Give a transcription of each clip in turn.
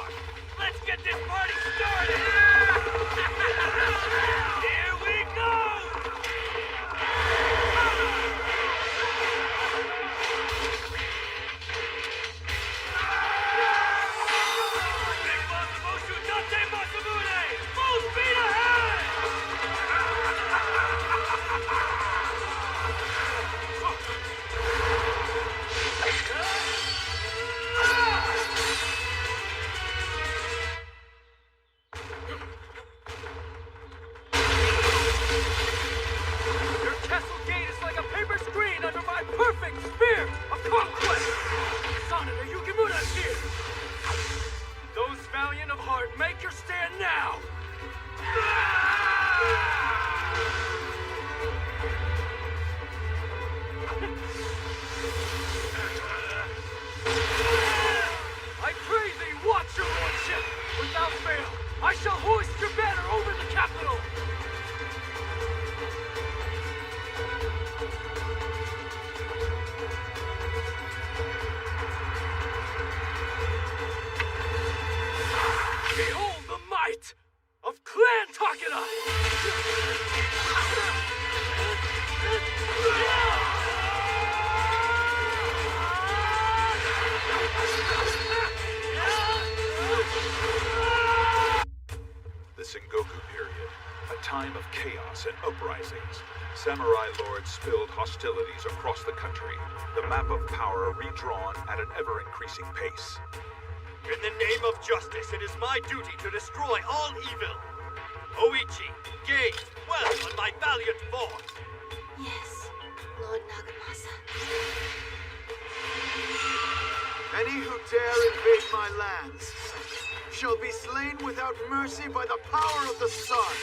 part. Let's get this party started! Here we go! Big Boss Mosu Dante Masamune! Full speed ahead! Your castle gate is like a paper screen under my perfect spear of conquest! Sonata Yukimura is here! Those valiant of heart, make your stand now! I pray thee, watch your lordship! Without fail, I shall hoist your banner over the capital! Behold the might of Clan Takeda! The Sengoku period, a time of chaos and uprisings. Samurai lords spilled hostilities across the country, the map of power redrawn at an ever-increasing pace. In the name of justice, it is my duty to destroy all evil. Oichi, gaze well on my valiant force. Yes, Lord Nagamasa. Any who dare invade my lands shall be slain without mercy by the power of the sun.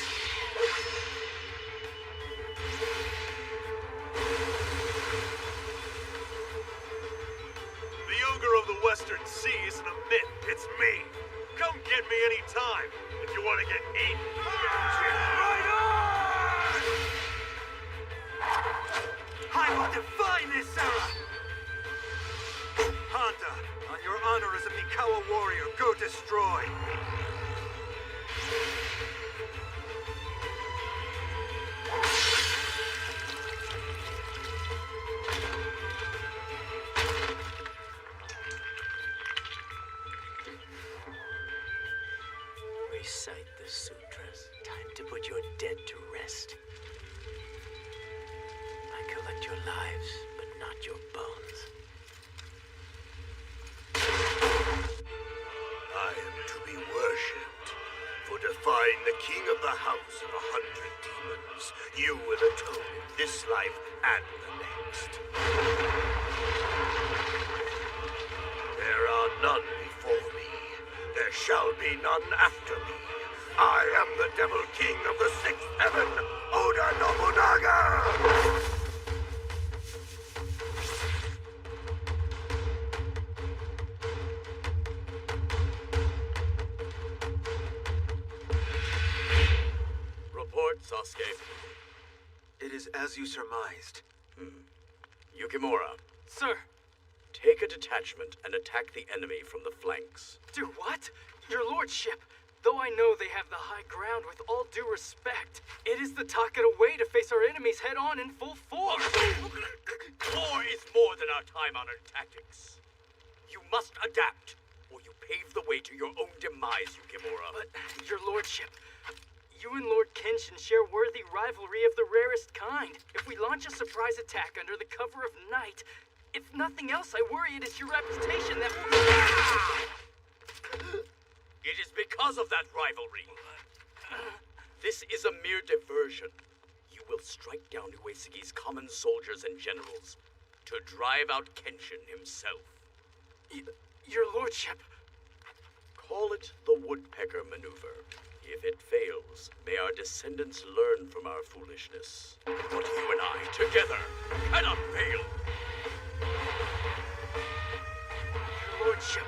The ogre of the Western Sea isn't a myth, it's me. Come get me any time if you want to get eaten. Right on! I will defy this, Sarah! Honda, on your honor as a Mikawa warrior, go destroy! Recite the sutras. Time to put your dead to rest. I collect your lives, but not your bones. I am to be worshipped for defying the king of the house of 100 demons. You will atone in this life and the next. There are none before me. There shall be none after me. I am the Devil King of the Sixth Heaven, Oda Nobunaga! Report, Sasuke. It is as you surmised. Yukimura, Sir. take a detachment and attack the enemy from the flanks. Do what? Your lordship, though I know they have the high ground, with all due respect, it is the Takeda way to face our enemies head-on in full force. War is more than our time-honored tactics. You must adapt, or you pave the way to your own demise, Yukimura. But, your lordship, you and Lord Kenshin share worthy rivalry of the rarest kind. If we launch a surprise attack under the cover of night, if nothing else, I worry it is your reputation that will... It is because of that rivalry. This is a mere diversion. You will strike down Uesugi's common soldiers and generals to drive out Kenshin himself. Your lordship... Call it the woodpecker maneuver. If it fails, may our descendants learn from our foolishness. But you and I, together, cannot fail. Your lordship,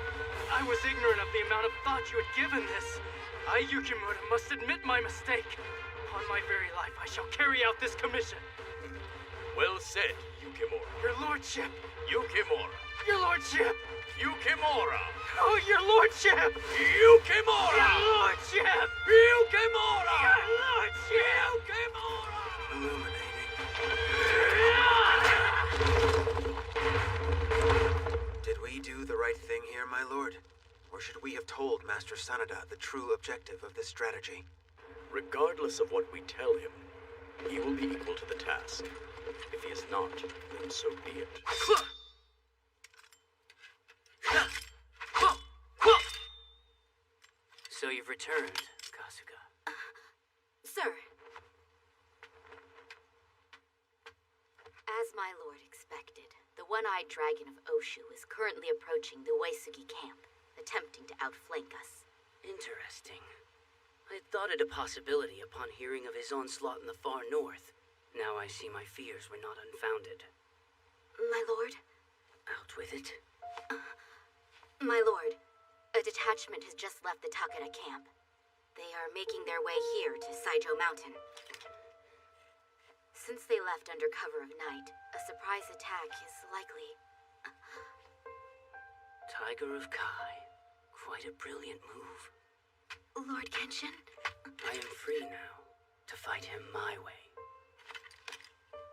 I was ignorant of the amount of thought you had given this. I, Yukimura, must admit my mistake. Upon my very life, I shall carry out this commission. Well said, Yukimura. Your lordship! Yukimura. Your lordship! Yukimura! Oh, your lordship! Yukimura! Your lordship! Yukimura! Your lordship! Yukimura! Did we do the right thing here, my lord? Or should we have told Master Sanada the true objective of this strategy? Regardless of what we tell him, he will be equal to the task. If he is not, then so be it. So you've returned, Kasuga. Sir. As my lord expected, the one-eyed dragon of Oshu is currently approaching the Uesugi camp, attempting to outflank us. Interesting. I thought it a possibility upon hearing of his onslaught in the far north. Now I see my fears were not unfounded. My lord? Out with it. My lord, a detachment has just left the Takeda camp. They are making their way here to Saijo Mountain. Since they left under cover of night, a surprise attack is likely. Tiger of Kai. Quite a brilliant move. Lord Kenshin? I am free now to fight him my way.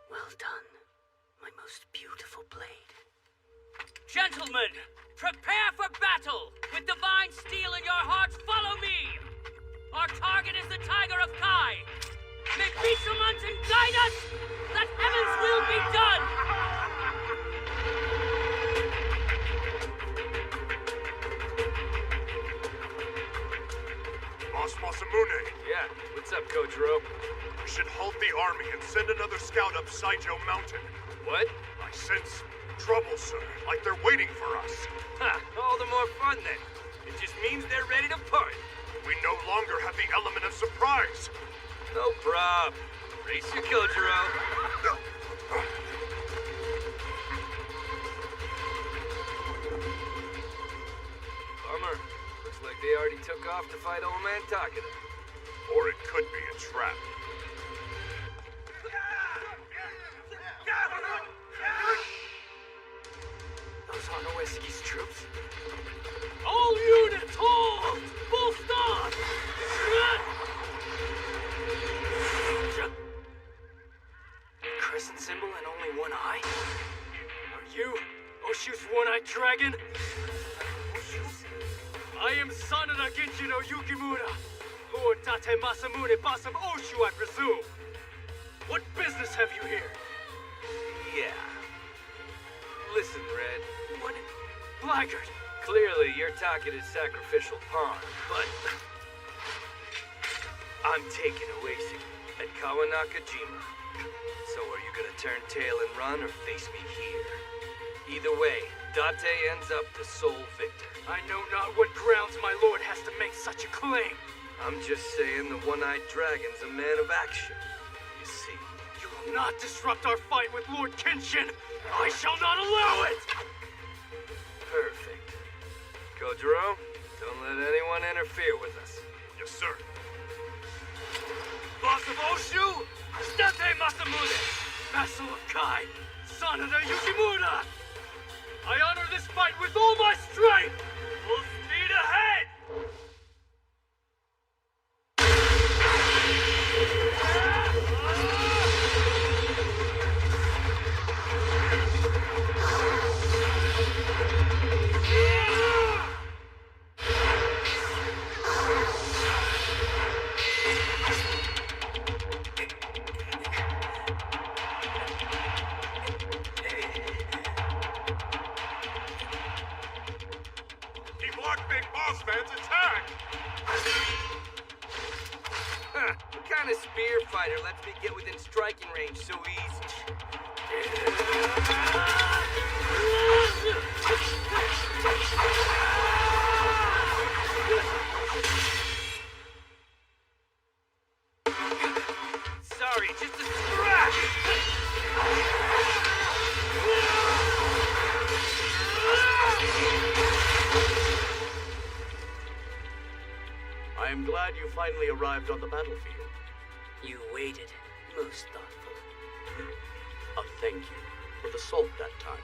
Well done, my most beautiful blade. Gentlemen, prepare for battle! With divine steel in your hearts, follow me! Our target is the Tiger of Kai! May Bishu Mountain guide us! Let heaven's will be done! Boss Masamune, Yeah, what's up, Kojiro? we should halt the army and send another scout up Saijo Mountain. What? I sense trouble, sir, like they're waiting for us. Ha! All the more fun then. It just means they're ready to party. We no longer have the element of surprise. No prob. Race your Kojiro. Bummer. Looks like they already took off to fight old man Takeda. Or it could be a trap. Those aren't Uesugi's troops. All units, hold! Full stop! Crescent symbol and only one eye? Are you Oshu's one-eyed dragon? I am Sanada Genshin no Yukimura, Lord Tate Masamune, boss of Oshu, I presume. What business have you here? Yeah. Listen, Red. What? Blackguard. Clearly, you're Takeda's sacrificial pawn, but I'm taking Uesugi at Kawanakajima. So are you gonna turn tail and run or face me here? Either way, Date ends up the sole victor. I know not what grounds my lord has to make such a claim. I'm just saying the one-eyed dragon's a man of action. You see, you will not disrupt our fight with Lord Kenshin. I shall not allow it! Perfect. Kojiro, don't let anyone interfere with us. Yes, sir. Boss of Oshu, Date Masamune, vassal of Kai, Sanada Yukimura. I honor this fight with all my strength! Full speed ahead! He blocked Big Boss Man's attack! Huh, what kind of spear fighter lets me get within striking range so easy? Sorry, just a scratch! I am glad you finally arrived on the battlefield. You waited. Most thoughtful. A thank you for the salt that time.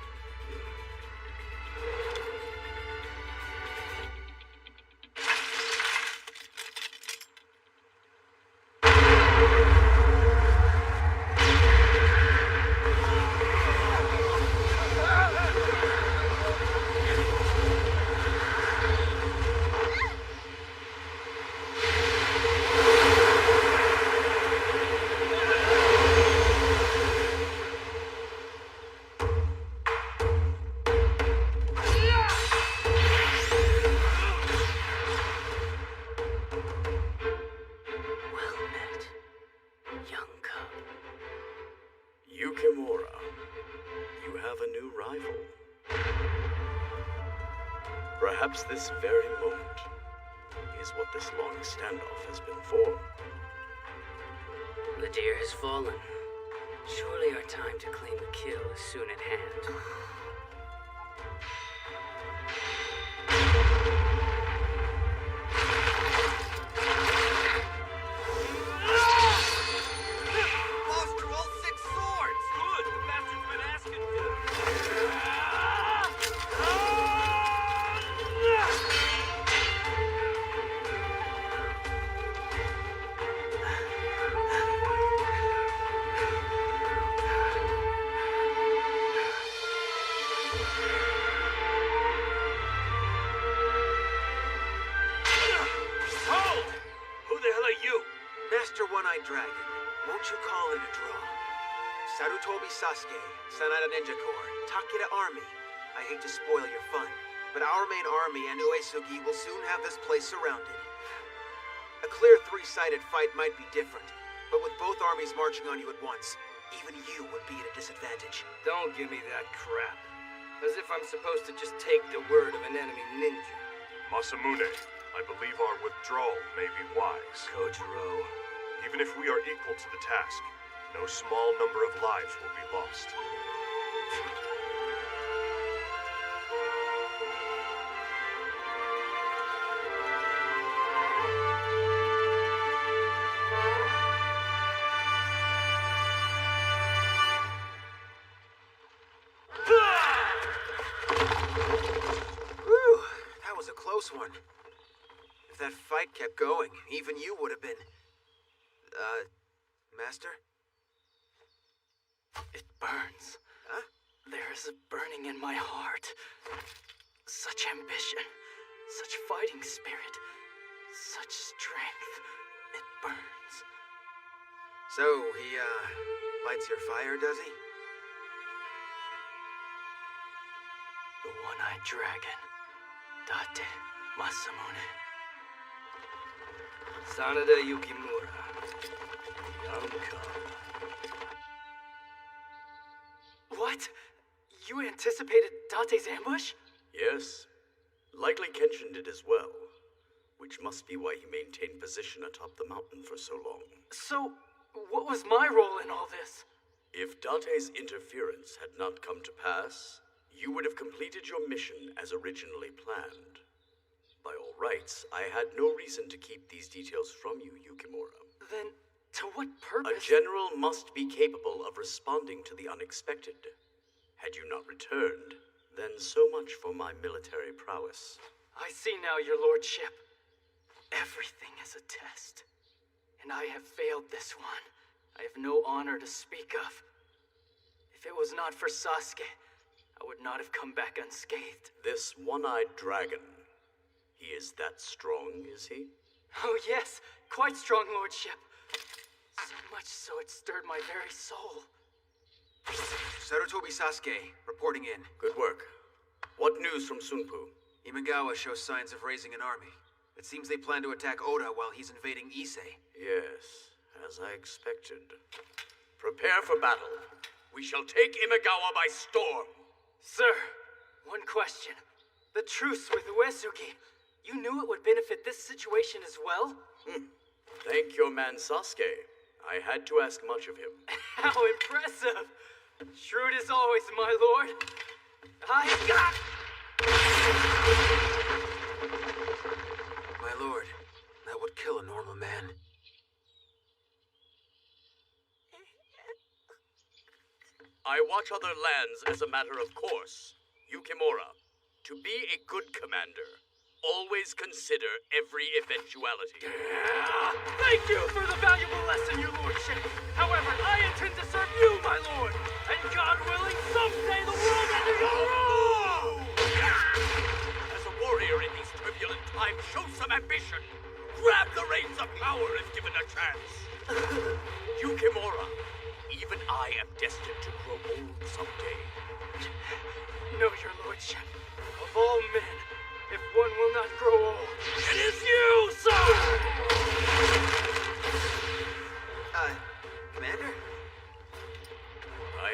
Yukimura, you have a new rival. Perhaps this very moment is what this long standoff has been for. The deer has fallen. Surely our time to claim the kill is soon at hand. Lost all 6 swords! Good! The bastard's been asking for... Hold! Who the hell are you? Master One-Eyed Dragon, won't you call it a draw? Sarutobi Sasuke, Sanada Ninja Corps, Takeda Army. I hate to spoil your fun, but our main army and Uesugi will soon have this place surrounded. A clear 3-sided fight might be different, but with both armies marching on you at once, even you would be at a disadvantage. Don't give me that crap. As if I'm supposed to just take the word of an enemy ninja. Masamune, I believe our withdrawal may be wise. Kojiro. Even if we are equal to the task, no small number of lives will be lost. Whew, that was a close one. If that fight kept going, even you would have been... Master? It burns. Huh? There is a burning in my heart. Such ambition. Such fighting spirit. Such strength. It burns. So, he, lights your fire, does he? The One-Eyed Dragon. Date Masamune. Sanada Yukimura. Young cub. What? You anticipated Date's ambush? Yes. Likely Kenshin did as well. Which must be why he maintained position atop the mountain for so long. So, what was my role in all this? If Date's interference had not come to pass, you would have completed your mission as originally planned. By all rights, I had no reason to keep these details from you, Yukimura. Then, to what purpose? A general must be capable of responding to the unexpected. Had you not returned, then so much for my military prowess. I see now, your lordship. Everything is a test. And I have failed this one. I have no honor to speak of. If it was not for Sasuke, I would not have come back unscathed. This one-eyed dragon, he is that strong, is he? Oh yes, quite strong, lordship. So much so it stirred my very soul. Sarutobi Sasuke, reporting in. Good work. What news from Sunpu? Imagawa shows signs of raising an army. It seems they plan to attack Oda while he's invading Ise. Yes, as I expected. Prepare for battle. We shall take Imagawa by storm. Sir, one question. The truce with Uesugi, you knew it would benefit this situation as well? Thank your man Sasuke. I had to ask much of him. How impressive! Shrewd as always, my lord. I got... My lord, that would kill a normal man. I watch other lands as a matter of course. Yukimura, to be a good commander, always consider every eventuality. Thank you for the valuable lesson, your lordship. However, I intend to serve you, my lord. And God willing, someday the world ends your As a warrior in these turbulent times, show some ambition. Grab the reins of power if given a chance. Yukimura, even I am destined to grow old someday. No, your lordship. Of all men, if one will not grow old, it is you, sir! Commander? I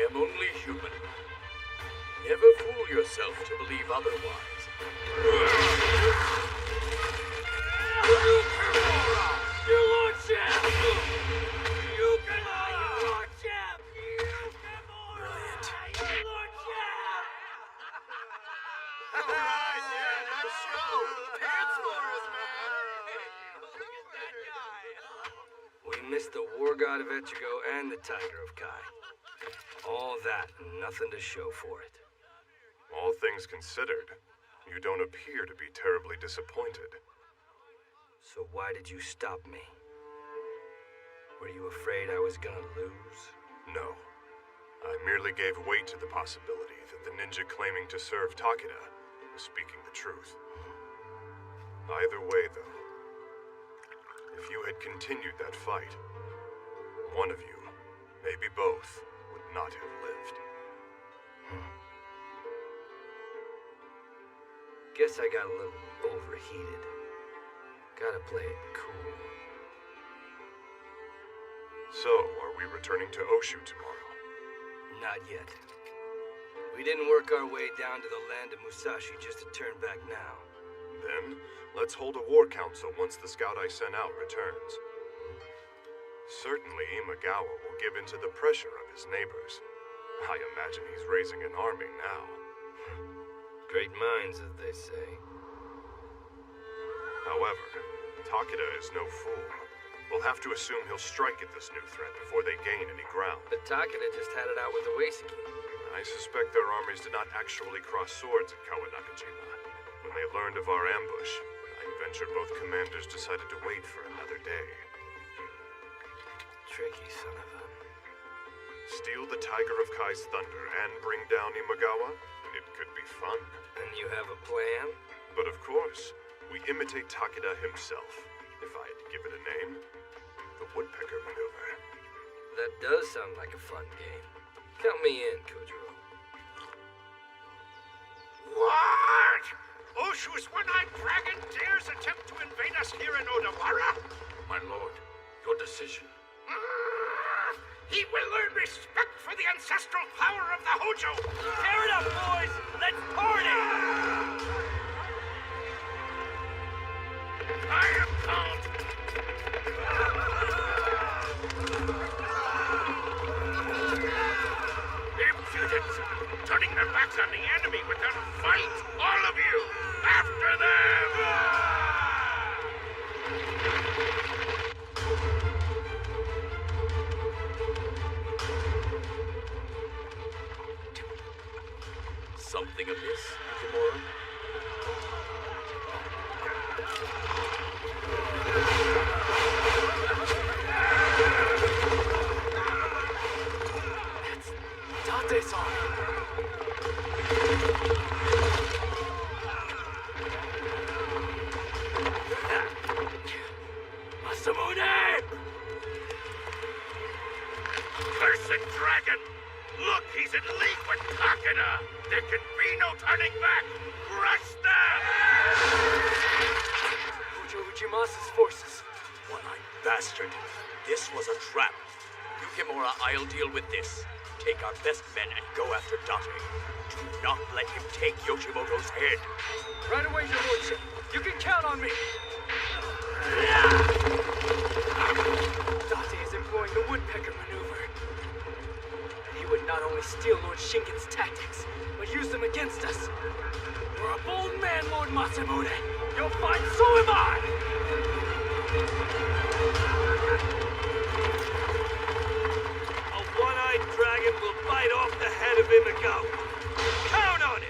missed the War God of Echigo and the Tiger of Kai. All that and nothing to show for it. All things considered, you don't appear to be terribly disappointed. So why did you stop me? Were you afraid I was gonna lose? No. I merely gave weight to the possibility that the ninja claiming to serve Takeda was speaking the truth. Either way, though, if you had continued that fight, one of you, maybe both, would not have lived. Guess I got a little overheated. Gotta play it cool. So, are we returning to Oshu tomorrow? Not yet. We didn't work our way down to the land of Musashi just to turn back now. Then, let's hold a war council once the scout I sent out returns. Certainly, Imagawa will give in to the pressure of his neighbors. I imagine he's raising an army now. Great minds, as they say. However, Takeda is no fool. We'll have to assume he'll strike at this new threat before they gain any ground. But Takeda just had it out with the Uesiki. I suspect their armies did not actually cross swords at Kawanakajima. When they learned of our ambush, I venture both commanders decided to wait for another day. Tricky son of a... Steal the Tiger of Kai's thunder and bring down Imagawa? It could be fun. And you have a plan? But of course, we imitate Takeda himself. If I had to give it a name, the Woodpecker Maneuver. That does sound like a fun game. Count me in, Kojiro. What? Oshu's one-eyed dragon dares attempt to invade us here in Odawara? My lord, your decision. He will learn respect for the ancestral power of the Hojo! Tear it up, boys! Let's party! I am called! Impudence! Turning their backs on the enemy without a fight! All of you! After them! Something amiss, Yukimura? That's Date's army. Masamune! Cursed dragon! Look, he's in league with Takeda! There can be no turning back! Crush them! Hojo Ujimasa's forces. One-eyed bastard. This was a trap. Yukimura, I'll deal with this. Take our best men and go after Date. Do not let him take Yoshimoto's head. Right away, your lordship. You can count on me. Date is employing the Woodpecker Maneuver. He would not only steal Lord Shingen's tactics, but use them against us. You're a bold man, Lord Masamune. You'll find so am I! A one-eyed dragon will bite off the head of Imagawa. Count on it!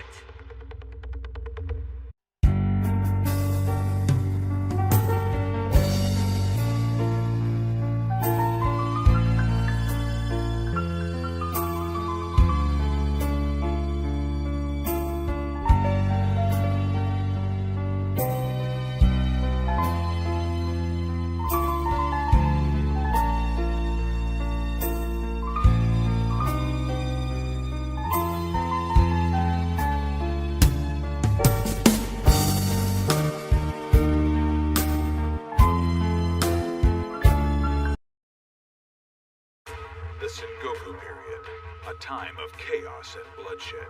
The Sengoku period, a time of chaos and bloodshed,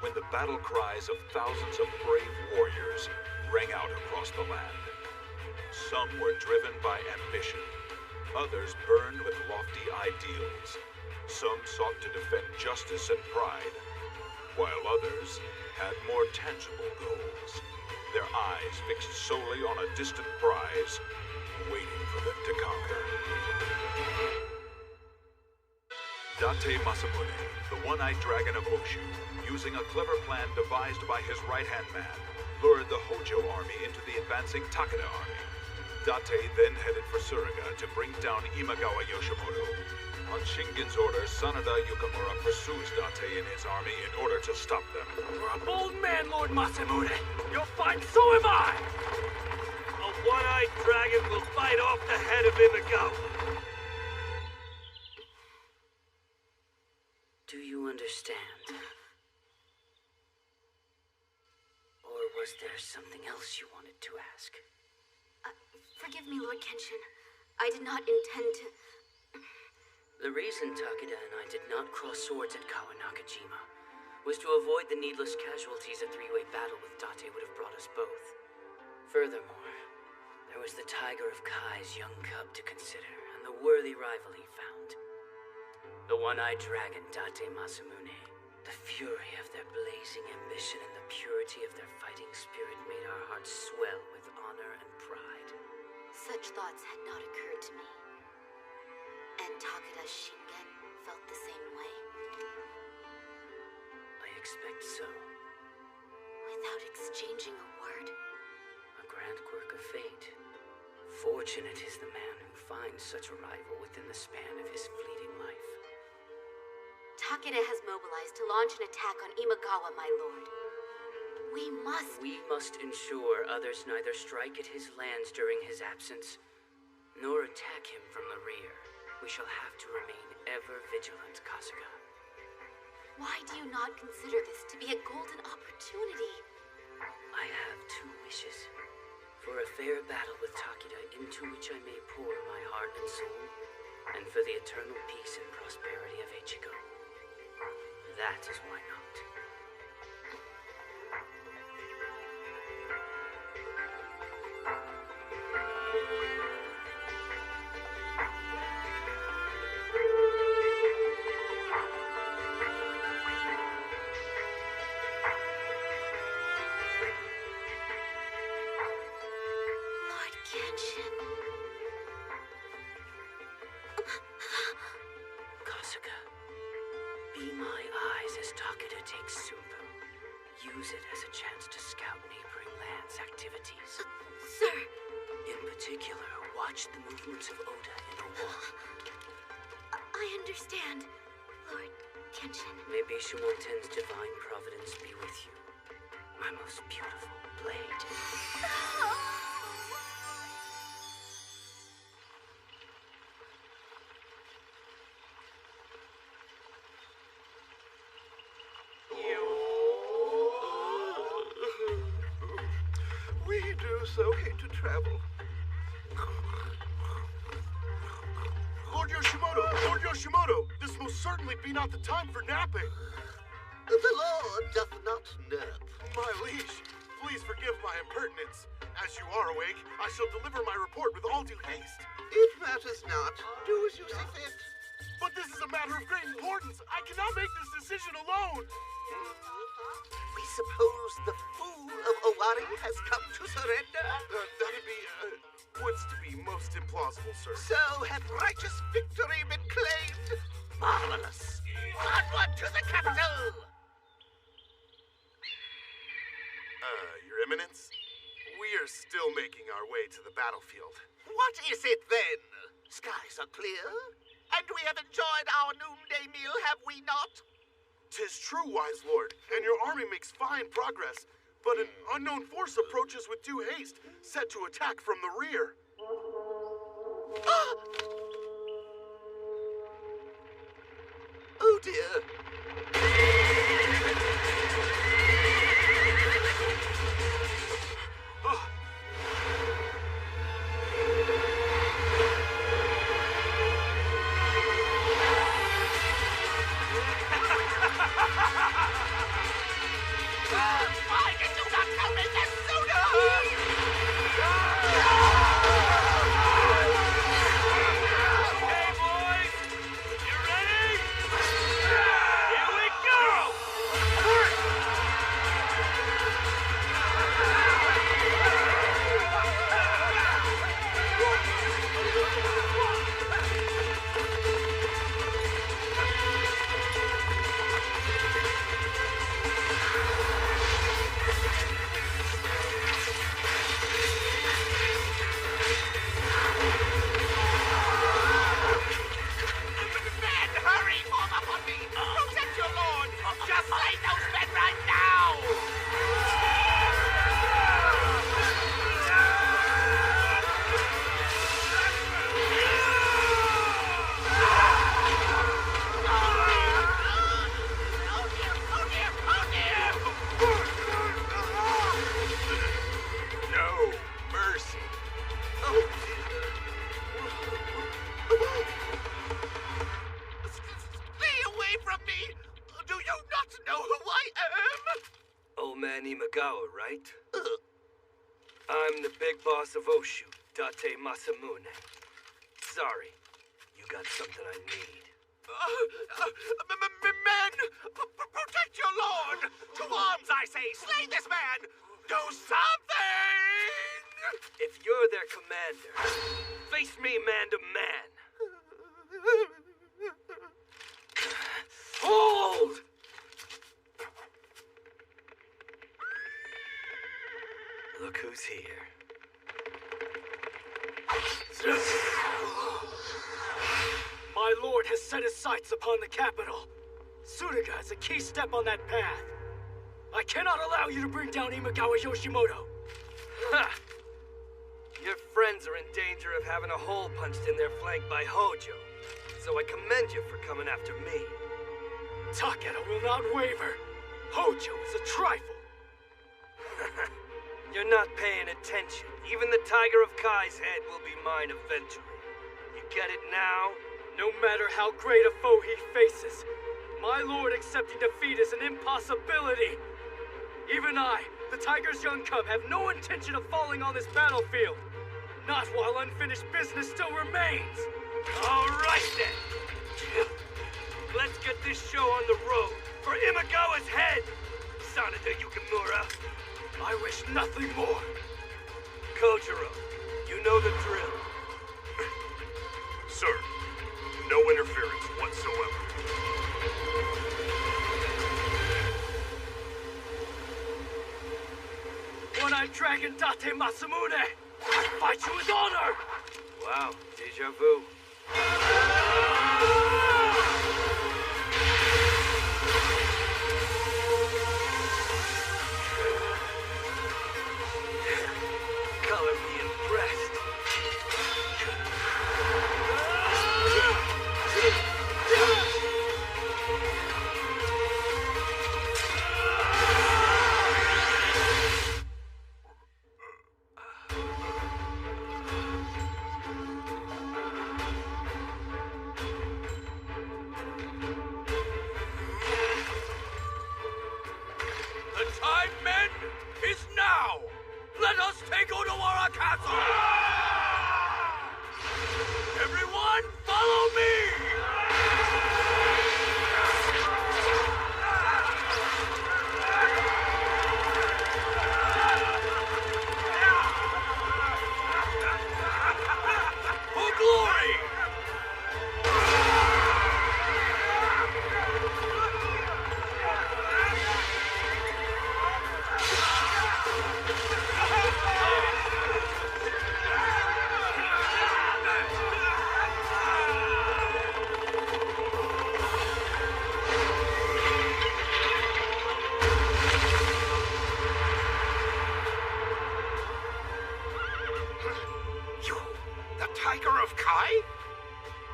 when the battle cries of thousands of brave warriors rang out across the land. Some were driven by ambition, others burned with lofty ideals. Some sought to defend justice and pride, while others had more tangible goals, their eyes fixed solely on a distant prize waiting for them to conquer. Date Masamune, the one-eyed dragon of Oshu, using a clever plan devised by his right-hand man, lured the Hojo army into the advancing Takeda army. Date then headed for Tsuruga to bring down Imagawa Yoshimoto. On Shingen's orders, Sanada Yukimura pursues Date and his army in order to stop them. You're a bold man, Lord Masamune. You'll find so am I. A one-eyed dragon will bite off the head of Imagawa. Do you understand? Or was there something else you wanted to ask? Forgive me, Lord Kenshin. I did not intend to... The reason Takeda and I did not cross swords at Kawanakajima was to avoid the needless casualties a three-way battle with Date would have brought us both. Furthermore, there was the Tiger of Kai's young cub to consider, and the worthy rival he found. The one-eyed dragon Date Masamune. The fury of their blazing ambition and the purity of their fighting spirit made our hearts swell with honor and pride. Such thoughts had not occurred to me. And Takeda Shingen felt the same way. I expect so. Without exchanging a word. A grand quirk of fate. Fortunate is the man who finds such a rival within the span of his fleeting life. Takeda has mobilized to launch an attack on Imagawa, my lord. We must ensure others neither strike at his lands during his absence, nor attack him from the rear. We shall have to remain ever vigilant, Kasuga. Why do you not consider this to be a golden opportunity? I have two wishes. For a fair battle with Takeda into which I may pour my heart and soul, and for the eternal peace and prosperity of Ichigo. That is why not. Lord Kenshin. Kasuga, be my eyes as Takeda takes Sumpo. Use it as a chance to scout neighboring lands' activities. Sir. In particular, watch the movements of Oda in the war. I understand, Lord Kenshin. May Bishamonten's divine providence be with you, my most beautiful blade. We do so hate to travel. Lord Yoshimoto, this most certainly be not the time for napping. The Lord doth not nap. My liege, please forgive my impertinence. As you are awake, I shall deliver my report with all due haste. It matters not. Do as you see fit. But this is a matter of great importance. I cannot make this decision alone. We suppose the fool of Owari has come to surrender? What's to be most implausible, sir. So hath righteous victory been claimed? Marvelous! Onward to the capital! Your Eminence, we are still making our way to the battlefield. What is it then? Skies are clear, and we have enjoyed our noonday meal, have we not? 'Tis true, wise lord, and your army makes fine progress, but an unknown force approaches with due haste, set to attack from the rear. Oh dear. Why did you not tell me this sooner? Okay, boys, you ready? Stay away from me! Do you not know who I am? Old man Imagawa, right? I'm the big boss of Oshu, Date Masamune. Sorry, you got something I need. Men! Protect your lord! To arms, I say! Slay this man! Do something! If you're their commander, face me man to man. Hold! Look who's here. My lord has set his sights upon the capital. Sudaga is a key step on that path. I cannot allow you to bring down Imagawa Yoshimoto. Ha! Your friends are in danger of having a hole punched in their flank by Hojo. So I commend you for coming after me. Takeda will not waver. Hojo is a trifle. You're not paying attention. Even the Tiger of Kai's head will be mine eventually. You get it now? No matter how great a foe he faces, my lord accepting defeat is an impossibility. Even I, the Tiger's young cub, have no intention of falling on this battlefield. Not while unfinished business still remains. All right then. Let's get this show on the road for Imagawa's head, Sanada Yukimura. I wish nothing more. Kojiro, you know the drill. Sir, no interference whatsoever. One-eyed dragon Date Masamune! I fight you with honor! Wow, deja vu. Color me impressed. The time, men, is now! Let us take Odawara Castle! Everyone, follow me! For glory! You, the Tiger of Kai?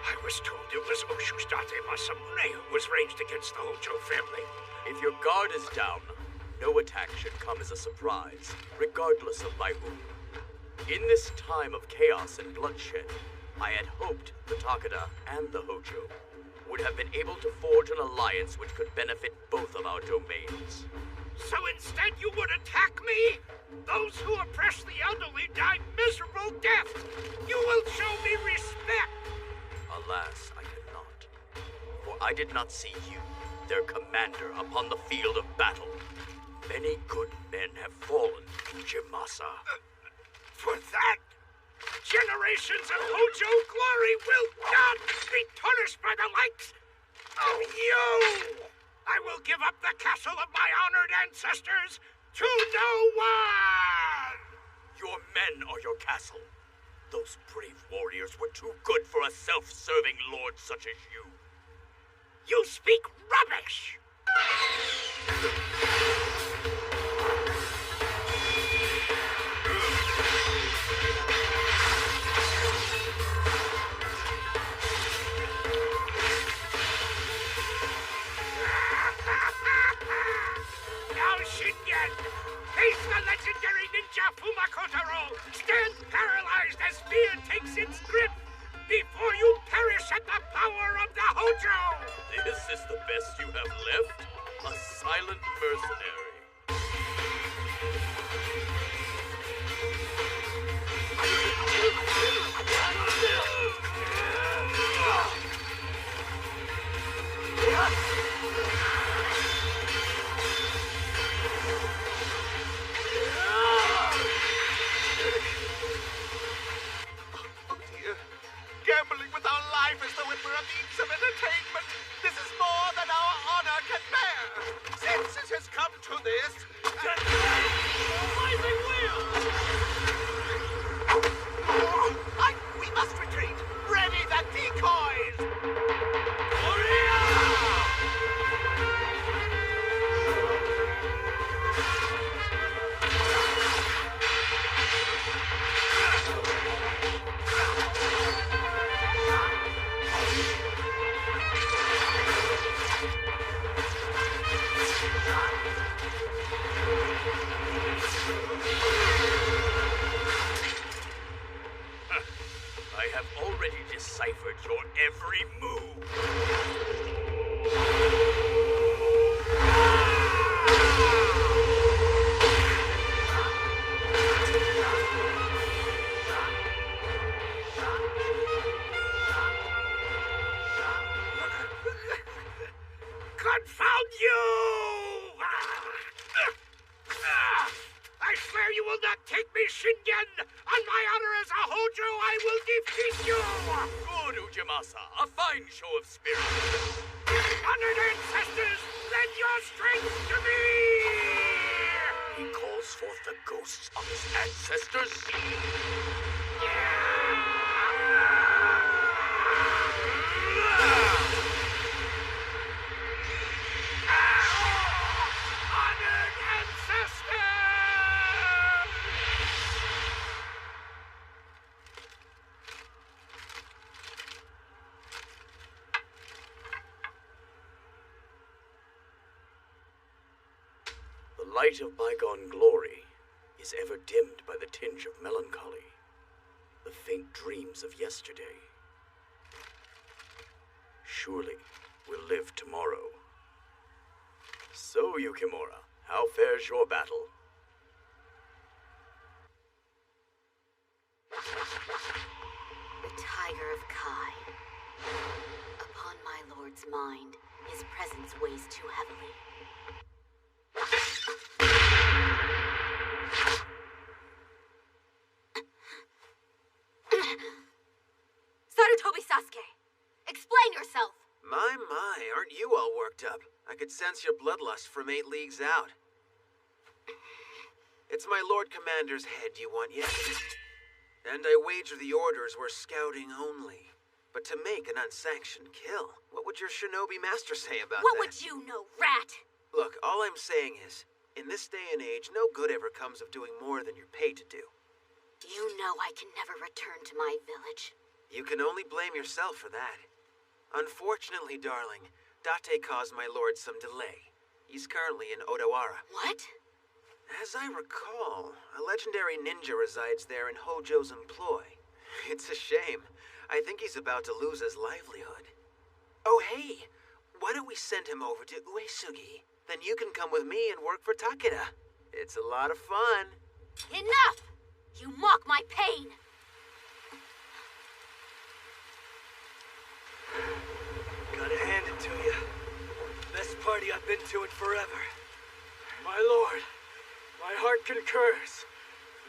I was told it was Oshu's Date Masamune who was ranged against the Hojo family. If your guard is down, no attack should come as a surprise, regardless of by whom. In this time of chaos and bloodshed, I had hoped the Takeda and the Hojo would have been able to forge an alliance which could benefit both of our domains. So instead you would attack me? Those who oppress the elderly die miserable death. You will show me respect. Alas, I cannot. For I did not see you, their commander, upon the field of battle. Many good men have fallen, Fujimasa. For that, generations of Hojo glory will not be tarnished by the likes of you! I will give up the castle of my honored ancestors to no one! Your men are your castle. Those brave warriors were too good for a self-serving lord such as you. You speak rubbish! Now, Shingen, face the legendary ninja Fumakotaro! Stand paralyzed as Basara needs some entertainment. This is more than our honor can bear. Since it has come to this, Rising wheel! we must retreat. Ready the decoys. I have already deciphered your every move. Confound you! I swear you will not take me, Shingen! On my honor as a Hojo, I will defeat you! Good, Ujimasa. A fine show of spirit. Honored ancestors, lend your strength to me! He calls forth the ghosts of his ancestors. Honored ancestors! The light of bygone glory is ever dimmed by the tinge of melancholy, the faint dreams of yesterday. Surely we'll live tomorrow. So, Yukimura, how fares your battle? The Tiger of Kai. Upon my lord's mind, his presence weighs too heavily. Sarutobi Sasuke! Explain yourself! My, aren't you all worked up? I could sense your bloodlust from 8 leagues out. It's my Lord Commander's head you want, yes? And I wager the orders were scouting only. But to make an unsanctioned kill, what would your shinobi master say about What that? would you know, rat? Look, all I'm saying is, in this day and age, no good ever comes of doing more than you're paid to do. You know I can never return to my village. You can only blame yourself for that. Unfortunately, darling, Date caused my lord some delay. He's currently in Odawara. What? As I recall, a legendary ninja resides there in Hojo's employ. It's a shame. I think he's about to lose his livelihood. Oh, hey! Why don't we send him over to Uesugi? Then you can come with me and work for Takeda. It's a lot of fun. Enough! You mock my pain! Gotta hand it to you. Best party I've been to in forever. My lord, my heart concurs.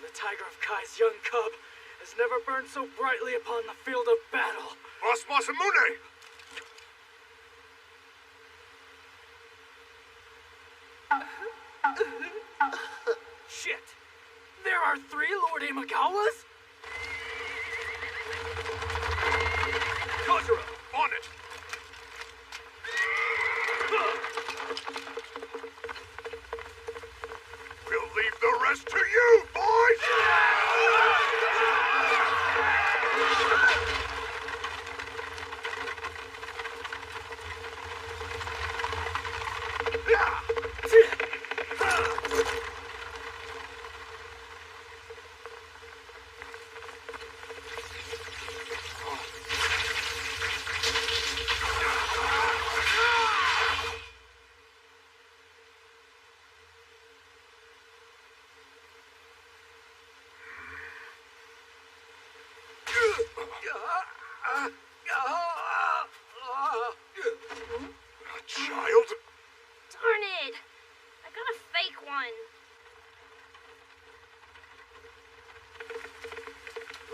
The Tiger of Kai's young cub has never burned so brightly upon the field of battle. Boss Masamune! Shit! There are 3 Lord Imagawas? Kazura, on it! We'll leave the rest to you, boys! Child? Darn it! I got a fake one.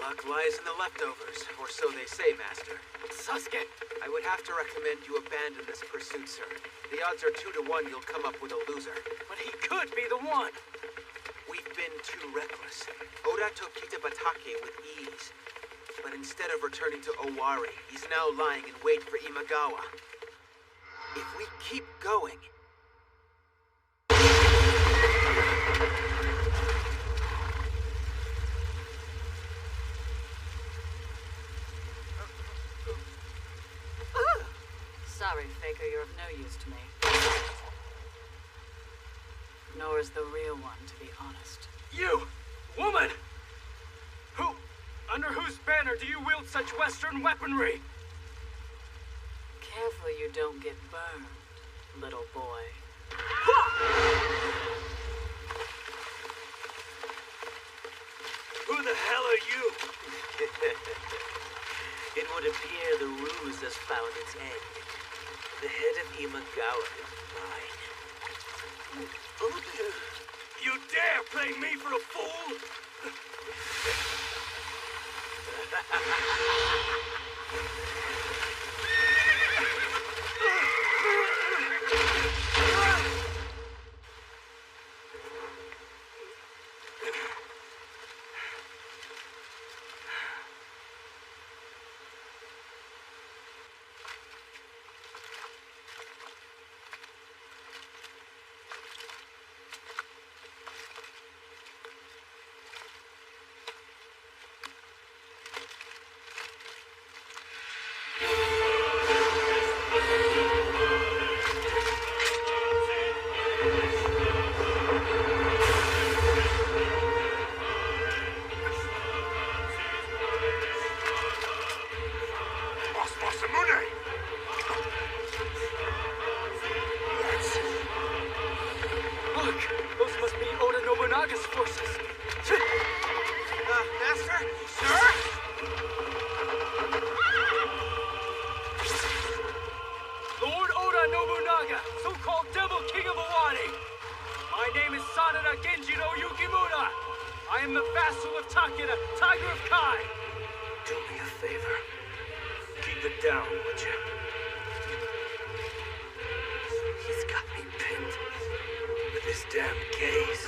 luck lies in the leftovers, or so they say, Master. Sasuke! I would have to recommend you abandon this pursuit, sir. The odds are 2 to 1 you'll come up with a loser. But he could be the one! We've been too reckless. Oda took Kitabatake with ease. But instead of returning to Owari, he's now lying in wait for Imagawa. If we keep going... Sorry, Faker, you're of no use to me. Nor is the real one, to be honest. You! Woman! Under whose banner do you wield such Western weaponry? Careful you don't get burned, little boy. Who the hell are you? It would appear the ruse has found its end. The head of Imagawa is mine. You dare play me for a fool? Look! Those must be Oda Nobunaga's forces! Master? Sir? Lord Oda Nobunaga, so-called Devil King of Owari! My name is Sanada Genjiro Yukimura! I am the vassal of Takeda, Tiger of Kai! Do me a favor. Keep it down, would you? He's got me pinned with his damn gaze.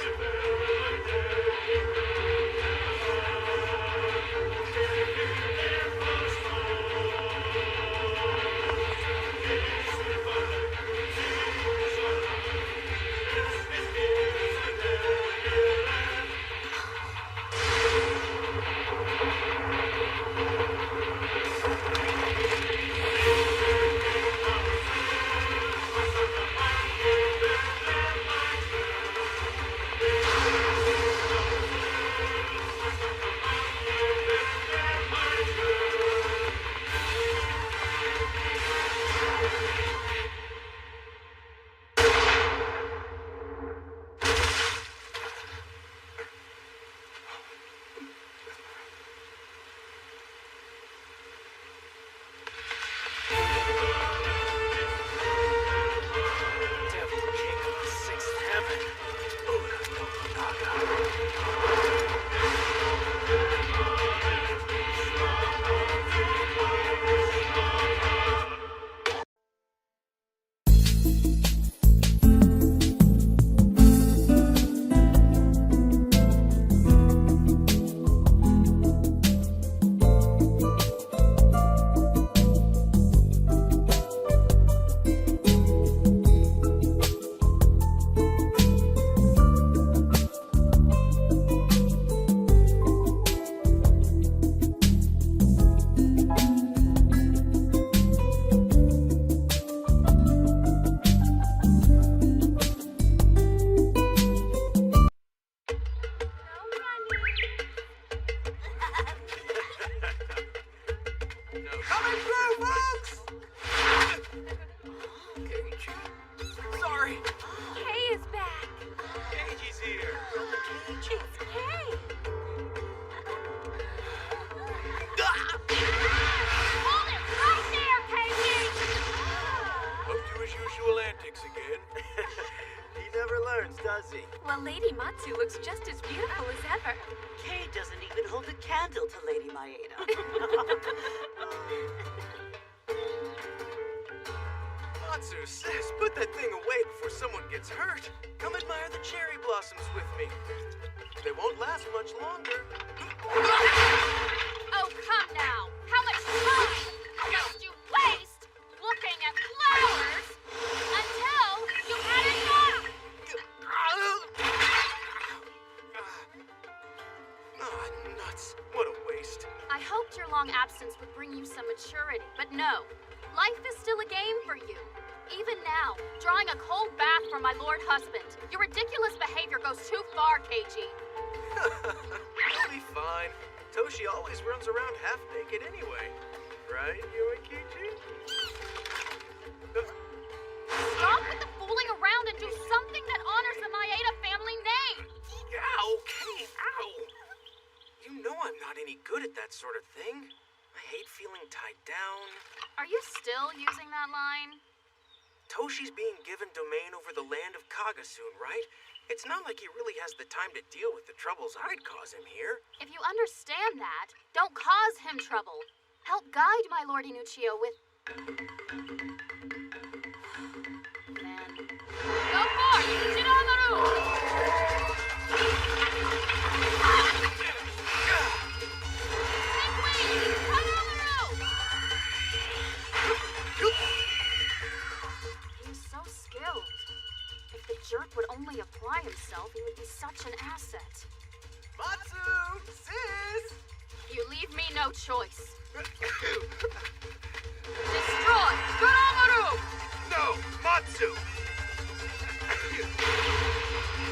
see. Well, Lady Matsu looks just as beautiful as ever. Kay doesn't even hold a candle to Lady Maeda. Matsu, sis, put that thing away before someone gets hurt. Come admire the cherry blossoms with me. They won't last much longer. Oh, come now. How much time must you waste looking at flowers until you had enough? Oh, nuts. What a waste. I hoped your long absence would bring you some maturity, but no. Life is still a game for you. Even now, drawing a cold bath for my lord husband. Your ridiculous behavior goes too far, Keiji. You'll be fine. Toshi always runs around half naked anyway. Right, Yoikichi? Stop with the fooling around and do something that honors the Maeda family name. Ow, Kay, ow. You know I'm not any good at that sort of thing. I hate feeling tied down. Are you still using that line? Toshi's being given domain over the land of Kaga soon, right? It's not like he really has the time to deal with the troubles I'd cause him here. If you understand that, don't cause him trouble. Help guide my Lord Inuchio with... Man. Go forth! Shinomaru! Snake Wing! Konomaru! He is so skilled. If the jerk would only apply himself, he would be such an asset. Matsu! Sis! You leave me no choice. Destroy! Konomaru! No! Matsu!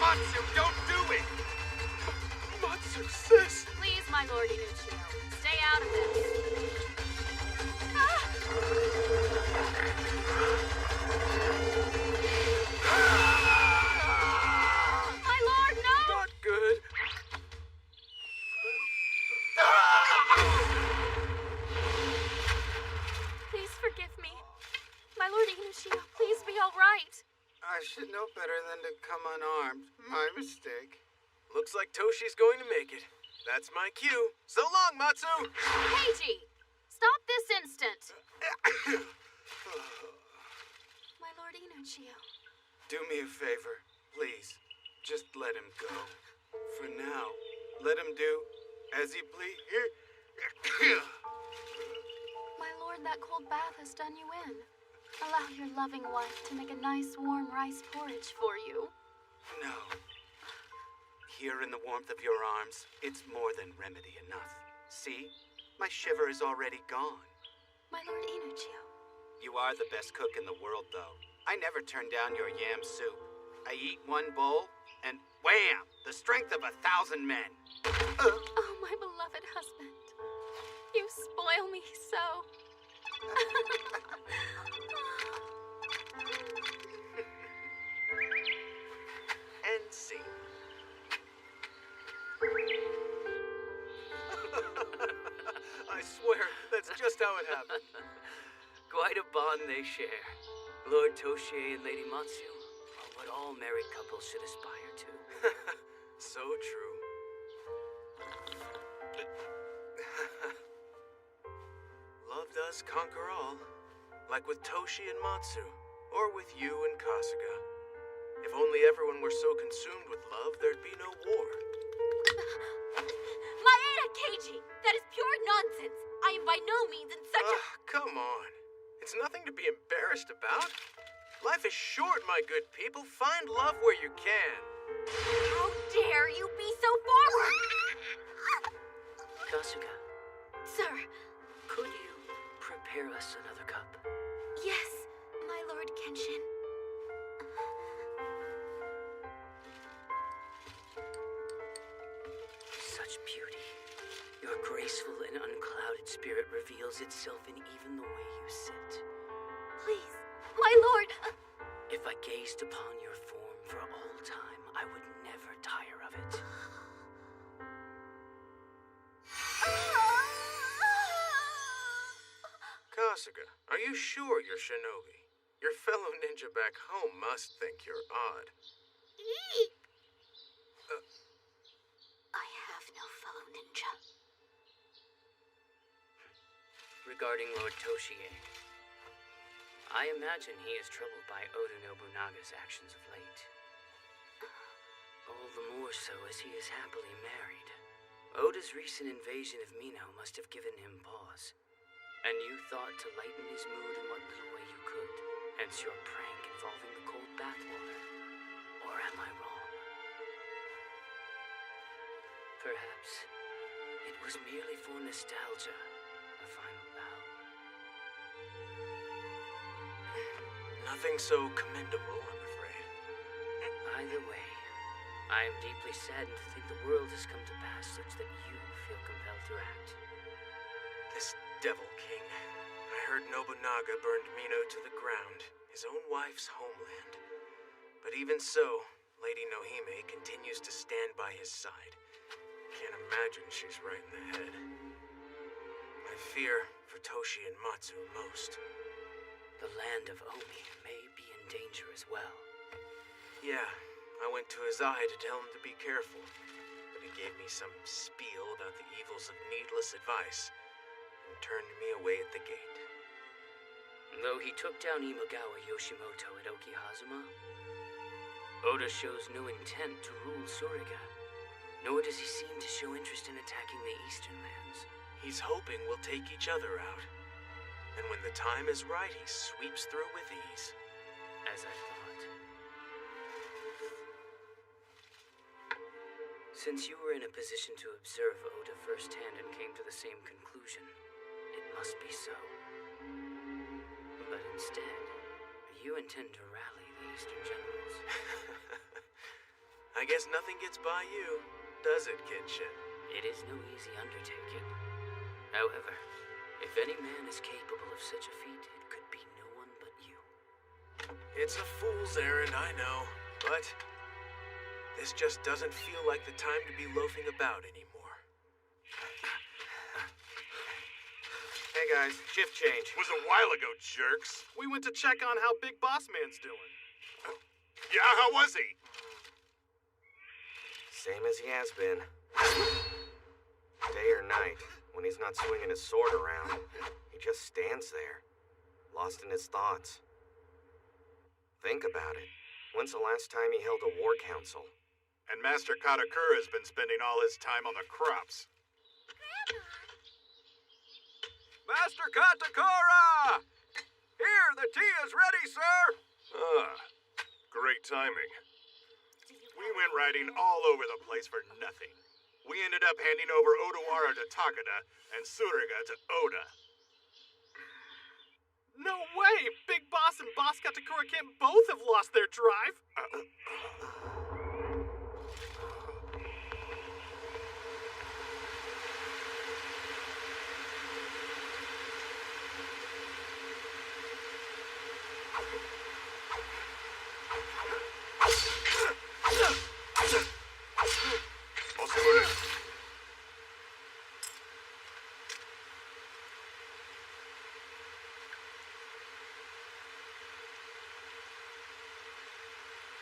Matsu, don't do it! Matsu, sis! Please, my Lord Inuchio, stay out of this. My lord, no! Not good. Please forgive me. My Lord Inuchio, please be all right. I should know better than to come unarmed. My mistake. Looks like Toshi's going to make it. That's my cue. So long, Matsu! Keiji, stop this instant. My Lord Inuchio. Do me a favor, please. Just let him go. For now, let him do as he please. My lord, that cold bath has done you in. Allow your loving wife to make a nice warm rice porridge for you. No. Here in the warmth of your arms, it's more than remedy enough. See? My shiver is already gone. My Lord Inuchio. You are the best cook in the world, though. I never turn down your yam soup. I eat one bowl, and wham! The strength of 1,000 men. Oh, my beloved husband. You spoil me so. And scene. I swear, that's just how it happened. Quite a bond they share. Lord Toshie and Lady Matsu are what all married couples should aspire to. So true. Love does conquer all. Like with Toshi and Matsu, or with you and Kasuga. If only everyone were so consumed with love, there'd be no war. Maeda Keiji! That is pure nonsense! I am by no means in such a... Come on. It's nothing to be embarrassed about. Life is short, my good people. Find love where you can. How dare you be so forward! Kasuga, Sir, could you prepare us another cup? yes, my Lord Kenshin. Such beauty. Your graceful and unclouded spirit reveals itself in even the way you sit. Please, my Lord! If I gazed upon your form for all time, I would never tire of it. Kasuga, are you sure you're shinobi? Your fellow ninja back home must think you're odd. I have no fellow ninja. Regarding Lord Toshie, I imagine he is troubled by Oda Nobunaga's actions of late. All the more so as he is happily married. Oda's recent invasion of Mino must have given him pause, and you thought to lighten his mood in what little way you could, hence your prank involving the cold bathwater. Or am I wrong? Perhaps it was merely for nostalgia, a final bow. Nothing so commendable, I'm afraid. Either way, I am deeply saddened to think the world has come to pass such that you feel compelled to act. This Devil King. I heard Nobunaga burned Mino to the ground, his own wife's homeland. But even so, Lady Nohime continues to stand by his side. Can't imagine she's right in the head. I fear for Toshi and Matsu most. The land of Omi may be in danger as well. Yeah, I went to his eye to tell him to be careful, but he gave me some spiel about the evils of needless advice and turned me away at the gate. Though he took down Imagawa Yoshimoto at Okihazuma, Oda shows no intent to rule Suriga, nor does he seem to show interest in attacking the eastern lands. He's hoping we'll take each other out, and when the time is right, he sweeps through with ease. As I thought. Since you were in a position to observe Oda firsthand and came to the same conclusion, it must be so. But instead, you intend to rally the Eastern generals. I guess nothing gets by you, does it, Kenshin? It is no easy undertaking. However, if any man is capable of such a feat, it could be no one but you. It's a fool's errand, I know, but this just doesn't feel like the time to be loafing about anymore. Hey guys, shift change. Was a while ago, jerks. We went to check on how Big Boss Man's doing. Yeah, how was he? Same as he has been. Day or night, when he's not swinging his sword around, he just stands there, lost in his thoughts. Think about it. When's the last time he held a war council? And Master Katakura's been spending all his time on the crops. Master Katakura! Here, the tea is ready, sir! Great timing. We went riding all over the place for nothing. We ended up handing over Odawara to Takeda and Suriga to Oda. No way! Big Boss and Boss Katakura can't both have lost their drive!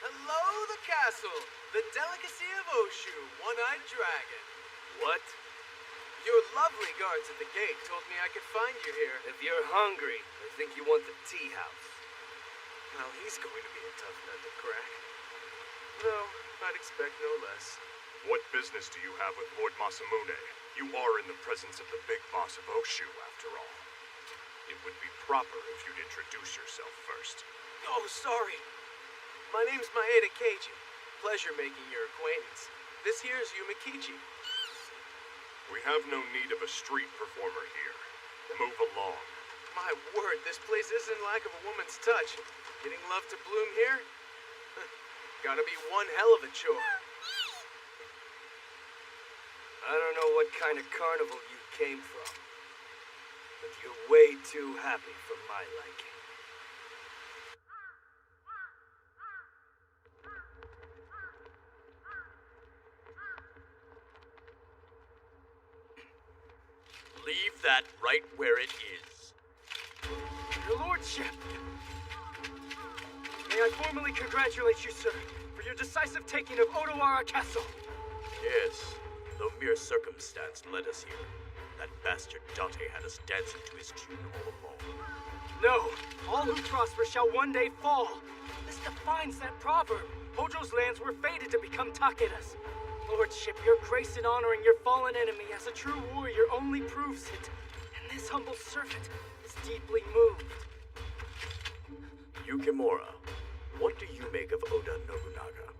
Hello, the castle! The delicacy of Oshu, one-eyed dragon. What? Your lovely guards at the gate told me I could find you here. If you're hungry, I think you want the tea house. Well, he's going to be a tough nut to crack. Though, I'd expect no less. What business do you have with Lord Masamune? You are in the presence of the big boss of Oshu, after all. It would be proper if you'd introduce yourself first. Oh, sorry. My name's Maeda Keiji. Pleasure making your acquaintance. This here's Yumikichi. We have no need of a street performer here. Move along. My word, this place isn't lack of a woman's touch. Getting love to bloom here? Gotta be one hell of a chore. I don't know what kind of carnival you came from, but you're way too happy for my liking. Leave that right where it is. Your lordship! May I formally congratulate you, sir, for your decisive taking of Odawara Castle. Yes, though mere circumstance led us here. That bastard Date had us dancing to his tune all along. No, all who prosper shall one day fall. This defines that proverb. Hojo's lands were fated to become Takeda's. Lordship, your grace in honoring your fallen enemy as a true warrior only proves it. And this humble servant is deeply moved. Yukimura, what do you make of Oda Nobunaga?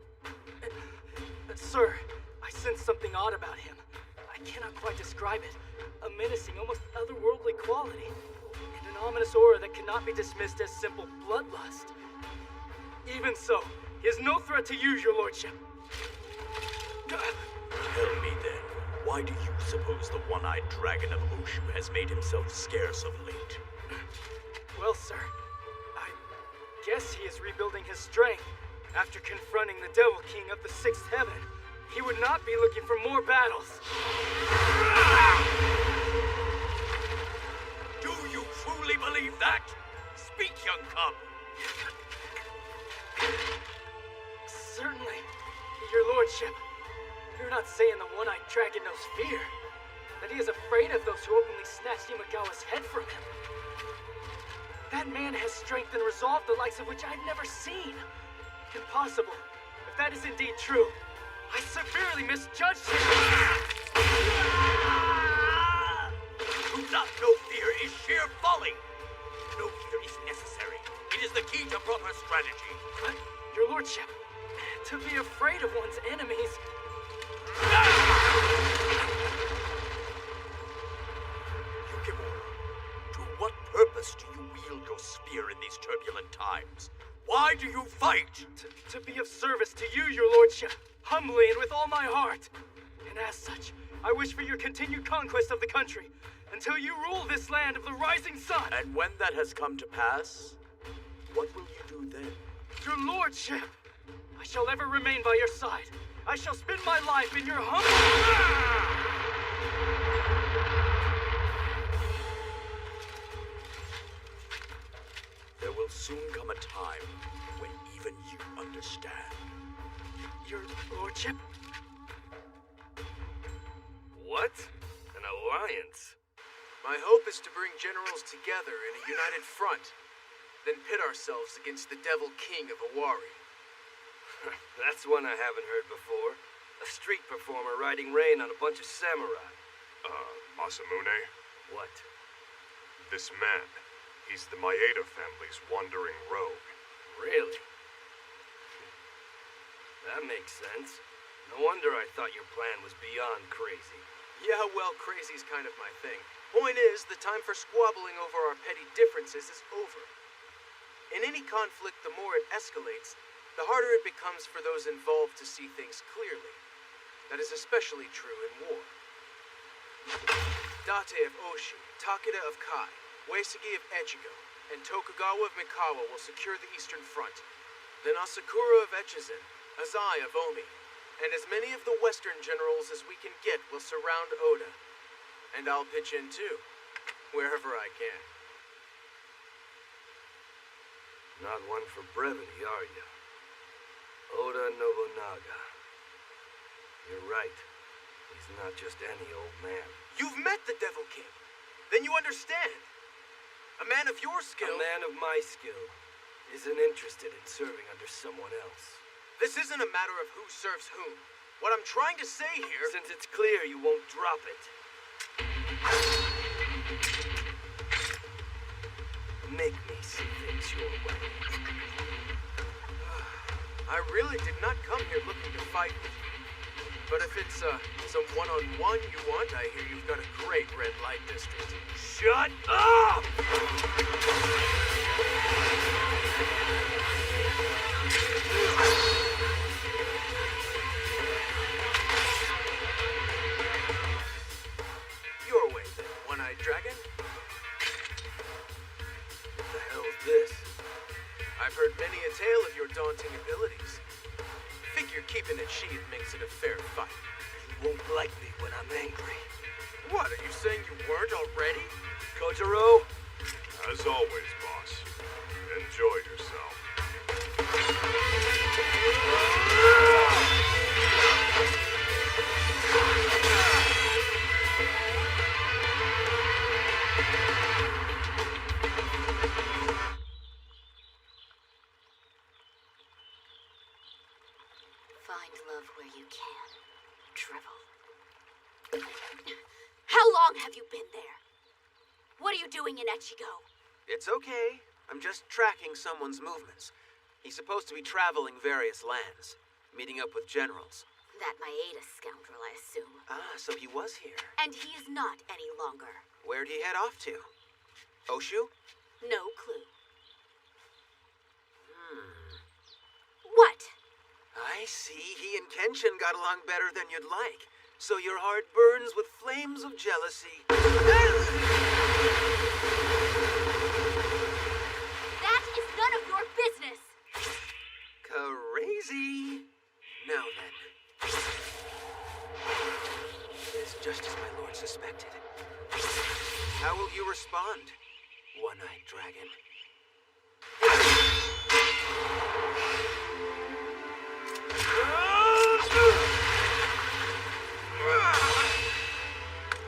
Sir, I sense something odd about him. I cannot quite describe it. A menacing, almost otherworldly quality. And an ominous aura that cannot be dismissed as simple bloodlust. Even so, he is no threat to you, your lordship. Tell me then, why do you suppose the one-eyed dragon of Oshu has made himself scarce of late? Well, sir, I guess he is rebuilding his strength. After confronting the Devil King of the Sixth Heaven, he would not be looking for more battles. Do you truly believe that? Speak, young cub. Certainly, your lordship. You're not saying the one-eyed dragon knows fear. That he is afraid of those who openly snatched Imagawa's head from him. That man has strength and resolve the likes of which I've never seen. Impossible. If that is indeed true, I severely misjudged him. To not know fear is sheer folly. No fear is necessary. It is the key to proper strategy. But, your lordship, to be afraid of one's enemies... Yukimura, to what purpose do you wield your spear in these turbulent times? Why do you fight? To be of service to you, your lordship, humbly and with all my heart. And as such, I wish for your continued conquest of the country, until you rule this land of the rising sun. And when that has come to pass, what will you do then? Your lordship, I shall ever remain by your side. I shall spend my life in your humble... There will soon come a time when even you understand. Your lordship? What? An alliance? My hope is to bring generals together in a united front, then pit ourselves against the Devil King of Awari. That's one I haven't heard before. A street performer riding rain on a bunch of samurai. Masamune? What? This man, he's the Maeda family's wandering rogue. Really? That makes sense. No wonder I thought your plan was beyond crazy. Yeah, well, crazy's kind of my thing. Point is, the time for squabbling over our petty differences is over. In any conflict, the more it escalates, the harder it becomes for those involved to see things clearly. That is especially true in war. Date of Oshu, Takeda of Kai, Uesugi of Echigo, and Tokugawa of Mikawa will secure the eastern front. Then Asakura of Echizen, Azai of Omi, and as many of the western generals as we can get will surround Oda. And I'll pitch in too, wherever I can. Not one for brevity, are you? Oda Nobunaga. You're right. He's not just any old man. You've met the Devil King. Then you understand. A man of your skill... A man of my skill isn't interested in serving under someone else. This isn't a matter of who serves whom. What I'm trying to say here... Since it's clear you won't drop it. Make me see things your way. I really did not come here looking to fight with you. But if it's some one-on-one you want, I hear you've got a great red light district. Shut up! Your way, then, one-eyed dragon. What the hell's this? I've heard many a tale of your daunting abilities. Figure keeping it sheathed makes it a fair fight. You won't like me when I'm angry. What, are you saying you weren't already? Kojiro? As always, boss. Enjoy yourself. are you doing in Echigo? It's okay. I'm just tracking someone's movements. He's supposed to be traveling various lands, meeting up with generals. That Maeda scoundrel, I assume. Ah, so he was here. And he is not any longer. Where'd he head off to? Oshu? No clue. What? I see. He and Kenshin got along better than you'd like. So your heart burns with flames of jealousy. That is none of your business! Crazy. Now then. It's just as my lord suspected. How will you respond, one-eyed dragon?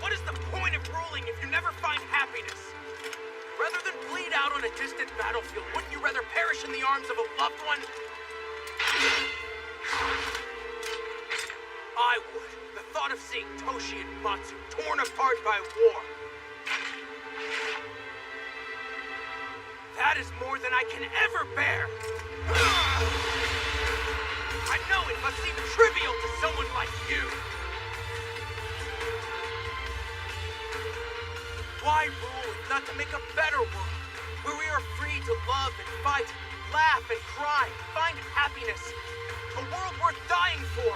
What is the point of ruling if you never find happiness? Rather than bleed out on a distant battlefield, wouldn't you rather perish in the arms of a loved one? I would. The thought of seeing Toshi and Matsu torn apart by war. That is more than I can ever bear. I know it must seem trivial to someone like you. Why rule if not to make a better world, where we are free to love and fight, laugh and cry, find happiness, a world worth dying for?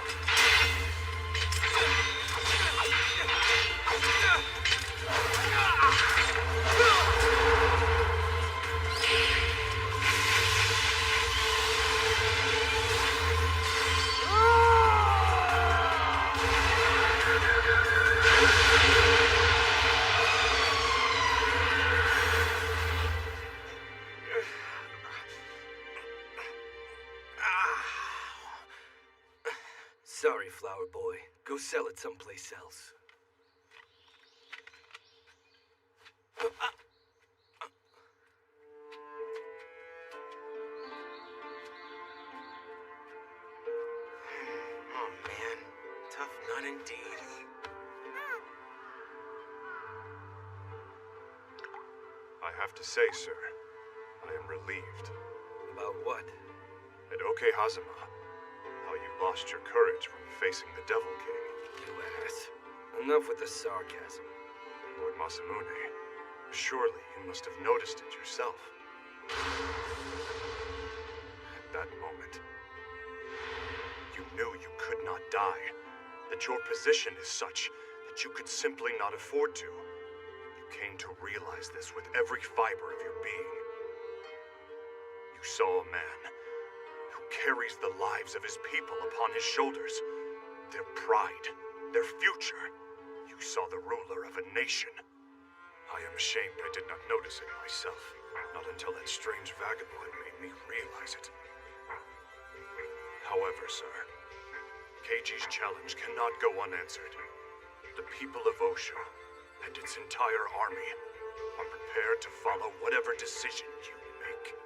Sorry, Flower Boy. Go sell it someplace else. Oh, man. Tough nut indeed. I have to say, sir, I am relieved. About what? At Okehazama, how you lost your courage when facing the Devil King. You ass. Enough with the sarcasm. Lord Masamune, surely you must have noticed it yourself. At that moment, you knew you could not die, that your position is such that you could simply not afford to. You came to realize this with every fiber of your being. You saw a man who carries the lives of his people upon his shoulders, their pride, their future. You saw the ruler of a nation. I am ashamed I did not notice it myself, not until that strange vagabond made me realize it. However, sir, Keiji's challenge cannot go unanswered. The people of Oshu and its entire army are prepared to follow whatever decision you make.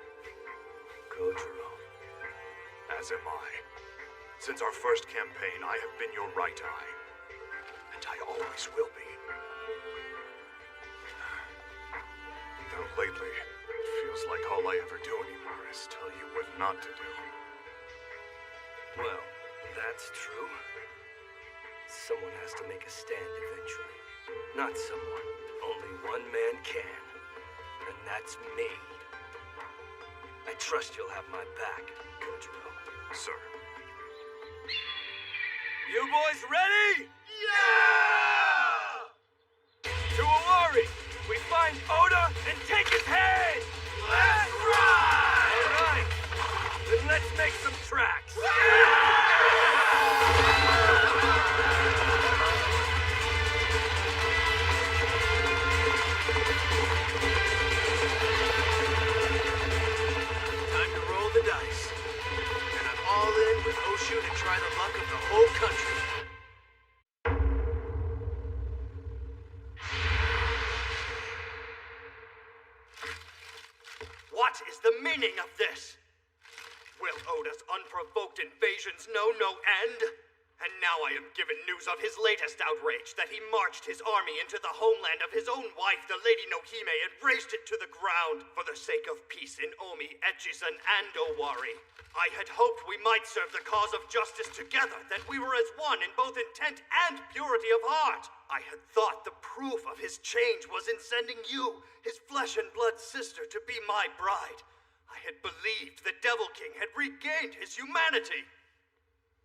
Kojiro. As am I. Since our first campaign, I have been your right eye. And I always will be. Though lately, it feels like all I ever do anymore is tell you what not to do. Well, that's true. Someone has to make a stand eventually. Not someone. Only one man can. And that's me. I trust you'll have my back, Kojiro. Sir. You boys ready? Yeah! To Owari, we find Oda and take his head! Let's ride! All right, then let's make some tracks. Time to roll the dice. And I'm all in with Oshu to try the luck of the whole country. What is the meaning of this? Will Oda's unprovoked invasions know no end? And now I am given news of his latest outrage, that he marched his army into the homeland of his own wife, the Lady Nohime, and razed it to the ground for the sake of peace in Omi, Echizen, and Owari. I had hoped we might serve the cause of justice together, that we were as one in both intent and purity of heart. I had thought the proof of his change was in sending you, his flesh and blood sister, to be my bride. I had believed the Devil King had regained his humanity.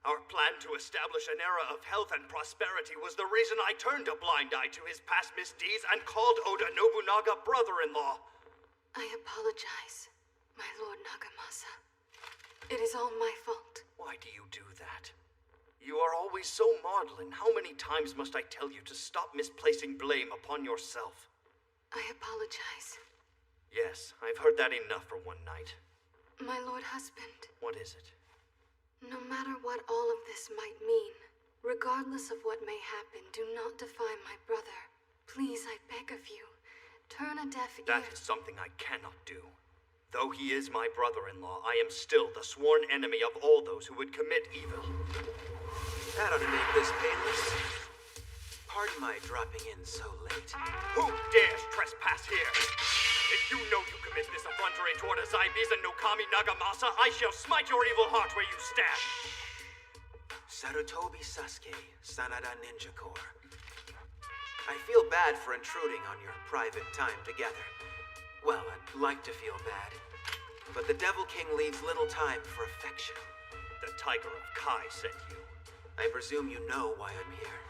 Our plan to establish an era of health and prosperity was the reason I turned a blind eye to his past misdeeds and called Oda Nobunaga brother-in-law. I apologize, my Lord Nagamasa. It is all my fault. Why do you do that? You are always so maudlin. How many times must I tell you to stop misplacing blame upon yourself? I apologize. Yes, I've heard that enough for one night. My Lord Husband. What is it? No matter what all of this might mean, regardless of what may happen, do not defy my brother. Please, I beg of you, turn a deaf ear. That is something I cannot do. Though he is my brother-in-law, I am still the sworn enemy of all those who would commit evil. That ought to make this painless. Pardon my dropping in so late. Who dares trespass here? If you know you commit this effrontery toward Azaibi's and Nokami Nagamasa, I shall smite your evil heart where you stand. Sarutobi Sasuke, Sanada Ninja Corps. I feel bad for intruding on your private time together. Well, I'd like to feel bad. But the Devil King leaves little time for affection. The Tiger of Kai sent you. I presume you know why I'm here.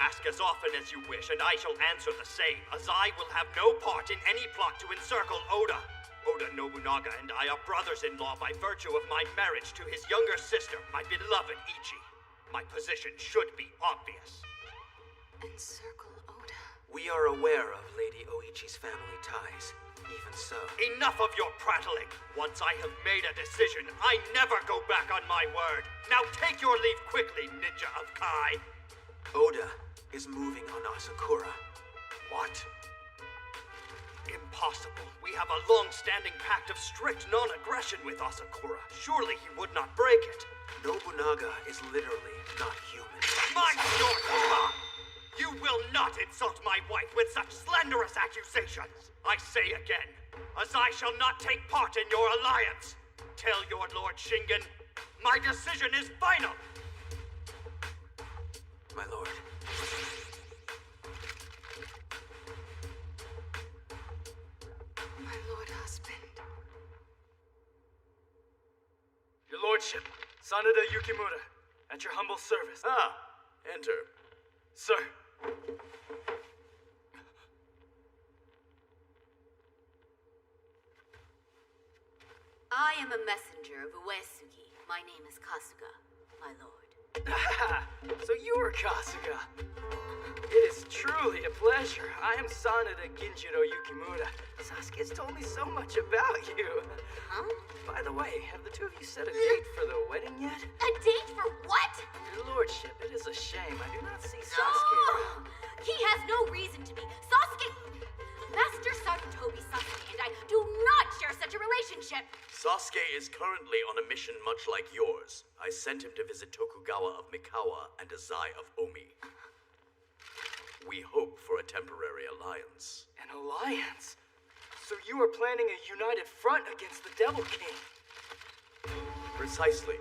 Ask as often as you wish, and I shall answer the same. Azai will have no part in any plot to encircle Oda. Oda Nobunaga and I are brothers-in-law by virtue of my marriage to his younger sister, my beloved Ichi. My position should be obvious. Encircle Oda? We are aware of Lady Oichi's family ties. Even so. Enough of your prattling. Once I have made a decision, I never go back on my word. Now take your leave quickly, Ninja of Kai. Oda is moving on Asakura. What? Impossible. We have a long-standing pact of strict non-aggression with Asakura. Surely he would not break it. Nobunaga is literally not human. My sword, you will not insult my wife with such slanderous accusations. I say again, Azai shall not take part in your alliance. Tell your Lord Shingen, my decision is final. My lord. My Lord Husband. Your Lordship, Sanada Yukimura, at your humble service. Ah, enter. Sir. I am a messenger of Uesugi. My name is Kasuga, my lord. So you are Kasuga. It is truly a pleasure. I am Sanada Ginjiro Yukimura. Sasuke's told me so much about you. Huh? By the way, have the two of you set a date for the wedding yet? A date for what? Your lordship, it is a shame. I do not see Sasuke around. He has no reason to be. Sasuke! Master Sarutobi Sasuke and I do not share such a relationship. Sasuke is currently on a mission much like yours. I sent him to visit Tokugawa of Mikawa and Azai of Omi. We hope for a temporary alliance. An alliance? So you are planning a united front against the Devil King? Precisely.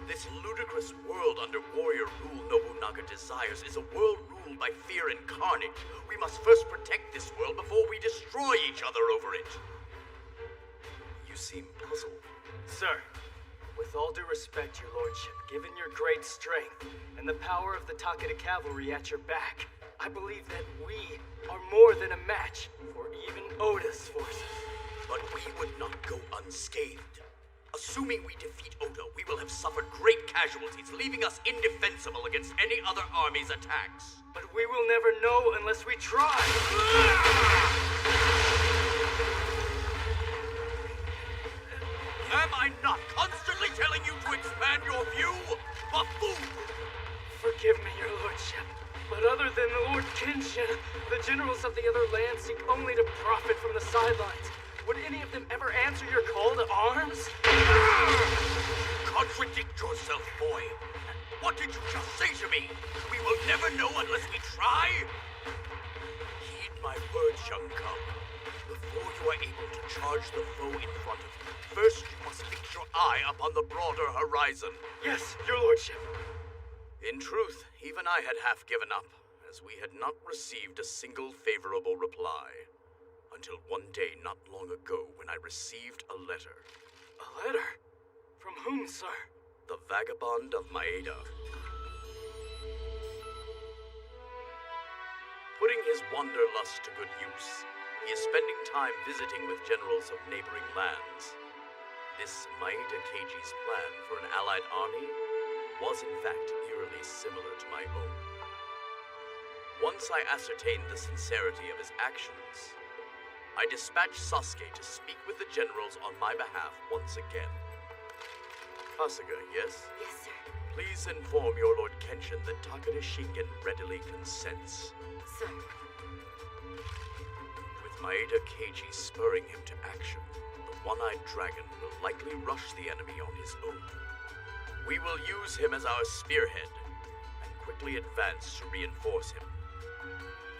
This ludicrous world under warrior rule Nobunaga desires is a world ruled by fear and carnage. We must first protect this world before we destroy each other over it. You seem puzzled. Sir, with all due respect, your lordship, given your great strength and the power of the Takeda cavalry at your back, I believe that we are more than a match for even Oda's forces. But we would not go unscathed. Assuming we defeat Oda, we will have suffered great casualties, leaving us indefensible against any other army's attacks. But we will never know unless we try. Am I not constantly telling you to expand your view? Buffoon! Forgive me, your lordship, but other than the Lord Kenshin, the generals of the other lands seek only to profit from the sidelines. Would any of them ever answer your call to arms? Contradict yourself, boy. What did you just say to me? We will never know unless we try? Heed my words, young cub. Before you are able to charge the foe in front of you, first you must fix your eye upon the broader horizon. Yes, your lordship. In truth, even I had half given up, as we had not received a single favorable reply. Until one day not long ago when I received a letter. A letter? From whom, sir? The Vagabond of Maeda. Putting his wanderlust to good use, he is spending time visiting with generals of neighboring lands. This Maeda Keiji's plan for an allied army was in fact eerily similar to my own. Once I ascertained the sincerity of his actions, I dispatched Sasuke to speak with the generals on my behalf once again. Kasuga, yes? Yes, sir. Please inform your Lord Kenshin that Takeda Shingen readily consents. Sir. With Maeda Keiji spurring him to action, the one-eyed dragon will likely rush the enemy on his own. We will use him as our spearhead, and quickly advance to reinforce him.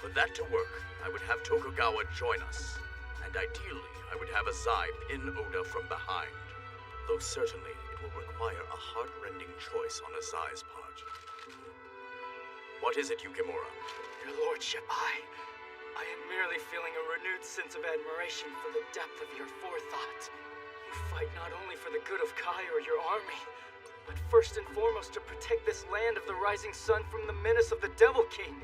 For that to work, I would have Tokugawa join us, and ideally, I would have Azai pin Oda from behind, though certainly it will require a heart-rending choice on Azai's part. What is it, Yukimura? Your lordship, I am merely feeling a renewed sense of admiration for the depth of your forethought. You fight not only for the good of Kai or your army, but first and foremost to protect this land of the rising sun from the menace of the Devil King.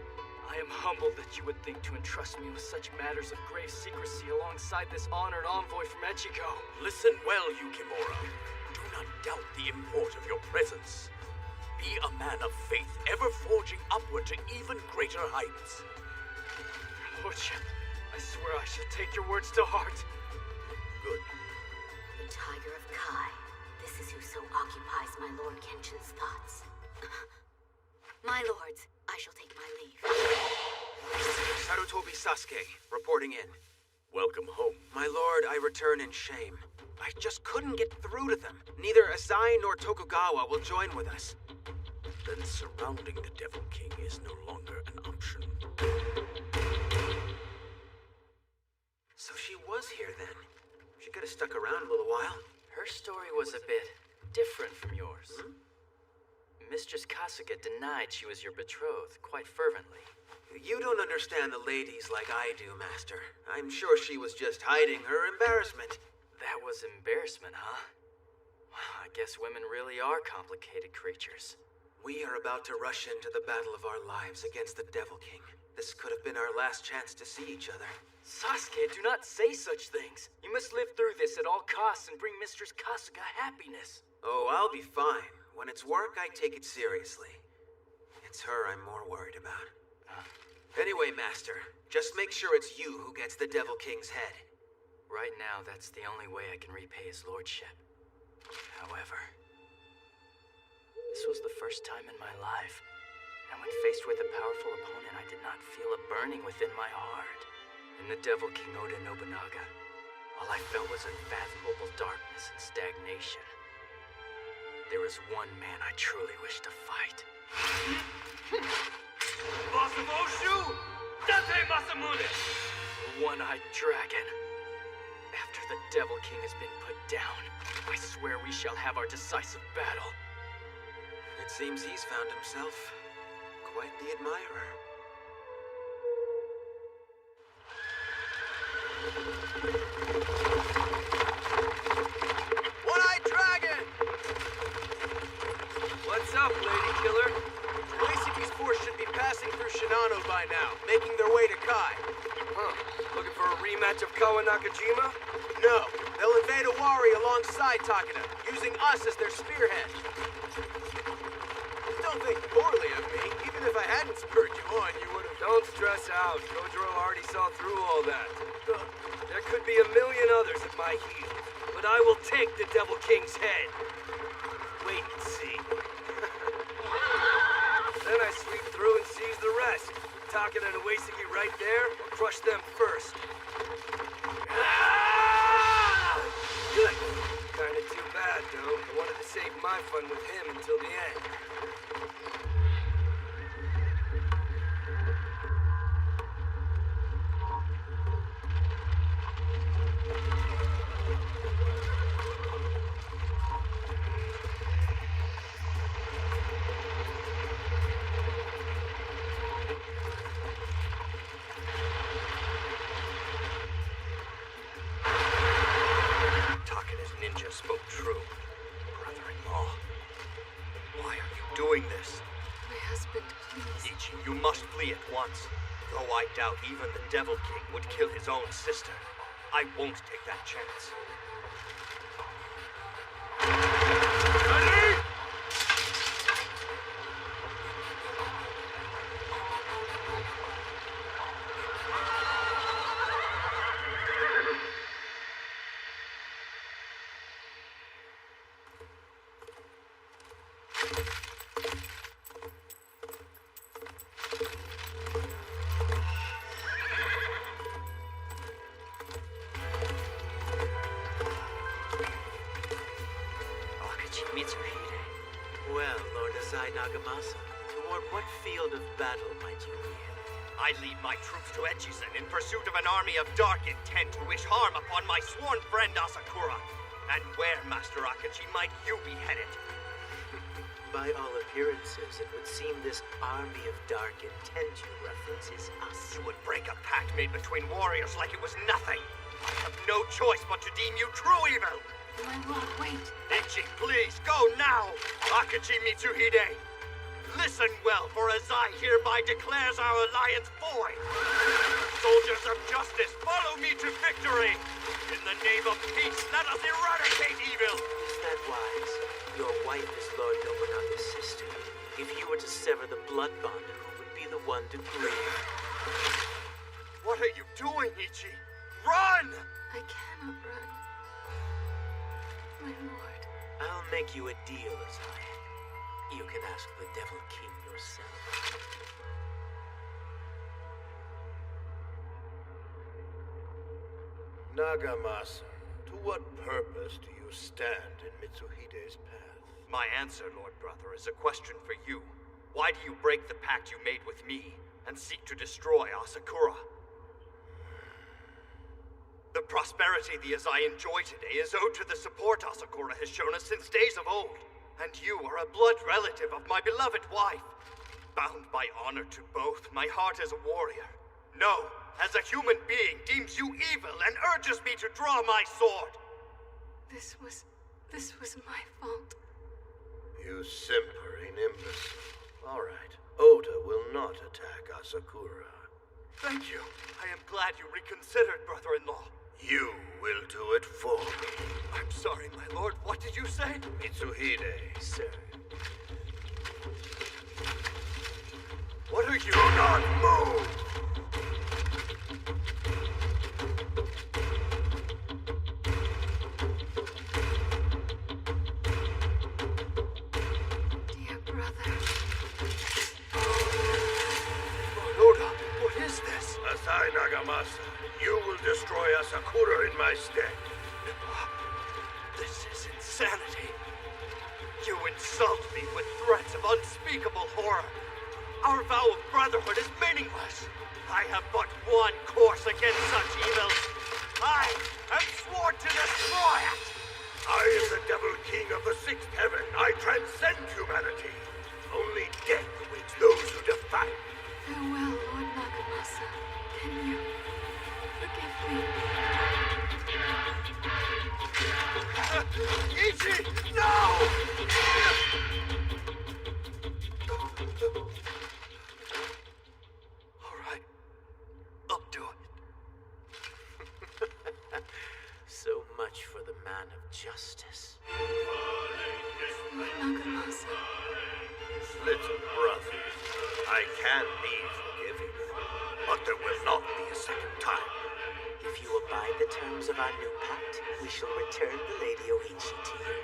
I am humbled that you would think to entrust me with such matters of grave secrecy alongside this honored envoy from Echigo. Listen well, Yukimura. Do not doubt the import of your presence. Be a man of faith, ever forging upward to even greater heights. Your lordship, I swear I shall take your words to heart. Good. The Tiger of Kai. This is who so occupies my Lord Kenshin's thoughts. My lords, I shall take my leave. Sarutobi Sasuke, reporting in. Welcome home. My lord, I return in shame. I just couldn't get through to them. Neither Azai nor Tokugawa will join with us. Then surrounding the Devil King is no longer an option. So she was here then. She could have stuck around a little while. Her story was a bit different from yours. Mistress Kasuga denied she was your betrothed quite fervently. You don't understand the ladies like I do, Master. I'm sure she was just hiding her embarrassment. That was embarrassment, huh? Well, I guess women really are complicated creatures. We are about to rush into the battle of our lives against the Devil King. This could have been our last chance to see each other. Sasuke, do not say such things. You must live through this at all costs and bring Mistress Kasuga happiness. Oh, I'll be fine. When it's work, I take it seriously. It's her I'm more worried about. Anyway, Master, just make sure it's you who gets the Devil King's head. Right now, that's the only way I can repay his lordship. However, this was the first time in my life, and when faced with a powerful opponent, I did not feel a burning within my heart. In the Devil King Oda Nobunaga, all I felt was unfathomable darkness and stagnation. There is one man I truly wish to fight. Boss of Oshu, Date Masamune! The one-eyed dragon. After the Devil King has been put down, I swear we shall have our decisive battle. It seems he's found himself quite the admirer. One-eyed dragon! What's up, lady killer? Uesugi's force should be passing through Shinano by now, making their way to Kai. Huh. Looking for a rematch of Kawanakajima? No, they'll invade Owari alongside Takeda, using us as their spearhead. Don't think poorly of me. Even if I hadn't spurred you on, you would have... Don't stress out. Gojiro already saw through all that. There could be a million others at my heels, but I will take the Devil King's head. Wait and see. Then I sweep through and seize the rest. Takeda and Uesugi right there, I'll crush them first. Kinda too bad, though. I wanted to save my fun with him until the end. once. Though I doubt even the Devil King would kill his own sister. I won't take that chance. Mitsuhide. Well, Lord Asai Nagamasa, toward what field of battle might you be headed? I lead my troops to Echizen in pursuit of an army of dark intent who wish harm upon my sworn friend Asakura. And where, Master Akachi, might you be headed? By all appearances, it would seem this army of dark intent you reference is us. You would break a pact made between warriors like it was nothing. I have no choice but to deem you true evil. My lord, wait. Ichi, please, go now! Akachi Mitsuhide! Listen well, for Azai hereby declares our alliance void! Soldiers of justice, follow me to victory! In the name of peace, let us eradicate evil! Is that wise? Your wife is Lord Nobunaga's sister. If you were to sever the blood bond, who would be the one to grieve? What are you doing, Ichi? Run! I cannot run. My lord. I'll make you a deal, Azai. You can ask the Devil King yourself. Nagamasa, to what purpose do you stand in Mitsuhide's path? My answer, Lord Brother, is a question for you. Why do you break the pact you made with me and seek to destroy Asakura? The prosperity the Azai enjoy today is owed to the support Asakura has shown us since days of old. And you are a blood relative of my beloved wife. Bound by honor to both, my heart as a warrior. No, as a human being, deems you evil and urges me to draw my sword. This was my fault. You simpering imbecile. All right, Oda will not attack Asakura. Thank you. I am glad you reconsidered, brother-in-law. You will do it for me. I'm sorry, my lord. What did you say? Mitsuhide, sir. What are you— Do not move! Dear brother. Oda, what is this? Asai Nagamasa, you will destroy Asakura in my stead. This is insanity. You insult me with threats of unspeakable horror. Our vow of brotherhood is meaningless. I have but one course against such evils. I am sworn to destroy it. I am the Devil King of the Sixth Heaven. I transcend humanity. Only death awaits those who defy me. Farewell, Lord Nagamasa. Can you forgive me? Ichi, no! All right, I'll do it. So much for the man of justice. Lord Nagamasa. Little brother, I can be forgiving, but there will not be a second time. If you abide the terms of our new pact, we shall return the Lady Oichi to you.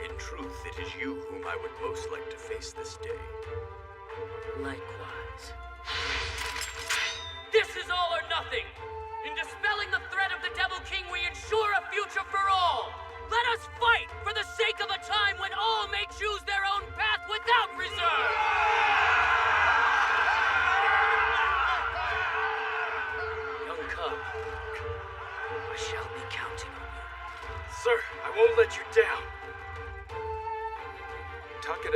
In truth, it is you whom I would most like to face this day. Likewise. This is all or nothing! In dispelling the threat of the Devil King, we ensure a future for all! Let us fight for the sake of a time when all may choose their own path without reserve! Young cub, I shall be counting on you. Sir, I won't let you down.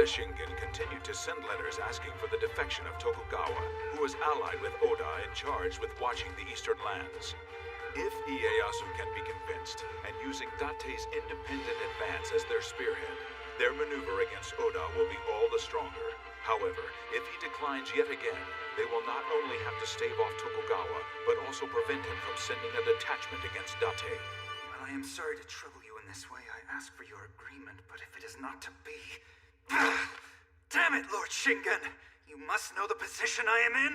Shingen continued to send letters asking for the defection of Tokugawa, who was allied with Oda and charged with watching the Eastern lands. If Ieyasu can be convinced, and using Date's independent advance as their spearhead, their maneuver against Oda will be all the stronger. However, if he declines yet again, they will not only have to stave off Tokugawa, but also prevent him from sending a detachment against Date. Well, I am sorry to trouble you in this way. I ask for your agreement, but if it is not to be... Damn it, Lord Shingen! You must know the position I am in!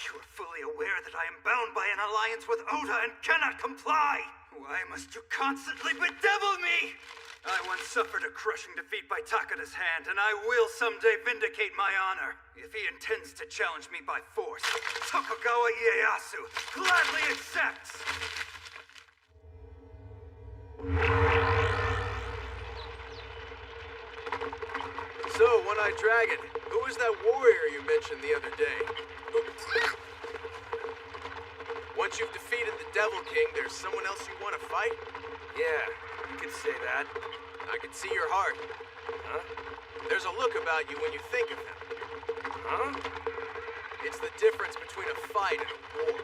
You are fully aware that I am bound by an alliance with Oda and cannot comply! Why must you constantly bedevil me? I once suffered a crushing defeat by Takeda's hand, and I will someday vindicate my honor. If he intends to challenge me by force, Tokugawa Ieyasu gladly accepts! So, One-Eyed Dragon, who was that warrior you mentioned the other day? Once you've defeated the Devil King, there's someone else you want to fight? Yeah, you could say that. I can see your heart. Huh? There's a look about you when you think of him. Huh? It's the difference between a fight and a war.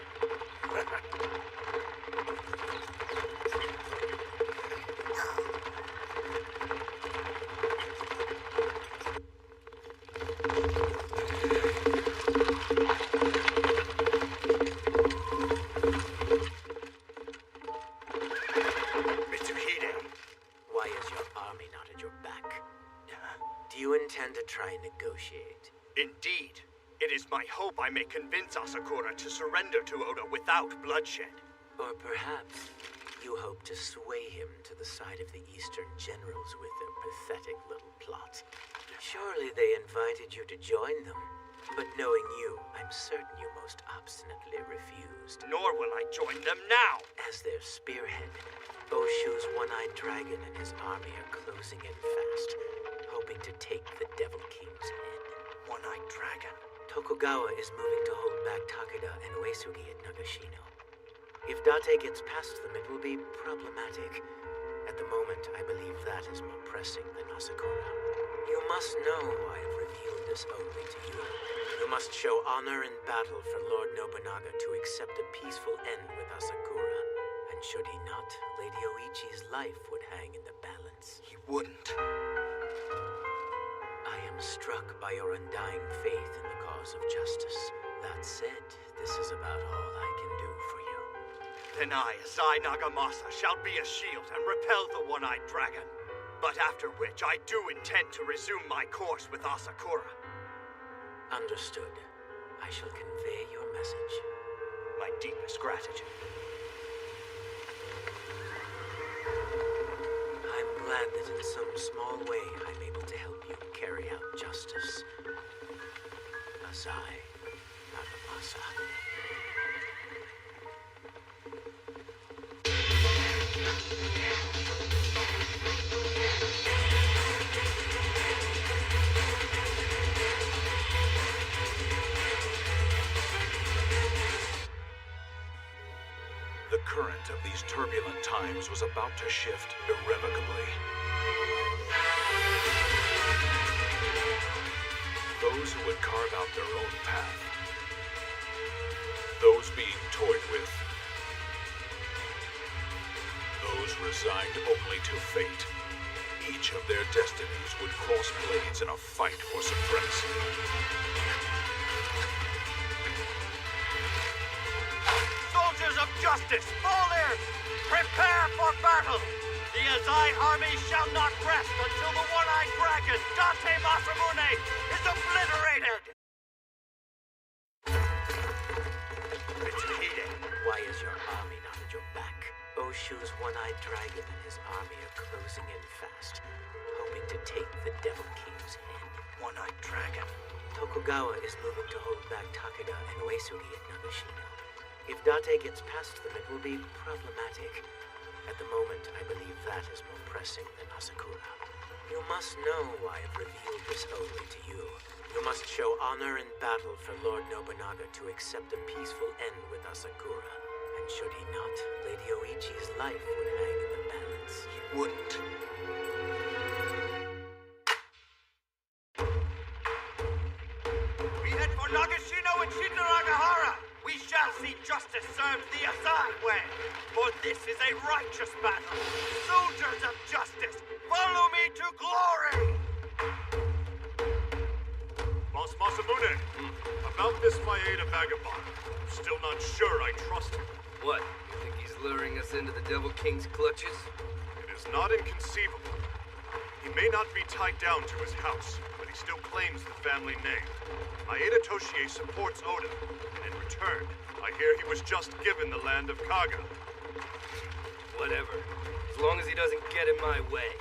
Try and negotiate. Indeed. It is my hope I may convince Asakura to surrender to Oda without bloodshed. Or perhaps you hope to sway him to the side of the Eastern generals with their pathetic little plot. Surely they invited you to join them, but knowing you, I'm certain you most obstinately refused. Nor will I join them now! As their spearhead, Oshu's One-Eyed Dragon and his army are closing in fast, hoping to take the Devil King's head. One-Eyed Dragon. Tokugawa is moving to hold back Takeda and Uesugi at Nagashino. If Date gets past them, it will be problematic. At the moment, I believe that is more pressing than Asakura. You must know I have revealed this only to you. You must show honor in battle for Lord Nobunaga to accept a peaceful end with Asakura. And should he not, Lady Oichi's life would hang in the balance. He wouldn't. I am struck by your undying faith in the cause of justice. That said, this is about all I can do for you. Then I, Azai Nagamasa, shall be a shield and repel the One-Eyed Dragon. But after which, I do intend to resume my course with Asakura. Understood. I shall convey your message. My deepest gratitude. I'm glad that in some small way I'm able to help you carry out justice. Azai Nagamasa. The current of these turbulent times was about to shift irrevocably. Those who would carve out their own path. Those being toyed with. Those resigned only to fate. Each of their destinies would cross blades in a fight for supremacy. Soldiers of justice, fall in! Prepare for battle! The Azai army shall not rest until the One-Eyed Dragon, Date Masamune, is obliterated! Mitsuhide, why is your army not at your back? Oshu's One-Eyed Dragon and his army are closing in fast, hoping to take the Devil King's head. One-Eyed Dragon. Tokugawa is moving to hold back Takeda and Uesugi at Nagashino. If Date gets past them, it will be problematic. At the moment, I believe that is more pressing than Asakura. You must know I have revealed this only to you. You must show honor in battle for Lord Nobunaga to accept a peaceful end with Asakura. And should he not, Lady Oichi's life would hang in the balance. He wouldn't. Nagashino and Shinranagahara, we shall see justice served the Asai way. For this is a righteous battle. Soldiers of justice, follow me to glory! Boss Masamune, about this Maeda vagabond. Still not sure I trust him. What? You think he's luring us into the Devil King's clutches? It is not inconceivable. He may not be tied down to his house, but he still claims the family name. Maeda Toshie supports Oda, and in return, I hear he was just given the land of Kaga. Whatever. As long as he doesn't get in my way.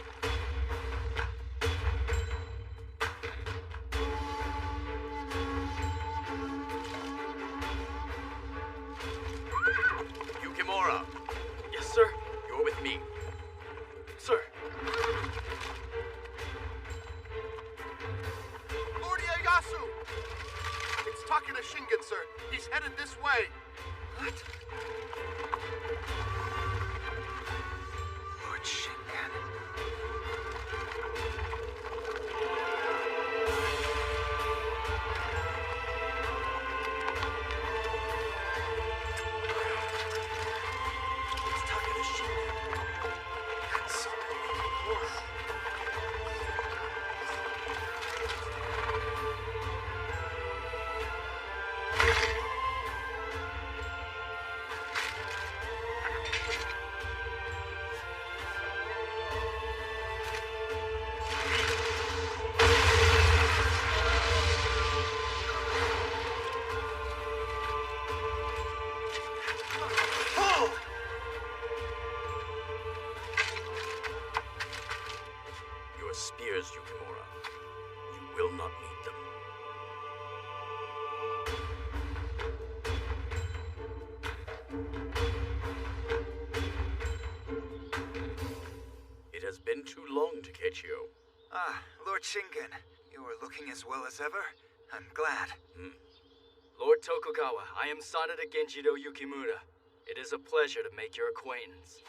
Yukimura! Yes, sir? You're with me. Sir. Lord Ieyasu! It's Takeda Shingen, sir. He's headed this way. What? Lord Shingen. It's Takeda Shingen. That's horrible. Your spears, Yukimura. You will not need them. It has been too long, Takechio. Ah, Lord Shingen. You are looking as well as ever. I'm glad. Lord Tokugawa, I am Sanada Genjiro Yukimura. It is a pleasure to make your acquaintance.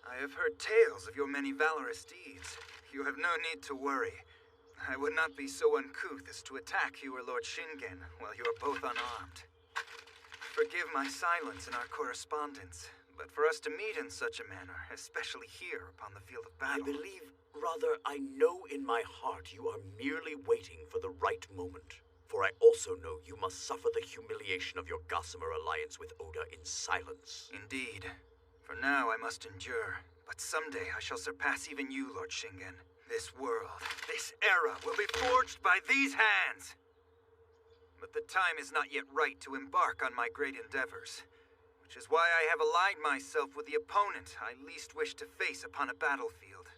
I have heard tales of your many valorous deeds. You have no need to worry. I would not be so uncouth as to attack you or Lord Shingen while you are both unarmed. Forgive my silence in our correspondence, but for us to meet in such a manner, especially here upon the field of battle... I know in my heart you are merely waiting for the right moment. For I also know you must suffer the humiliation of your Gossamer alliance with Oda in silence. Indeed. For now I must endure, but someday I shall surpass even you, Lord Shingen. This world, this era, will be forged by these hands! But the time is not yet right to embark on my great endeavors, which is why I have allied myself with the opponent I least wish to face upon a battlefield.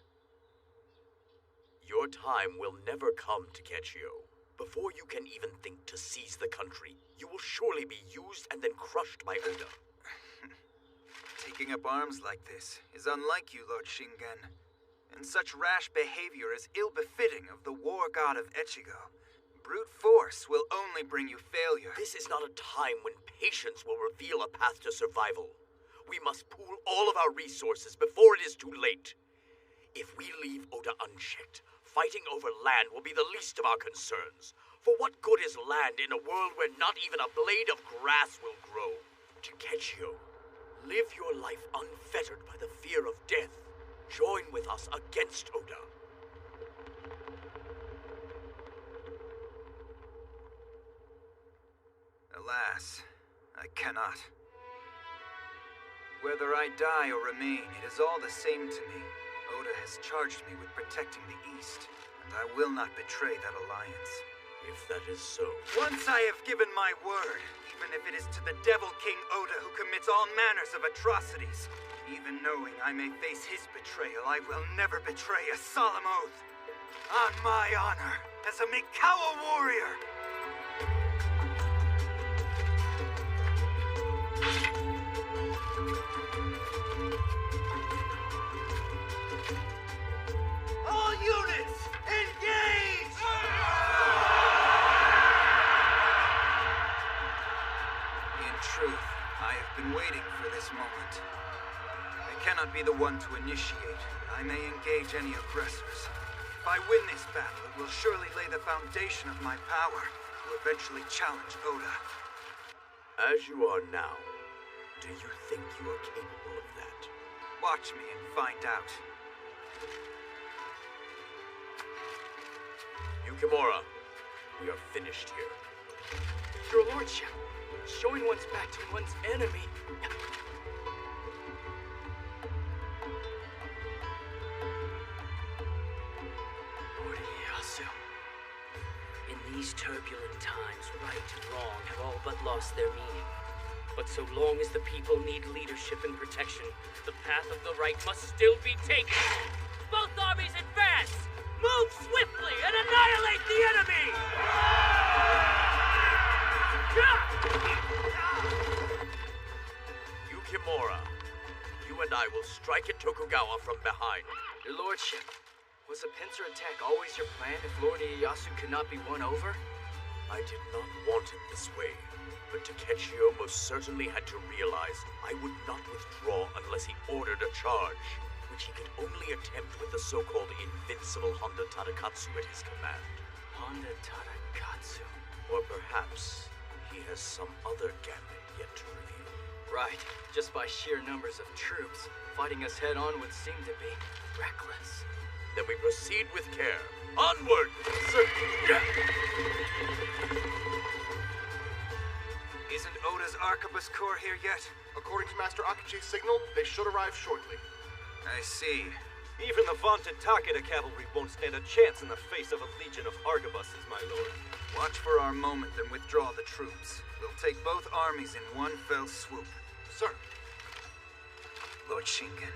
Your time will never come, Takechio. Before you can even think to seize the country, you will surely be used and then crushed by Oda. Taking up arms like this is unlike you, Lord Shingen. And such rash behavior is ill-befitting of the war god of Echigo. Brute force will only bring you failure. This is not a time when patience will reveal a path to survival. We must pool all of our resources before it is too late. If we leave Oda unchecked, fighting over land will be the least of our concerns. For what good is land in a world where not even a blade of grass will grow? Takechio, live your life unfettered by the fear of death. Join with us against Oda. Alas, I cannot. Whether I die or remain, it is all the same to me. Oda has charged me with protecting the East, and I will not betray that alliance. If that is so... Once I have given my word, even if it is to the Devil King Oda who commits all manners of atrocities, even knowing I may face his betrayal, I will never betray a solemn oath. On my honor, as a Mikawa warrior! All units, engage! In truth, I have been waiting for this moment. I cannot be the one to initiate. I may engage any aggressors, If I win this battle, it will surely lay the foundation of my power to eventually challenge Oda. As you are now, do you think you are capable of that? Watch me and find out. Yukimura, we are finished here. Your lordship, showing one's back to one's enemy. Lord Ieyasu. In these turbulent times, right and wrong have all but lost their meaning. But so long as the people need leadership and protection, the path of the right must still be taken. Both armies advance! Move swiftly and annihilate the enemy! Yukimura, you and I will strike at Tokugawa from behind. Your lordship, was a pincer attack always your plan if Lord Ieyasu could not be won over? I did not want it this way, but Takeshio most certainly had to realize I would not withdraw unless he ordered a charge, which he could only attempt with the so-called invincible Honda Tadakatsu at his command. Honda Tadakatsu? Or perhaps he has some other gambit yet to reveal. Right. Just by sheer numbers of troops, fighting us head-on would seem to be reckless. Then we proceed with care. Onward! Sir! Isn't Oda's Arquebus Corps here yet? According to Master Akachi's signal, they should arrive shortly. I see. Even the vaunted Takeda cavalry won't stand a chance in the face of a legion of arquebuses, my lord. Watch for our moment and withdraw the troops. We'll take both armies in one fell swoop. Sir. Lord Shingen,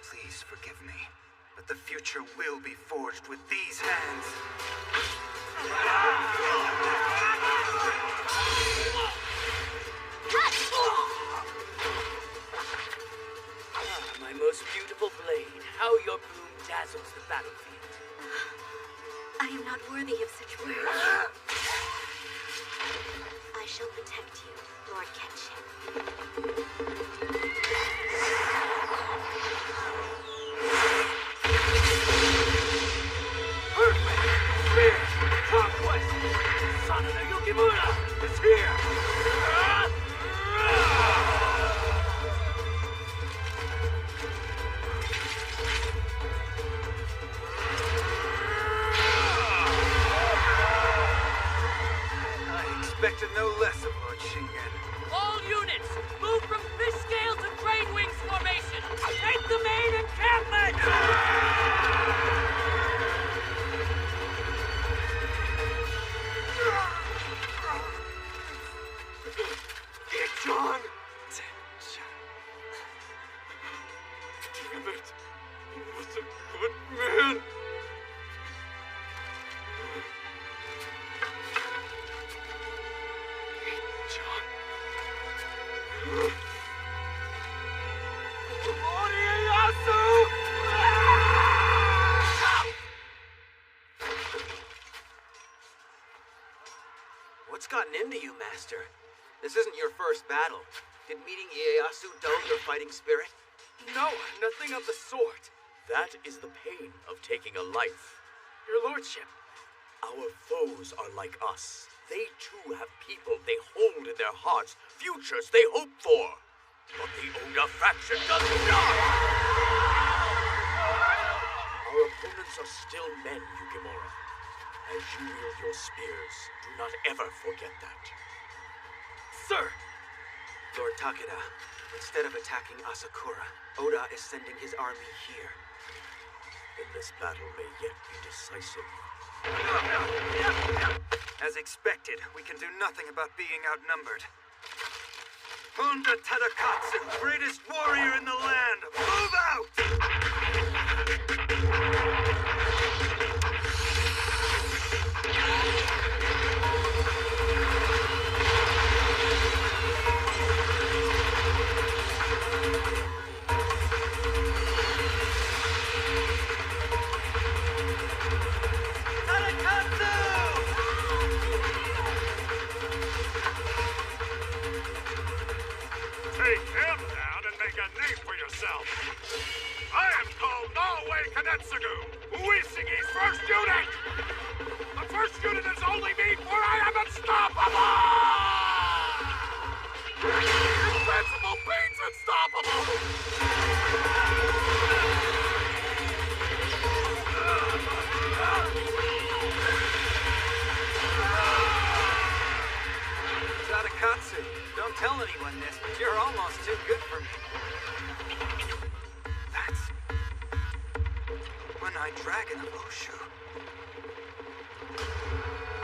please forgive me, but the future will be forged with these hands. My most beautiful blade, how your bloom dazzles the battlefield. I am not worthy of such words. I shall protect you, Lord Kenshin. Perfect! Spear! Conquest! Sanada Yukimura is here! I expected no less of Lord Shingen. All units, move from fish scale to crane wings formation. Take the main encampment! John! Damn it! He was a good man! John! Lord Ieyasu! What's gotten into you, Master? This isn't your first battle. Did meeting Ieyasu dull your fighting spirit? No, nothing of the sort. That is the pain of taking a life. Your lordship. Our foes are like us. They too have people they hold in their hearts, futures they hope for. But the Oda faction does not! Our opponents are still men, Yukimura. As you wield your spears, do not ever forget that. Sir! Lord Takeda, instead of attacking Asakura, Oda is sending his army here. Then this battle may yet be decisive. As expected, we can do nothing about being outnumbered. Honda Tadakatsu, greatest warrior in the land, move out! Take him down and make a name for yourself. I am called Norway Kanetsugu. tell anyone this, but you're almost too good for me. That's... One-Eyed Dragon of Oshu.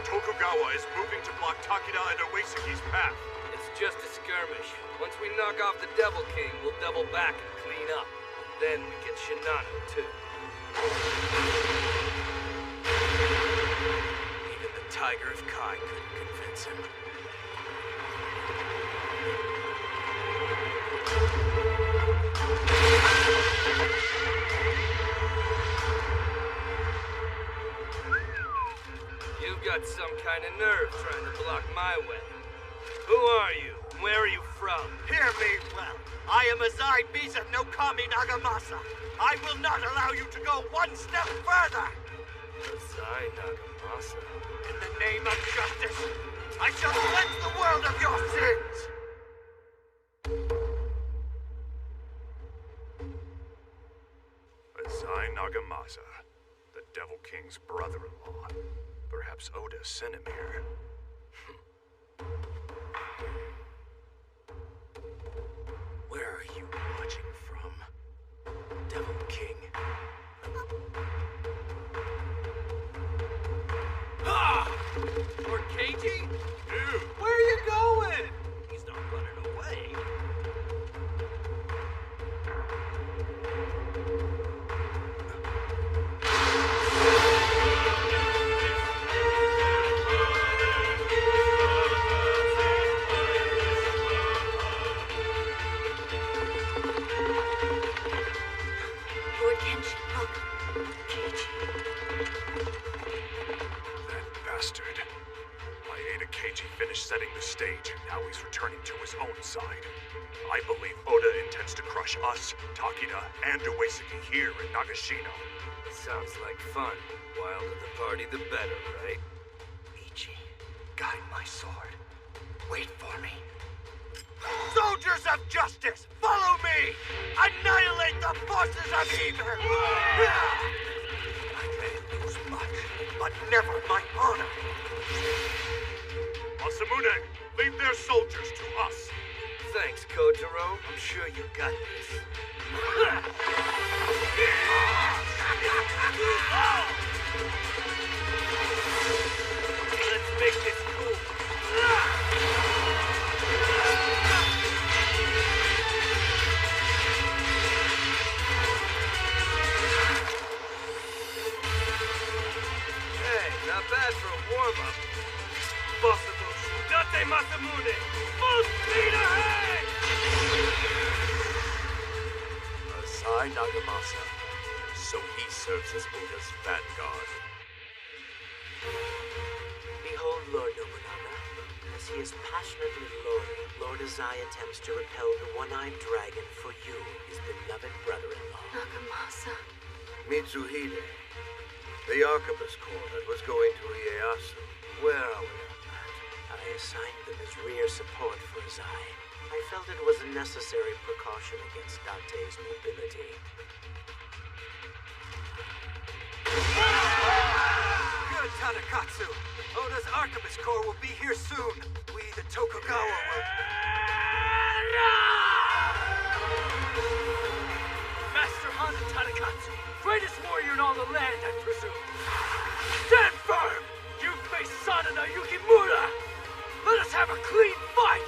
Tokugawa is moving to block Takeda and Uesugi's path. It's just a skirmish. Once we knock off the Devil King, we'll double back and clean up. Then we get Shinano, too. Even the Tiger of Kai couldn't convince him. You've got some kind of nerve trying to block my way. Who are you? Where are you from? Hear me well. I am Azai Bisa no Kami Nagamasa. I will not allow you to go one step further. Azai Nagamasa. In the name of justice, I shall cleanse the world of your sins. Azai Nagamasa, the Devil King's brother-in-law. Perhaps Oda sent him here. Where are you watching from, Devil King? Ha! Lord Keiji? Dude, where are you going? He's not running away. Lord Kenshin, look. Keiji. That bastard. Maeda Keiji finished setting the stage, and now he's returning to his own side. I believe Oda intends to crush us, Takeda, and Uesugi here in Nagashino. Sounds like fun. Wilder the party, the better, right? Ichi, guide my sword. Wait for me. Soldiers of justice, follow me! Annihilate the forces of evil! I may lose much, but never my honor. Masamune, lead their soldiers to us. Thanks, Kotaro. I'm sure you got this. Let's make this cool. Hey, not bad for a warm-up. Possible Date Masamune! Full speed ahead! Azai Nagamasa. So he serves as Oda's vanguard. Behold Lord Nobunaga. As he is passionately loyal, Lord Azai attempts to repel the one-eyed dragon for you, his beloved brother-in-law. Nagamasa. Mitsuhide, the Arquebus Corps that was going to Ieyasu. Where are we on that? I assigned them as rear support for Azai. I felt it was a necessary precaution against Date's mobility. Good, Tadakatsu. Oda's Arquebus Corps will be here soon. We, the Tokugawa, will... Master Honda Tadakatsu, greatest warrior in all the land, I presume. Stand firm! You face Sanada Yukimura! Let us have a clean fight!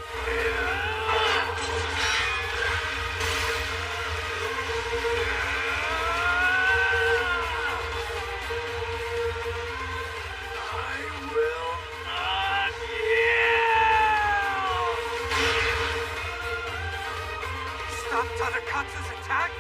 Stop Tadakatsu's attack?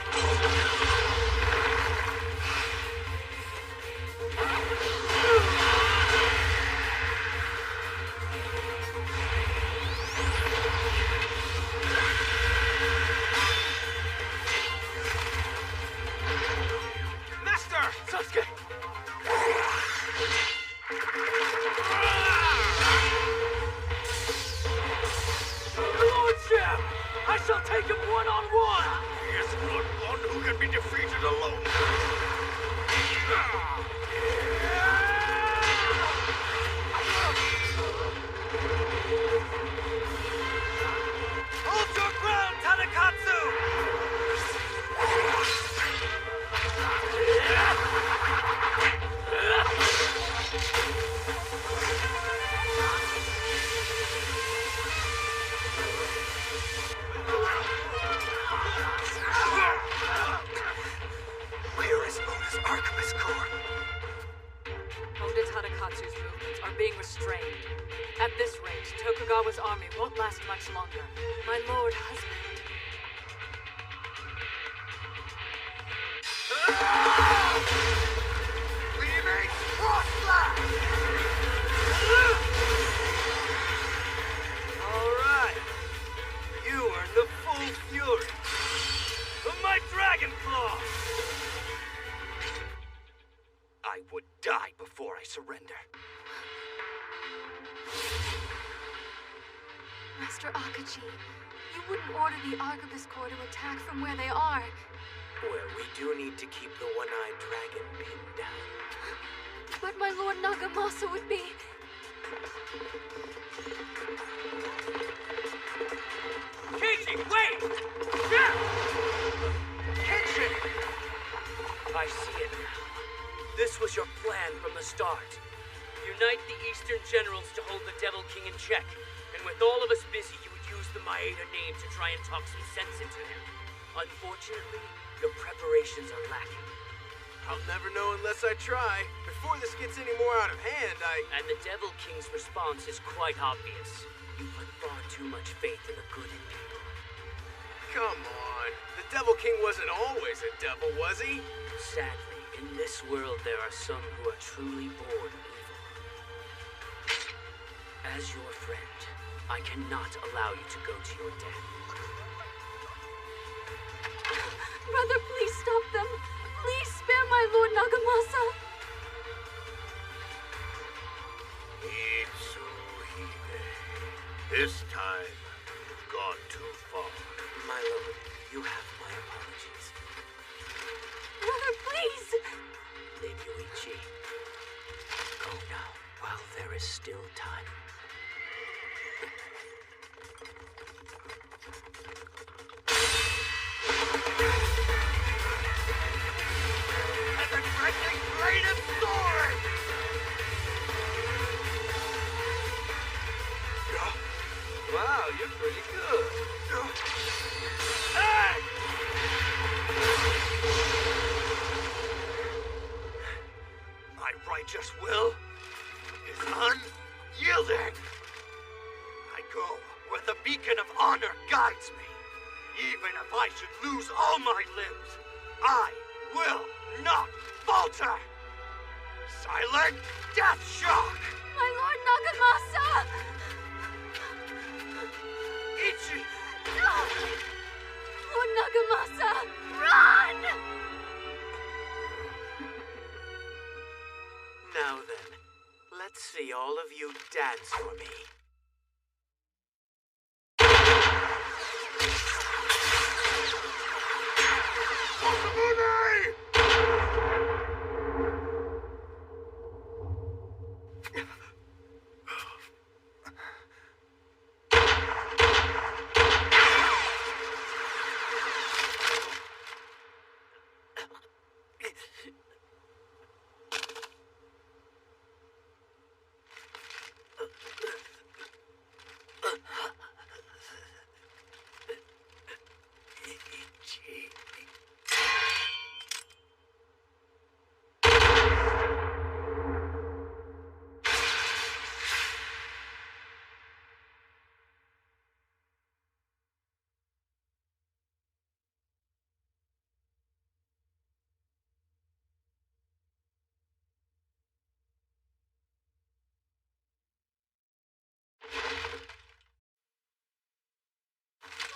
At this rate, Tokugawa's army won't last much longer. My lord husband. Leaving cross slash! Alright. You earned the full fury of my Dragon Claw! I would die before I surrender. Master Akaji, you wouldn't order the Arquebus Corps to attack from where they are. Well, we do need to keep the one-eyed dragon pinned down. But my Lord Nagamasa would be... Keiji, wait! Yeah! Kenshin! I see it now. This was your plan from the start. Unite the Eastern generals to hold the Devil King in check. And with all of us busy, you would use the Maeda name to try and talk some sense into him. Unfortunately, your preparations are lacking. I'll never know unless I try. Before this gets any more out of hand, And the Devil King's response is quite obvious. You put far too much faith in the good in people. Come on. The Devil King wasn't always a devil, was he? Sadly, in this world there are some who are truly born evil. As your friend, I cannot allow you to go to your death. Brother, please stop them. Please spare my Lord Nagamasa. Itsuhide. This time, you've gone too far. My lord, you have my apologies. Brother, please. Lady Yuichi, go now while there is still time. And the dreading blade of sword! Wow, you're pretty good. Hey! My righteous will is unyielding. I go where the beacon of honor guides me. Even if I should lose all my limbs, I will not falter. Silent death shock! My Lord Nagamasa! Ichi! No! Lord Nagamasa, run! Now then, let's see all of you dance for me. Osamune!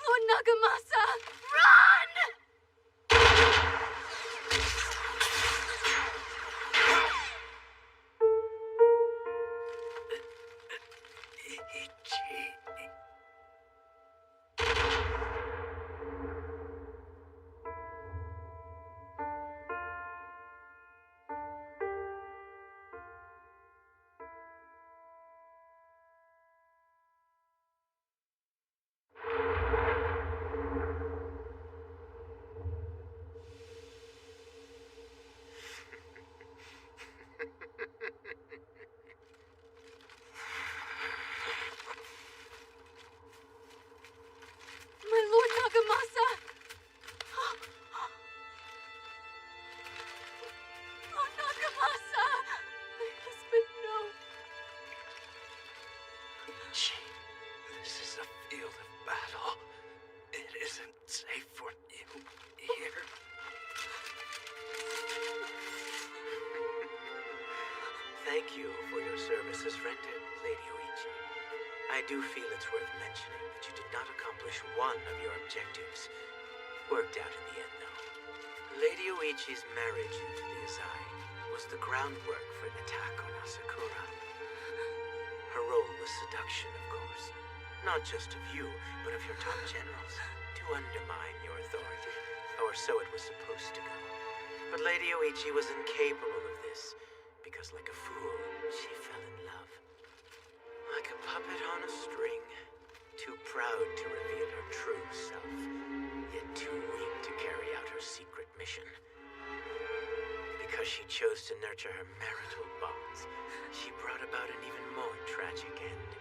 Lord Nagamasa, run! Ichi, this is a field of battle. It isn't safe for you here. Thank you for your services rendered, Lady Oichi. I do feel it's worth mentioning that you did not accomplish one of your objectives. Worked out in the end, though. Lady Oichi's marriage into the Azai was the groundwork for an attack on Asakura. Her role was seduction, of course. Not just of you, but of your top generals, to undermine your authority. Or so it was supposed to go. But Lady Oichi was incapable of this, because like a fool, she fell in love. Like a puppet on a string, too proud to reveal her true self, yet too weak to carry out her secret mission. Because she chose to nurture her marital bonds, she brought about an even more tragic end.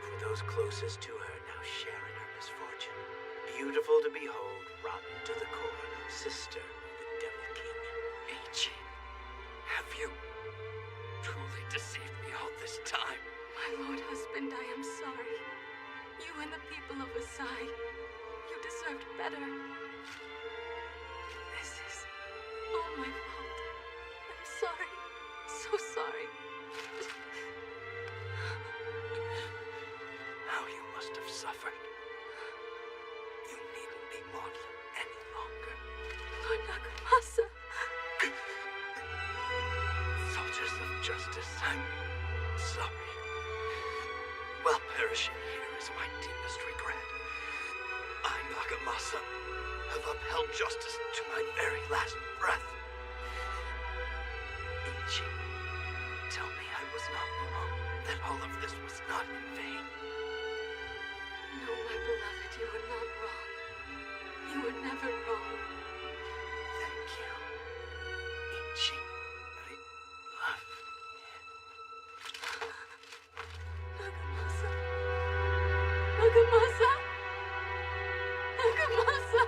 For those closest to her now share in her misfortune. Beautiful to behold, rotten to the core, sister of the Devil King. Ichi, have you truly deceived me all this time? My lord husband, I am sorry. You and the people of Asai, you deserved better. This is all my fault. I'm sorry. So sorry. How you must have suffered. You needn't be mortal any longer. Lord Nagamasa. Soldiers of justice, I'm sorry. While perishing here is my deepest regret. I, Nagamasa, have upheld justice to my very last breath. Ichi, tell me I was not wrong, that all of this was not in vain. No, my beloved, you were not wrong. You were never wrong. Thank you, Ichi. I love Nagamasa. Nagamasa. Nagamasa.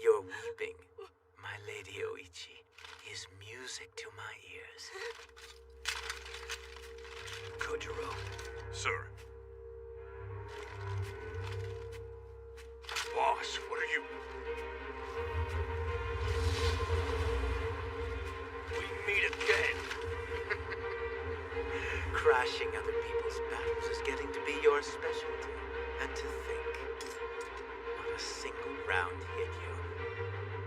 Your weeping, my Lady Oichi, is music to my ears. Kojiro. Sir. Boss, what are you... We meet again. Crashing other people's battles is getting to be your specialty. And to think, not a single round hit you.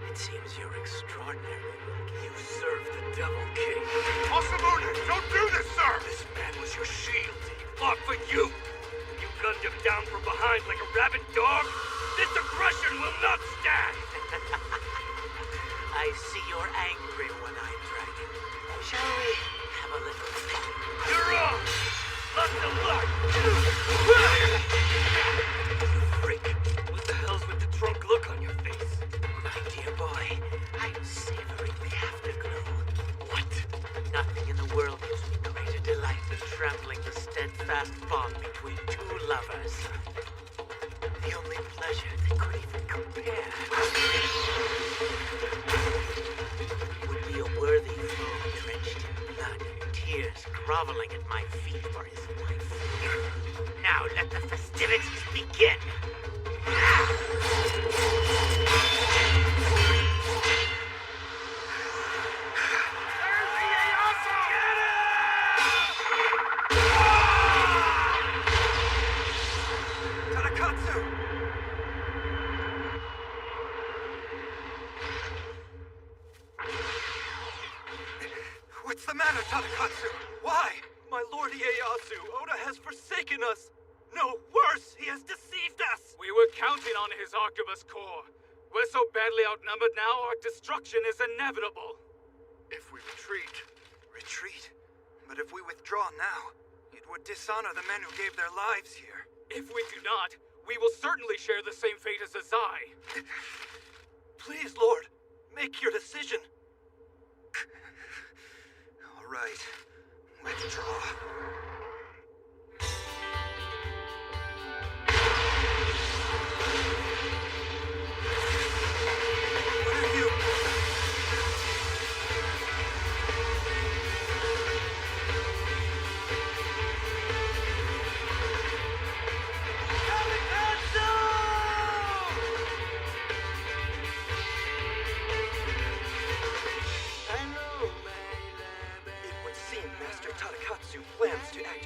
It seems you're extraordinarily lucky. You serve the Devil King. Masamune, don't do this, sir! This man was your shield. He fought for you. You gunned him down from behind like a rabid dog. This aggression will not stand. I see you're angry, One-Eyed Dragon. Shall we have a little thing? You're wrong. Lots of luck. You freak. What the hell's with the drunk look on your face? My dear boy, I'm savoring the afterglow. What? Nothing in the world gives me greater delight than trampling the steadfast bond between two lovers. The only pleasure that could even compare would be a worthy foe drenched in blood and tears groveling at my feet for his life. Now let the festivities begin! What's the matter, Tadakatsu? Why? My lord Ieyasu, Oda has forsaken us. No, worse, he has deceived us. We were counting on his Arquebus Corps. We're so badly outnumbered now, our destruction is inevitable. If we retreat... Retreat? But if we withdraw now, it would dishonor the men who gave their lives here. If we do not, we will certainly share the same fate as Azai. Please, Lord, make your decision. All right, withdraw. What are you?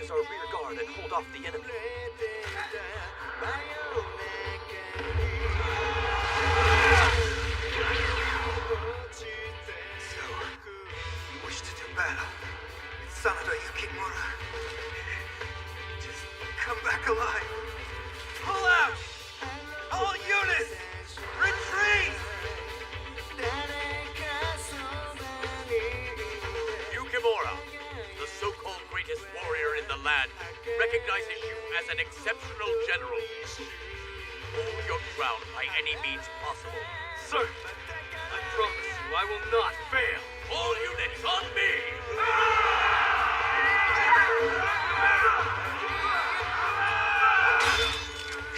as our rear guard and hold off the enemy. So, you wish to do battle with Sanada Yukimura? Just come back alive. Pull out! All units! Retreat! Yukimura, the so-called greatest warrior in the land, recognizes you as an exceptional general. Hold your ground by any means possible. Sir, I promise you I will not fail. All units on me!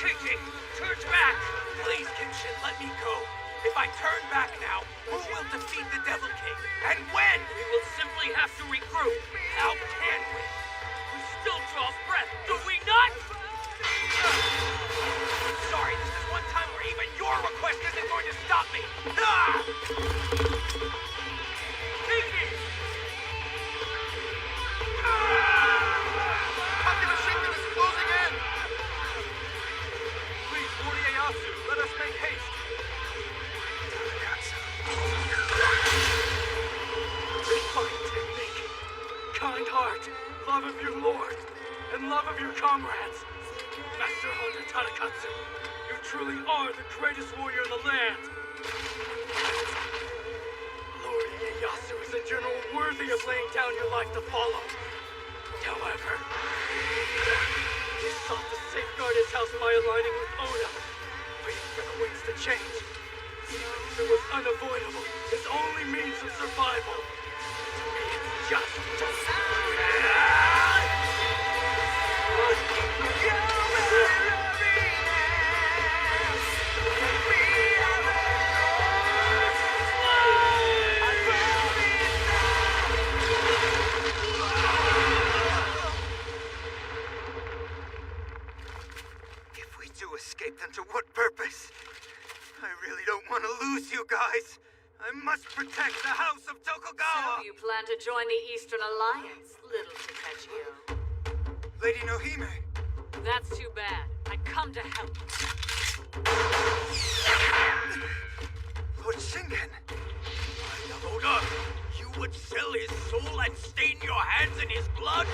Kiki, turn back! Please, Kenshin, let me go. If I turn back now, who will defeat the Devil King? And when? We will simply have to regroup. How can we? We still draw breath, do we not? Sorry, this is one time where even your request isn't going to stop me. Ah! Kiki! Takeda Shinken is closing in! Please, Lord Ieyasu, let us make haste. Fine technique, kind heart, love of your lord, and love of your comrades. Master Honda Tadakatsu, you truly are the greatest warrior in the land. Lord Ieyasu is a general worthy of laying down your life to follow. However, he sought to safeguard his house by aligning with Oda, waiting for the winds to change. Even if it was unavoidable, his only means of survival. To me, it's just If we do escape, then to what purpose? I really don't want to lose you guys. I must protect the House of Tokugawa. So you plan to join the Eastern Alliance, little Pikachu? Lady Nohime. That's too bad. I'd come to help. Lord Shingen. Oda, you would sell his soul and stain your hands in his blood?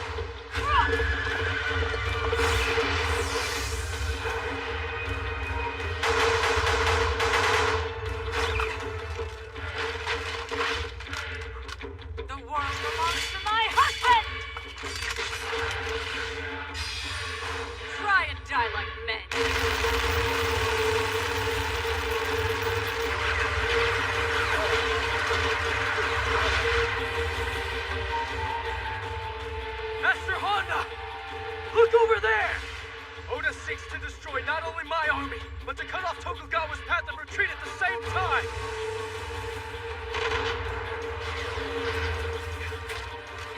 The world belongs to my husband! Try and die like men. Master Honda! Look over there! Oda seeks to destroy not only my army, but to cut off Tokugawa's path of retreat at the same time!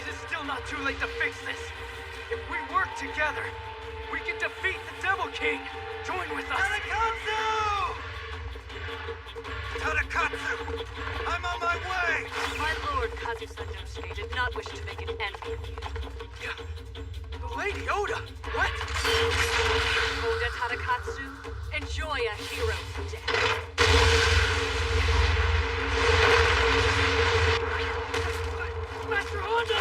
It is still not too late to fix this. If we work together, we can defeat the Devil King. Join with us. Tadakatsu! Tadakatsu! I'm on my way! My lord Kazusa did not wish to make an enemy of you. The Lady Oda! What? Oda Tadakatsu, enjoy a hero's death. Master Honda!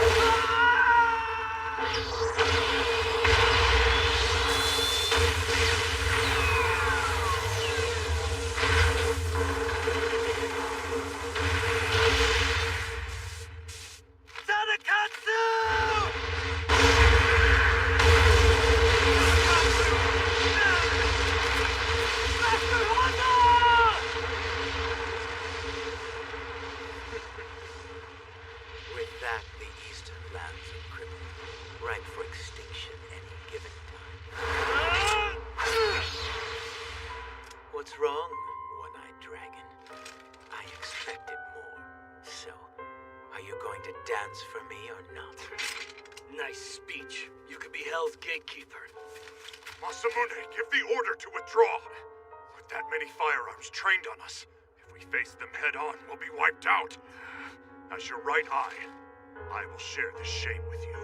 With that, the eastern lands are crippled, ripe for extinction any given time. What's wrong, one-eyed dragon? I expected more. So, are you going to dance for me or not? Nice speech. You could be Hell's gatekeeper. Masamune, give the order to withdraw. With that many firearms trained on us, if we face them head-on, we'll be wiped out. As your right eye, I will share this shame with you.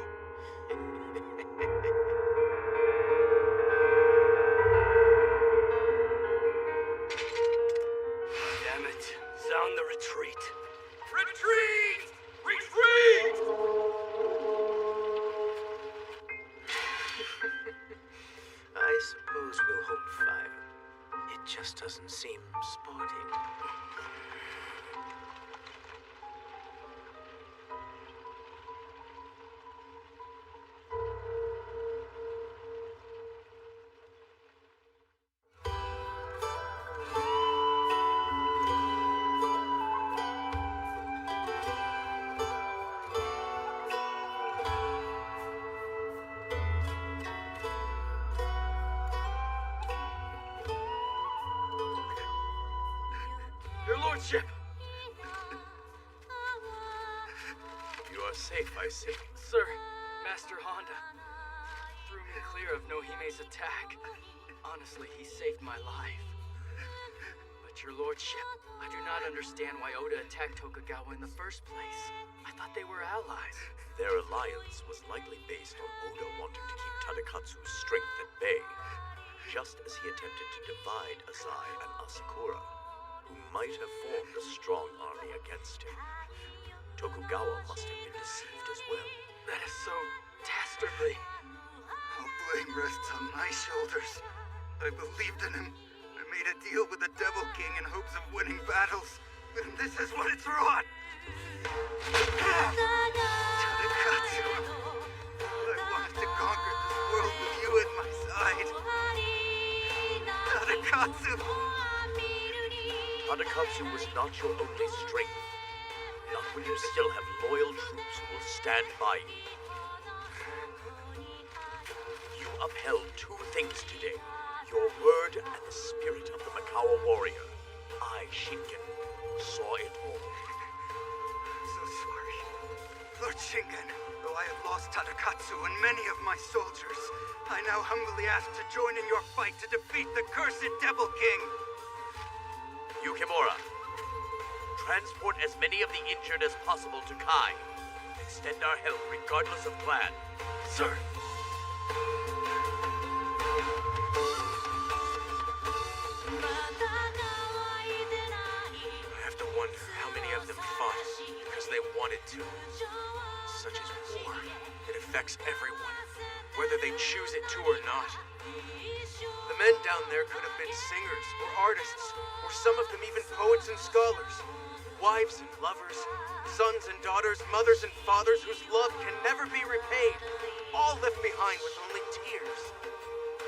doesn't seem sporting. Your lordship! You are safe, I see. Sir, Master Honda threw me clear of Nohime's attack. Honestly, he saved my life. But your lordship, I do not understand why Oda attacked Tokugawa in the first place. I thought they were allies. Their alliance was likely based on Oda wanting to keep Tadakatsu's strength at bay, just as he attempted to divide Azai and Asakura, who might have formed a strong army against him. Tokugawa must have been deceived as well. That is so dastardly. All blame rests on my shoulders. I believed in him. I made a deal with the Devil King in hopes of winning battles. And this is what it's wrought! Tadakatsu! I wanted to conquer this world with you at my side. Tadakatsu! Tadakatsu was not your only strength. Not when you still have loyal troops who will stand by you. You upheld two things today. Your word and the spirit of the Mikawa warrior. I, Shinken, saw it all. I'm so sorry. Lord Shingen, though I have lost Tadakatsu and many of my soldiers, I now humbly ask to join in your fight to defeat the cursed Devil King. Yukimura, transport as many of the injured as possible to Kai. Extend our help regardless of clan. Sir! I have to wonder how many of them fought because they wanted to. Such is war. It affects everyone, whether they choose it to or not. The men down there could have been singers or artists, or some of them even poets and scholars. Wives and lovers, sons and daughters, mothers and fathers whose love can never be repaid, all left behind with only tears.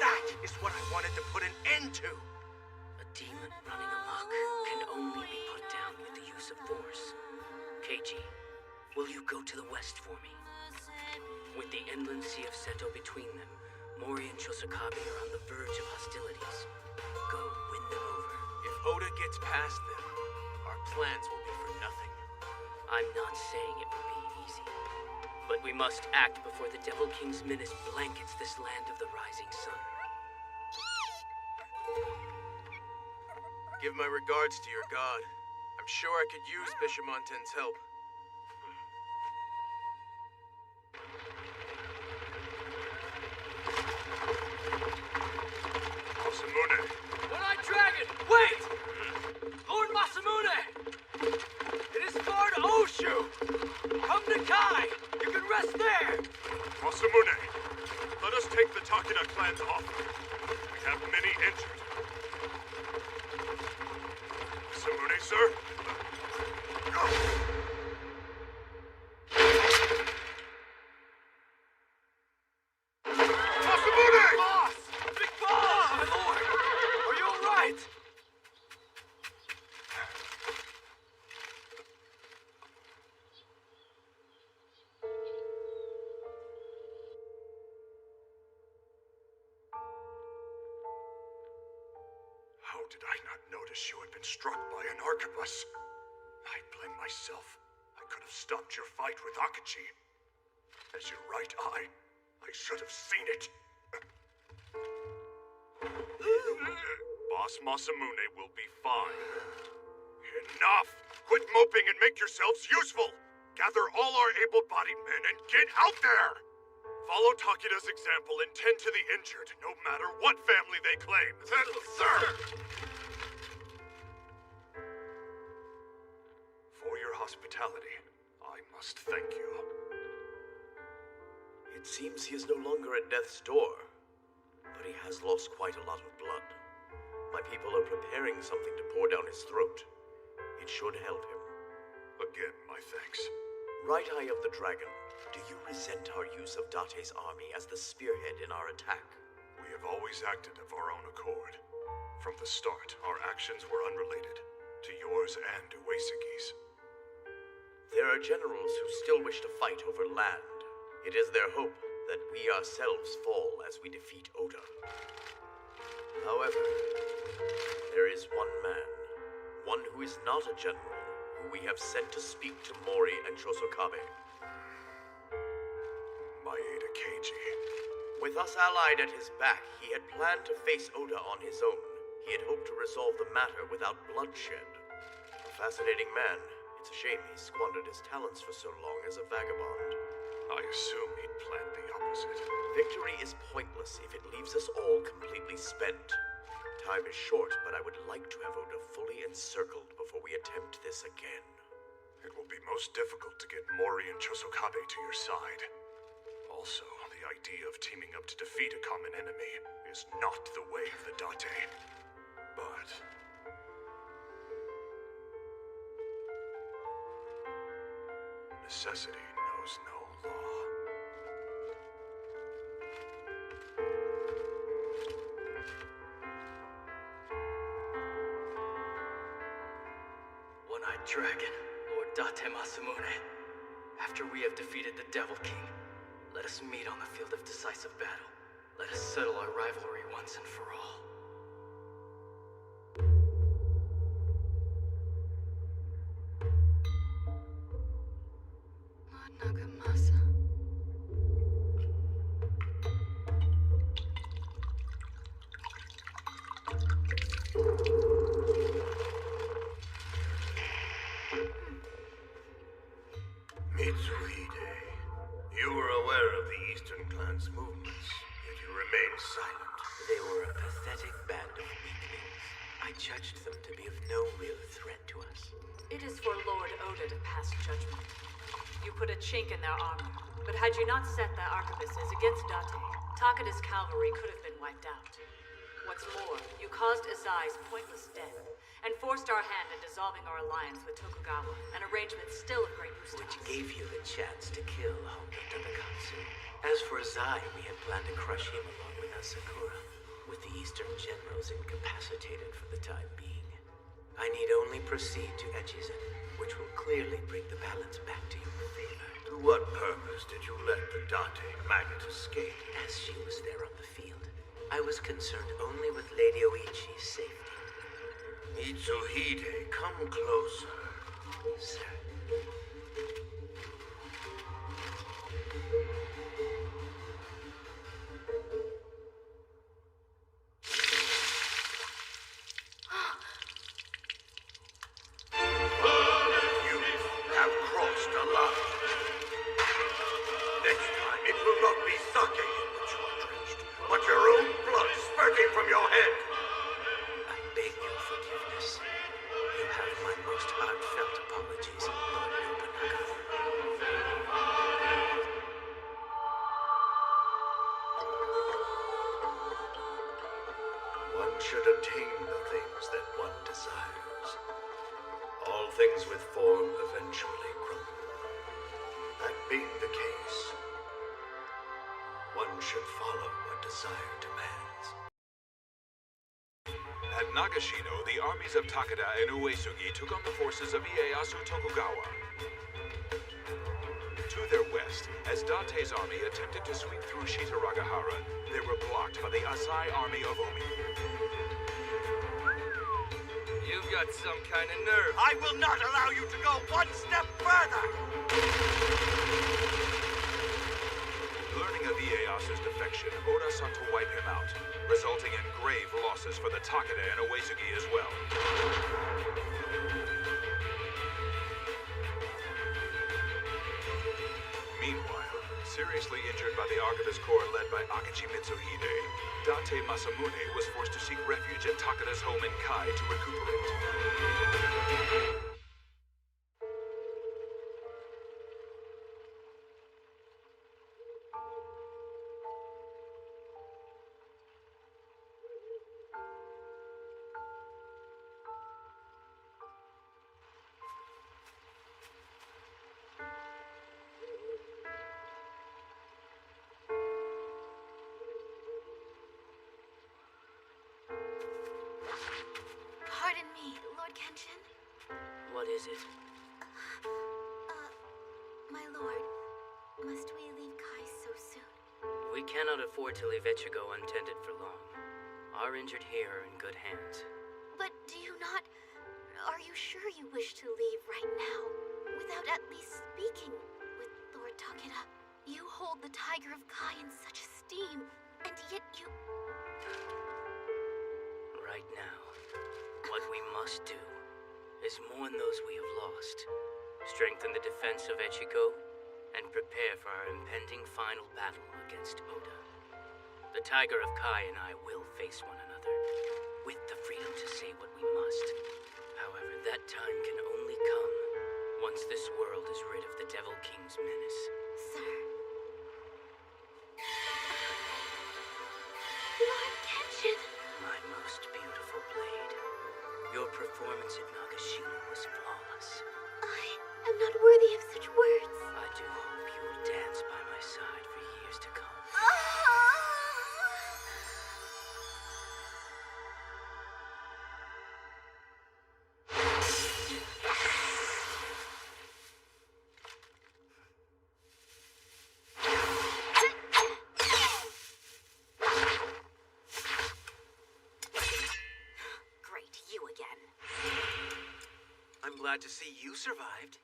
That is what I wanted to put an end to. A demon running amok can only be put down with the use of force. Keiji, will you go to the west for me? With the inland sea of Seto between them, Mori and Shosakabe are on the verge of hostilities. Go win them over. If Oda gets past them, our plans will be for nothing. I'm not saying it will be easy, but we must act before the Devil King's menace blankets this land of the rising sun. Give my regards to your god. I'm sure I could use Bishamonten's help. Masamune! One-Eyed Dragon, wait! Lord Masamune! It is far to Oshu! Come to Kai! You can rest there! Masamune! Let us take the Takeda clan's offer. We have many injured. Masamune, sir? Masamune! Boss! Big boss! My lord! Are you alright? How did I not notice you had been struck by an arquebus? I blame myself. I could have stopped your fight with Akachi. As your right eye, I should have seen it. Boss Masamune will be fine. Enough! Quit moping and make yourselves useful! Gather all our able-bodied men and get out there! Follow Takeda's example and tend to the injured, no matter what family they claim. Sir! For your hospitality, I must thank you. It seems he is no longer at death's door, but he has lost quite a lot of blood. My people are preparing something to pour down his throat. It should help him. Again, my thanks. Right Eye of the Dragon, do you resent our use of Date's army as the spearhead in our attack? We have always acted of our own accord. From the start, our actions were unrelated to yours and Uesugi's. There are generals who still wish to fight over land. It is their hope that we ourselves fall as we defeat Oda. However, there is one man, one who is not a general, who we have sent to speak to Mori and Chosokabe. Maeda Keiji. With us allied at his back, he had planned to face Oda on his own. He had hoped to resolve the matter without bloodshed. A fascinating man. It's a shame he squandered his talents for so long as a vagabond. I assume he'd planned the opposite. Victory is pointless if it leaves us all completely spent. Time is short, but I would like to have Oda fully encircled before we attempt this again. It will be most difficult to get Mori and Chosokabe to your side. Also, the idea of teaming up to defeat a common enemy is not the way of the Date. But necessity knows no law. One-Eyed Dragon, Lord Date Masamune. After we have defeated the Devil King, let us meet on the field of decisive battle. Let us settle our rivalry once and for all. Lord Nagamasa. Mitsuhide, you were aware of the Eastern Clan's movements, yet you remained silent. They were a pathetic band of weaklings. I judged them to be of no real threat to us. It is for Lord Oda to pass judgment. You put a chink in their armor, but had you not set the arquebuses against Date, Takeda's cavalry could have been wiped out. What's more, you caused Azai's pointless death, and forced our hand in dissolving our alliance with Tokugawa, an arrangement still of great use to Which us. gave you the chance to kill Honda Tadakatsu. As for Azai, we had planned to crush him along with Asakura, with the Eastern generals incapacitated for the time being. I need only proceed to Echizen, which will clearly bring the balance back to your favor. To what purpose did you let the Date maggot escape? As she was there on the field, I was concerned only with Lady Oichi's safety. Mitsuhide, come closer. Sir. You have crossed a line. Next time, it will not be sake in which you are drenched, but your own blood spurting from your head. I beg your forgiveness. You have my most heartfelt apologies, Lord Nobunaga. One should attain the things that one desires. All things with form eventually crumble. That being the case, one should follow what desire demands. At Nagashino, the armies of Takeda and Uesugi took on the forces of Ieyasu Tokugawa. To their west, as Date's army attempted to sweep through Shitaragahara, they were blocked by the Azai army of Omi. You've got some kind of nerve. I will not allow you to go one step further! Learning of Ieyasu's defection, Oda sought to wipe him out, resulting in grave losses for the Takeda and Uesugi as well. Meanwhile, seriously injured by the Archivist Corps led by Akechi Mitsuhide, Date Masamune was forced to seek refuge at Takeda's home in Kai to recuperate. Kenshin? What is it? My lord, must we leave Kai so soon? We cannot afford to leave Echigo untended for long. Our injured here are in good hands. But do you not... Are you sure you wish to leave right now, without at least speaking with Lord Takeda? You hold the Tiger of Kai in such esteem, and yet you... Right now, what we must do is mourn those we have lost, strengthen the defense of Echigo, and prepare for our impending final battle against Oda. The Tiger of Kai and I will face one another, with the freedom to say what we must. However, that time can only come once this world is rid of the Devil King's menace. Sir. Lord Kenshin! My most beautiful blade. Your performance at Nagashima was flawless. I am not worthy of such words. I do hope you will dance by my side for years to come. Glad to see you survived.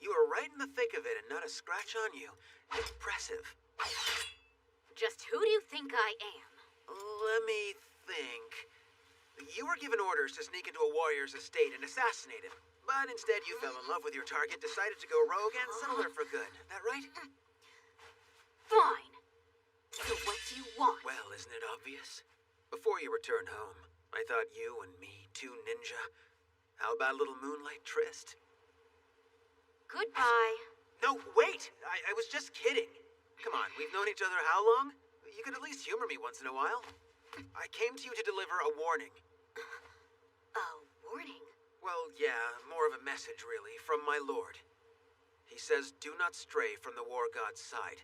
You were right in the thick of it and not a scratch on you. Impressive. Just who do you think I am? Let me think. You were given orders to sneak into a warrior's estate and assassinate him. But instead you fell in love with your target, decided to go rogue, and settle her for good. That right? Fine. So what do you want? Well, isn't it obvious? Before you returned home, I thought you and me, two ninja... How about a little moonlight tryst? Goodbye. No, wait! I was just kidding. Come on, we've known each other how long? You could at least humor me once in a while. I came to you to deliver a warning. A warning? Well, yeah, more of a message, really, from my lord. He says, do not stray from the war god's side.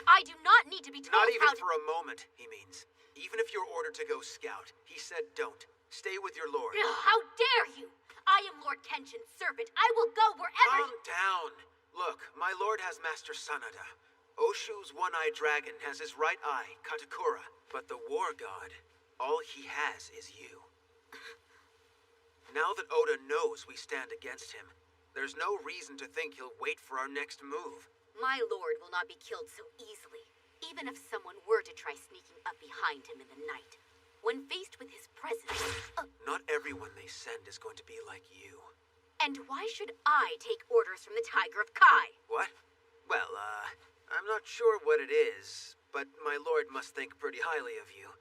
I do not need to be told Not even how for a moment, he means. Even if you're ordered to go scout, he said don't. Stay with your lord. How dare you! I am Lord Kenshin's servant. I will go wherever... Calm down. Look, my lord has Master Sanada. Oshu's one-eyed dragon has his right eye, Katakura. But the war god, all he has is you. Now that Oda knows we stand against him, there's no reason to think he'll wait for our next move. My lord will not be killed so easily, even if someone were to try sneaking up behind him in the night. When faced with his presence... Not everyone they send is going to be like you. And why should I take orders from the Tiger of Kai? What? Well, I'm not sure what it is, but my lord must think pretty highly of you.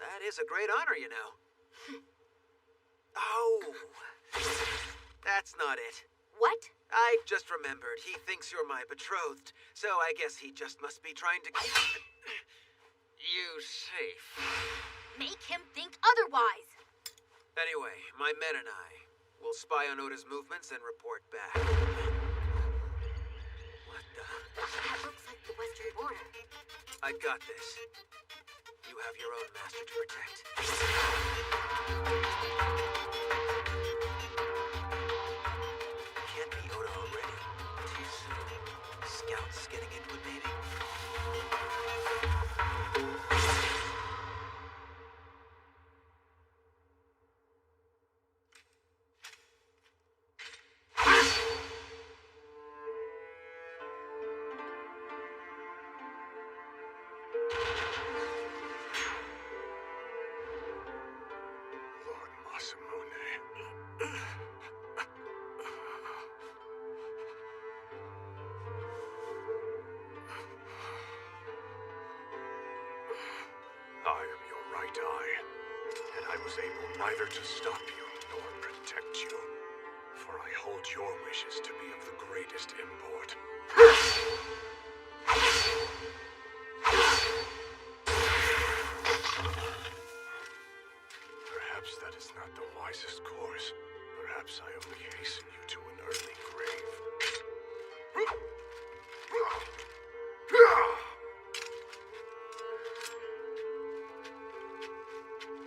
That is a great honor, you know. Oh, that's not it. What? I just remembered. He thinks you're my betrothed, so I guess he just must be trying to keep you safe. Make him think otherwise. Anyway, my men and I will spy on Oda's movements and report back. What the? That looks like the western border. I got this. You have your own master to protect. Can't be Oda already. Too soon. Scouts getting into it, maybe? I am your right eye, and I was able neither to stop you nor protect you, for I hold your wishes to be of the greatest import. Perhaps that is not the wisest course. Perhaps I only hasten you to an early grave.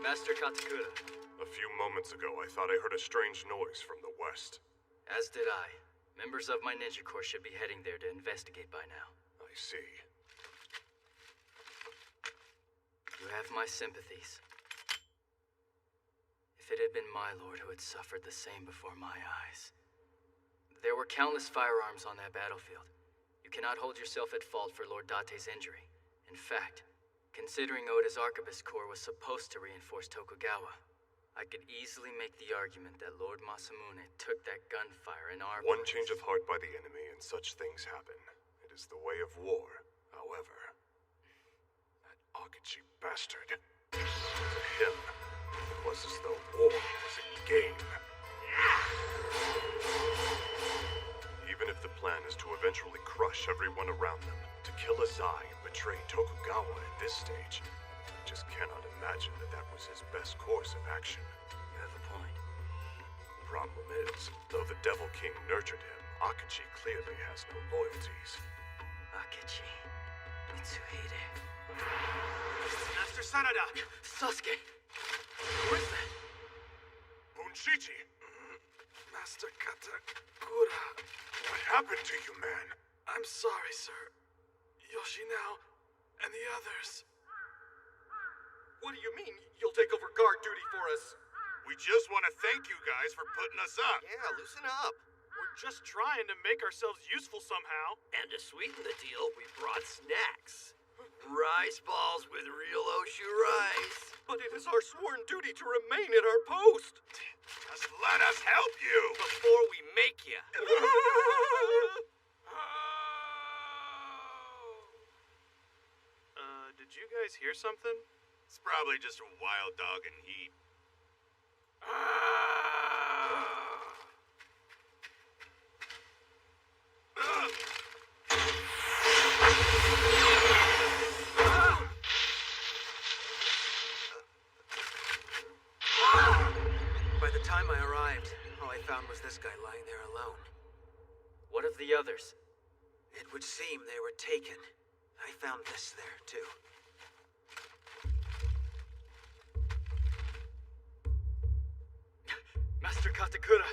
Master Katakura. A A few moments ago, I thought I heard a strange noise from the west. As did I. Members of my ninja corps should be heading there to investigate by now. I see. You have my sympathies. If it had been my lord who had suffered the same before my eyes. There were countless firearms on that battlefield. You cannot hold yourself at fault for Lord Date's injury. In fact, considering Oda's arquebus corps was supposed to reinforce Tokugawa, I could easily make the argument that Lord Masamune took that gunfire in our One place. change of heart by the enemy and such things happen. It is the way of war, however. That Akachi bastard. To him, it was as though war was a game. Even if the plan is to eventually crush everyone around them, to kill Azai and betray Tokugawa at this stage, I just cannot imagine that that was his best course of action. You have a point. Problem is, though the Devil King nurtured him, Akachi clearly has no loyalties. Akachi. Mitsuhide. Master Sanada! Sasuke! Who is that? Bunshiji! Master Katakura. What happened to you, man? I'm sorry, sir. Yoshinao and the others. What do you mean, you'll take over guard duty for us? We just want to thank you guys for putting us up. Yeah, loosen up. We're just trying to make ourselves useful somehow. And to sweeten the deal, we brought snacks. Rice balls with real Oshu rice. But it is our sworn duty to remain at our post. Just let us help you. Before we make you. Did you guys hear something? It's probably just a wild dog in heat. By the time I arrived, all I found was this guy lying there alone. What of the others? It would seem they were taken. I found this there, too. Master Katakura!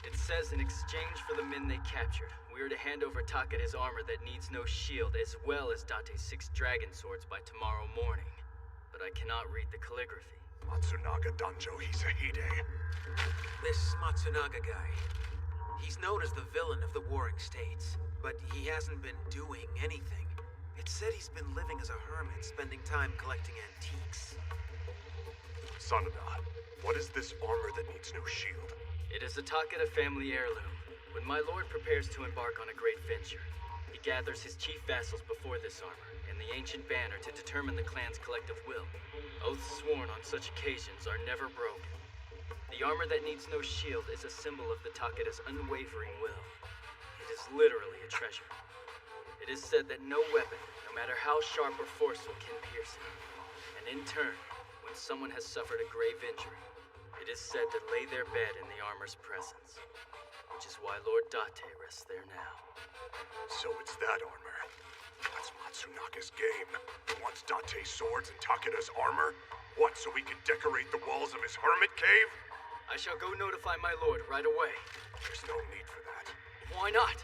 It says in exchange for the men they captured, we are to hand over Takeda's armor that needs no shield, as well as Date's 6 dragon swords by tomorrow morning. But I cannot read the calligraphy. Matsunaga Danjo Hisahide. This Matsunaga guy. He's known as the villain of the Warring States, but he hasn't been doing anything. It said he's been living as a hermit, spending time collecting antiques. Sanada, what is this armor that needs no shield? It is a Takeda family heirloom. When my lord prepares to embark on a great venture, he gathers his chief vassals before this armor and the ancient banner to determine the clan's collective will. Oaths sworn on such occasions are never broken. The armor that needs no shield is a symbol of the Takeda's unwavering will. It is literally a treasure. It is said that no weapon, no matter how sharp or forceful, can pierce it. And in turn, when someone has suffered a grave injury, it is said to lay their bed in the armor's presence. Which is why Lord Date rests there now. So it's that armor. That's Matsunaga's game. He wants Date's swords and Takeda's armor? What, so we can decorate the walls of his hermit cave? I shall go notify my lord right away. There's no need for that. Why not?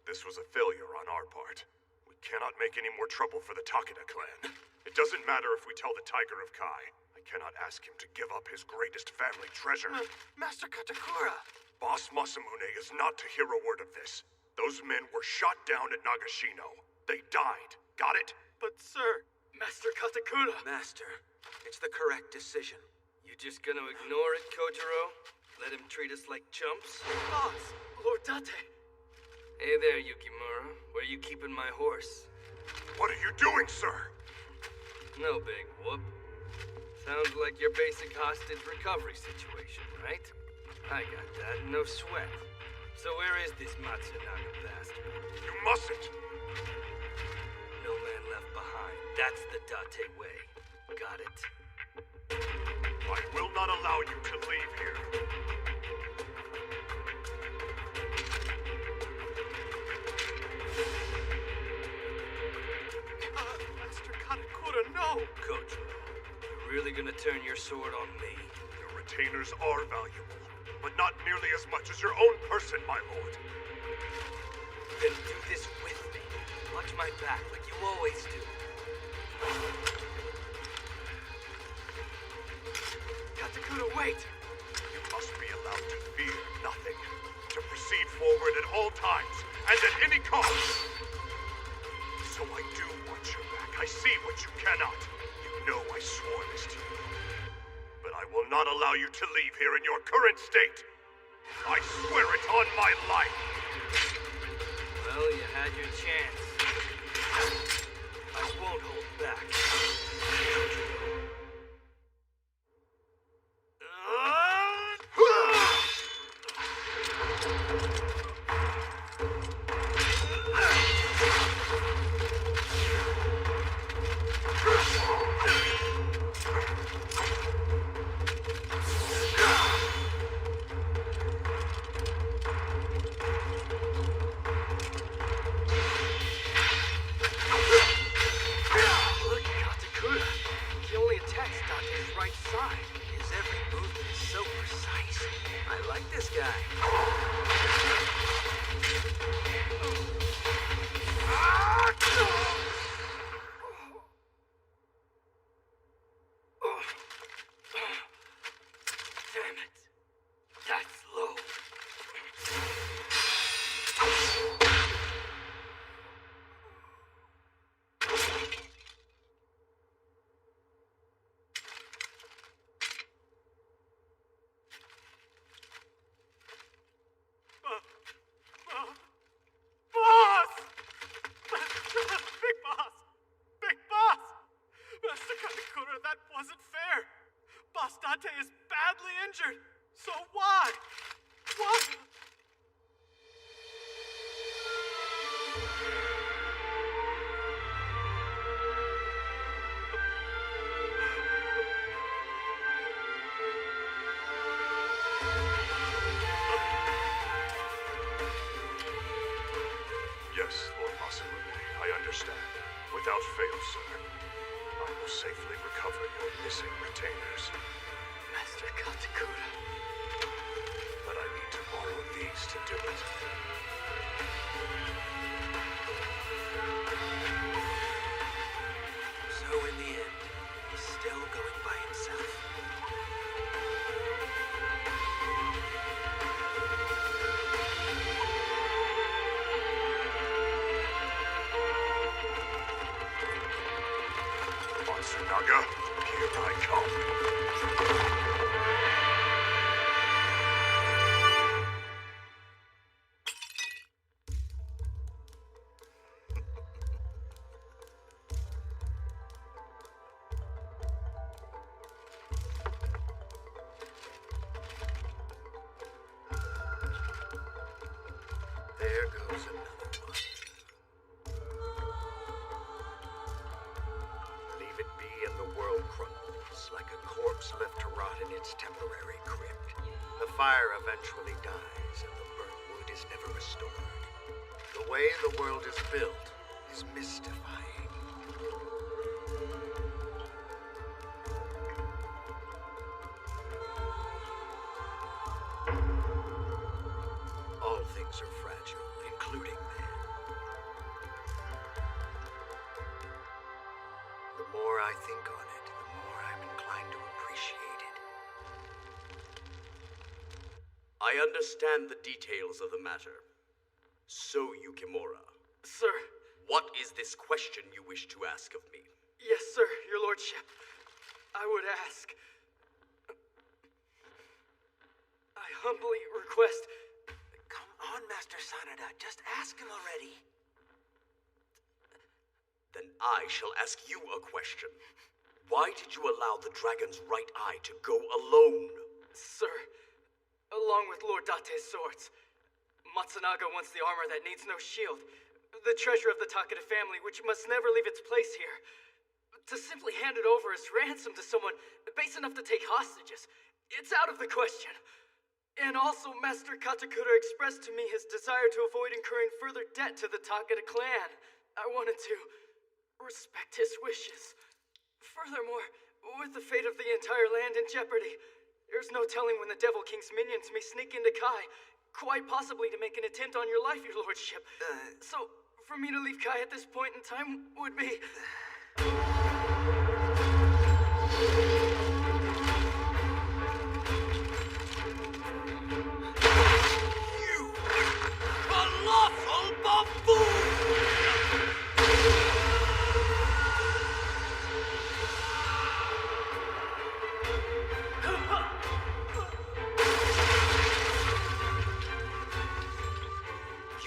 This was a failure on our part. We cannot make any more trouble for the Takeda clan. It doesn't matter if we tell the Tiger of Kai. I cannot ask him to give up his greatest family treasure. Master Katakura! Boss Masamune is not to hear a word of this. Those men were shot down at Nagashino. They died. Got it? But, sir... Master Katakura! Master, it's the correct decision. You just gonna ignore it, Kojiro? Let him treat us like chumps? Boss! Lord Date! Hey there, Yukimura. Where you keeping my horse? What are you doing, sir? No big whoop. Sounds like your basic hostage recovery situation, right? I got that, no sweat. So where is this Matsunaga bastard? You mustn't! No man left behind. That's the Date way. Got it? I will not allow you to leave here. Master Katakura, no! Kojiro, you really gonna turn your sword on me? Your retainers are valuable, but not nearly as much as your own person, my lord. Then do this with me. Watch my back like you always do. Katakura, wait! You must be allowed to fear nothing. To proceed forward at all times, and at any cost. So I do watch your back. I see what you cannot. You know I swore this to you. But I will not allow you to leave here in your current state. I swear it on my life. Well, you had your chance. I won't hold back. Is badly injured. So why? Why? Yes, Lord Masamune, I understand. Without fail, sir. I will safely recover your missing retainers. Master Katakura. But I need to borrow these to do it. So in the end, he's still going by himself. Matsunaga, here I come. There goes another one. Leave it be and the world crumbles, like a corpse left to rot in its temporary crypt. The fire eventually dies, and the burnt wood is never restored. The way the world is built is mystifying. All things are fragile, including man. The more I think on it, the more I'm inclined to appreciate it. I understand the details of the matter. So, Yukimura. Sir. What is this question you wish to ask of me? Yes, sir, your lordship. I would ask. I humbly request. Come on, Master Sanada. Just ask him already. Then I shall ask you a question. Why did you allow the dragon's right eye to go alone? Sir, along with Lord Date's swords, Matsunaga wants the armor that needs no shield. The treasure of the Takeda family, which must never leave its place here. To simply hand it over as ransom to someone base enough to take hostages, it's out of the question. And also, Master Katakura expressed to me his desire to avoid incurring further debt to the Takeda clan. I wanted to respect his wishes. Furthermore, With the fate of the entire land in jeopardy, there's no telling when the Devil King's minions may sneak into Kai, quite possibly to make an attempt on your life, your lordship. So, for me to leave Kai at this point in time would be... You colossal buffoon!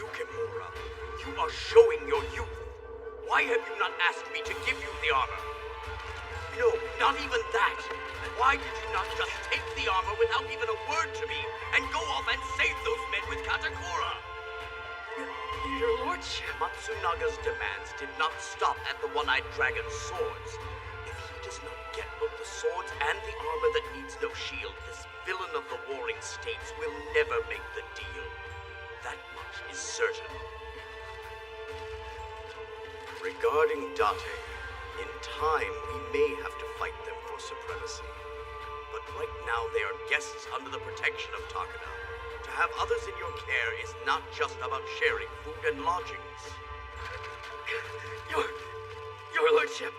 Yukimura, you are showing your youth. Why have you not asked me to give you the armor? No, not even that. Why did you not just take the armor without even a word to me and go off and save those men with Katakura? Your lordship. Matsunaga's demands did not stop at the one-eyed dragon's swords. If he does not get both the swords and the armor that needs no shield, this villain of the warring states will never make the deal. That much is certain. Regarding Date, in time we may have to fight them for supremacy. But right now they are guests under the protection of Takeda. To have others in your care is not just about sharing food and lodgings. Your lordship,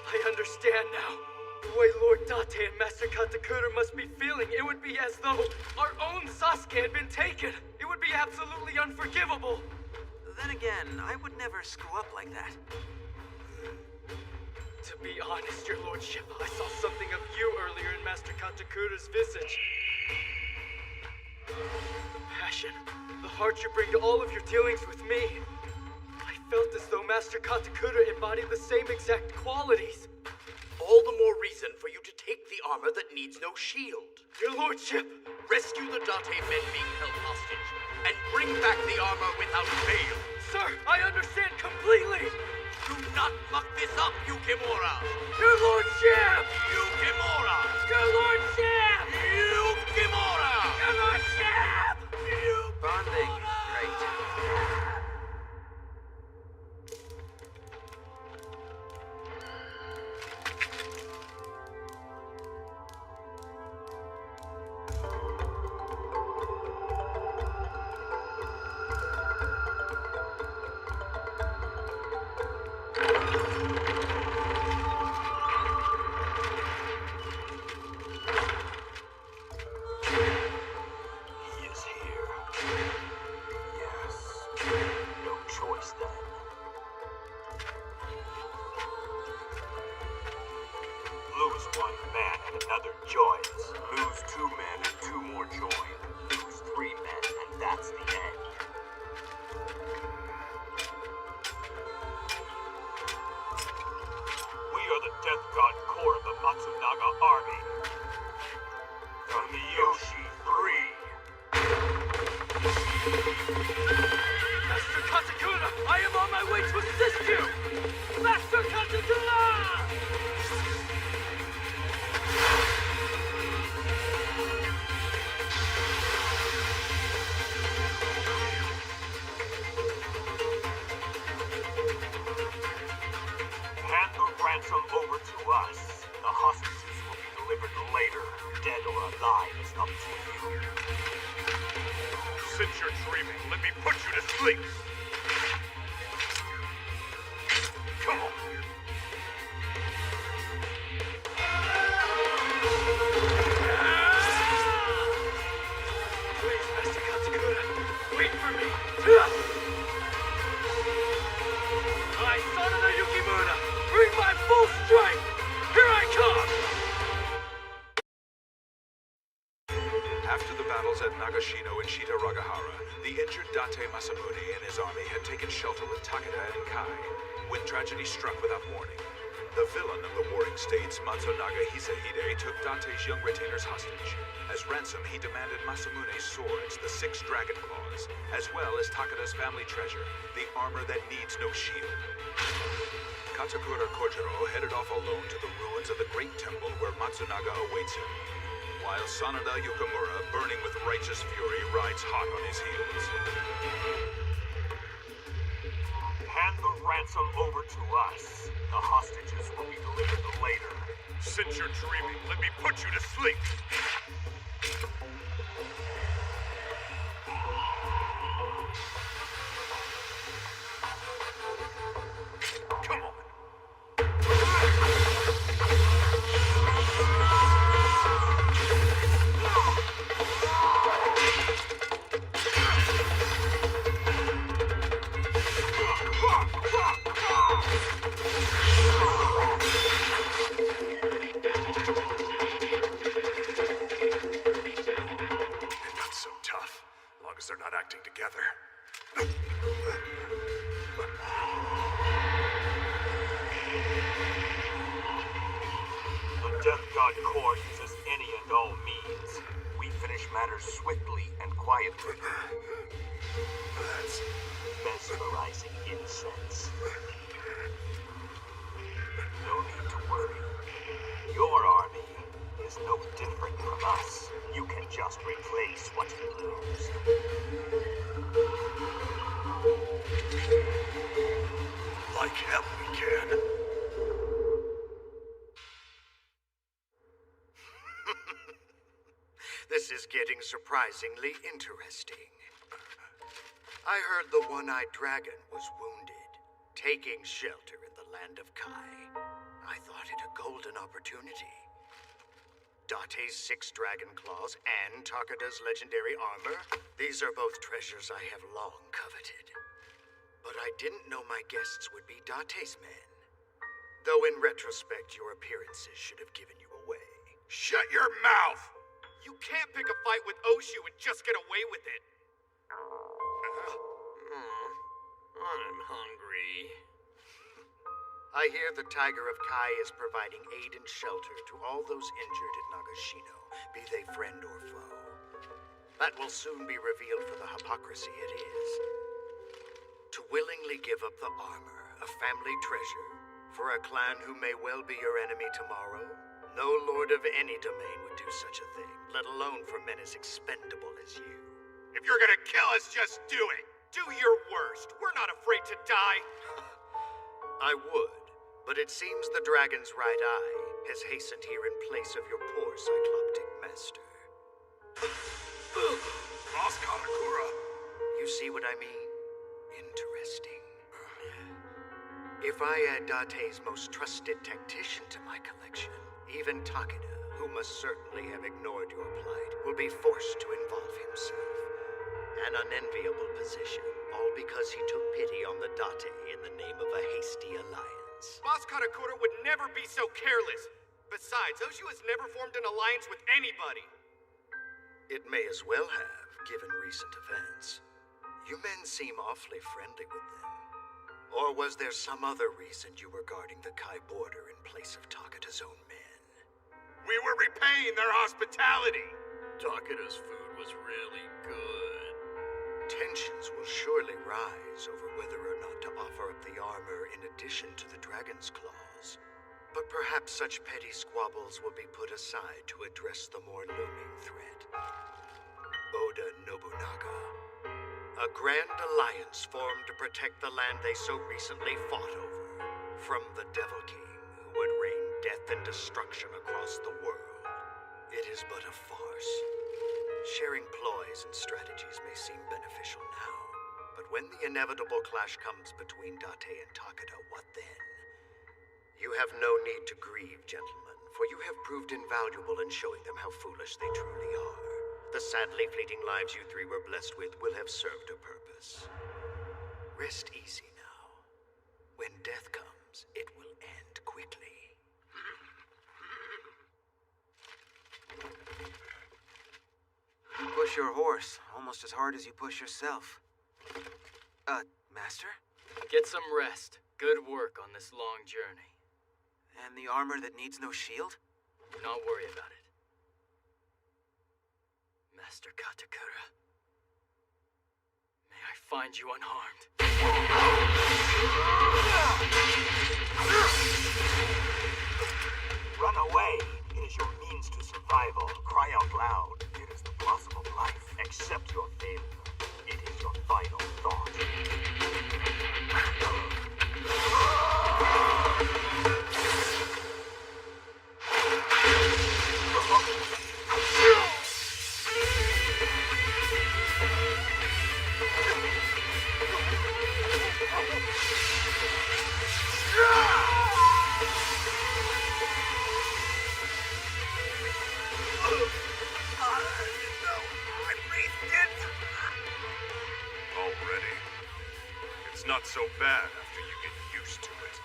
I understand now. The way Lord Date and Master Katakura must be feeling, it would be as though our own Sasuke had been taken. It would be absolutely unforgivable. Then again, I would never screw up like that. To be honest, your lordship, I saw something of you earlier in Master Katakura's visage. The passion, the heart you bring to all of your dealings with me. I felt as though Master Katakura embodied the same exact qualities. All the more reason for you to take the armor that needs no shield. Your lordship! Rescue the Date men being held hostage, and bring back the armor without fail. Sir, I understand completely! Do not muck this up, Yukimura! Your lordship! Yukimura! Your lordship! Yukimura! Your lordship! Bonding. Great. Matsunaga Hisahide took Date's young retainers hostage. As ransom, he demanded Masamune's swords, the 6 dragon claws, as well as Takeda's family treasure, the armor that needs no shield. Katakura Kojiro headed off alone to the ruins of the great temple where Matsunaga awaits him, while Sanada Yukimura, burning with righteous fury, rides hot on his heels. Hand the ransom over to us. The hostages will be delivered later. Since you're dreaming, let me put you to sleep. Come on. Not so tough, as long as they're not acting together. The Death God Corps uses any and all means. We finish matters swiftly and quietly. That's mesmerizing incense. No need to worry. Your army is no different from us. You can just replace what you lose. like hell we can. This is getting surprisingly interesting. I heard the one-eyed dragon was wounded, taking shelter in the land of Kai. I thought it a golden opportunity. Date's 6 dragon claws and Takada's legendary armor, these are both treasures I have long coveted. But I didn't know my guests would be Date's men. Though in retrospect, your appearances should have given you away. Shut your mouth! You can't pick a fight with Oshu and just get away with it. I'm hungry. I hear the Tiger of Kai is providing aid and shelter to all those injured at Nagashino, be they friend or foe. That will soon be revealed for the hypocrisy it is. To willingly give up the armor, a family treasure, for a clan who may well be your enemy tomorrow, no lord of any domain would do such a thing, let alone for men as expendable as you. If you're gonna kill us, just do it. Do your worst. We're not afraid to die. I would, but it seems the dragon's right eye has hastened here in place of your poor cycloptic master. Boss Katakura. You see what I mean? Interesting. If I add Date's most trusted tactician to my collection, even Takeda, who must certainly have ignored your plight, will be forced to involve himself. An unenviable position, all because he took pity on the Date in the name of a hasty alliance. Boss Katakura would never be so careless. Besides, Oshu has never formed an alliance with anybody. It may as well have, given recent events. You men seem awfully friendly with them. Or was there some other reason you were guarding the Kai border in place of Takeda's own men? We were repaying their hospitality. Takeda's food was really good. Tensions will surely rise over whether or not to offer up the armor in addition to the dragon's claws. But perhaps such petty squabbles will be put aside to address the more looming threat. Oda Nobunaga. A grand alliance formed to protect the land they so recently fought over. From the Devil King, who would rain death and destruction across the world. It is but a farce. Sharing ploys and strategies may seem beneficial now, but when the inevitable clash comes between Date and Takeda, what then? You have no need to grieve, gentlemen, for you have proved invaluable in showing them how foolish they truly are. The sadly fleeting lives you three were blessed with will have served a purpose. Rest easy now. When death comes, it will end quickly. You push your horse almost as hard as you push yourself. Master? Get some rest. Good work on this long journey. And the armor that needs no shield? Do not worry about it. Master Katakura. May I find you unharmed. Run away. It is your means to survival. Cry out loud. It is the possible life. Accept your failure. It is your final thought. so bad after you get used to it.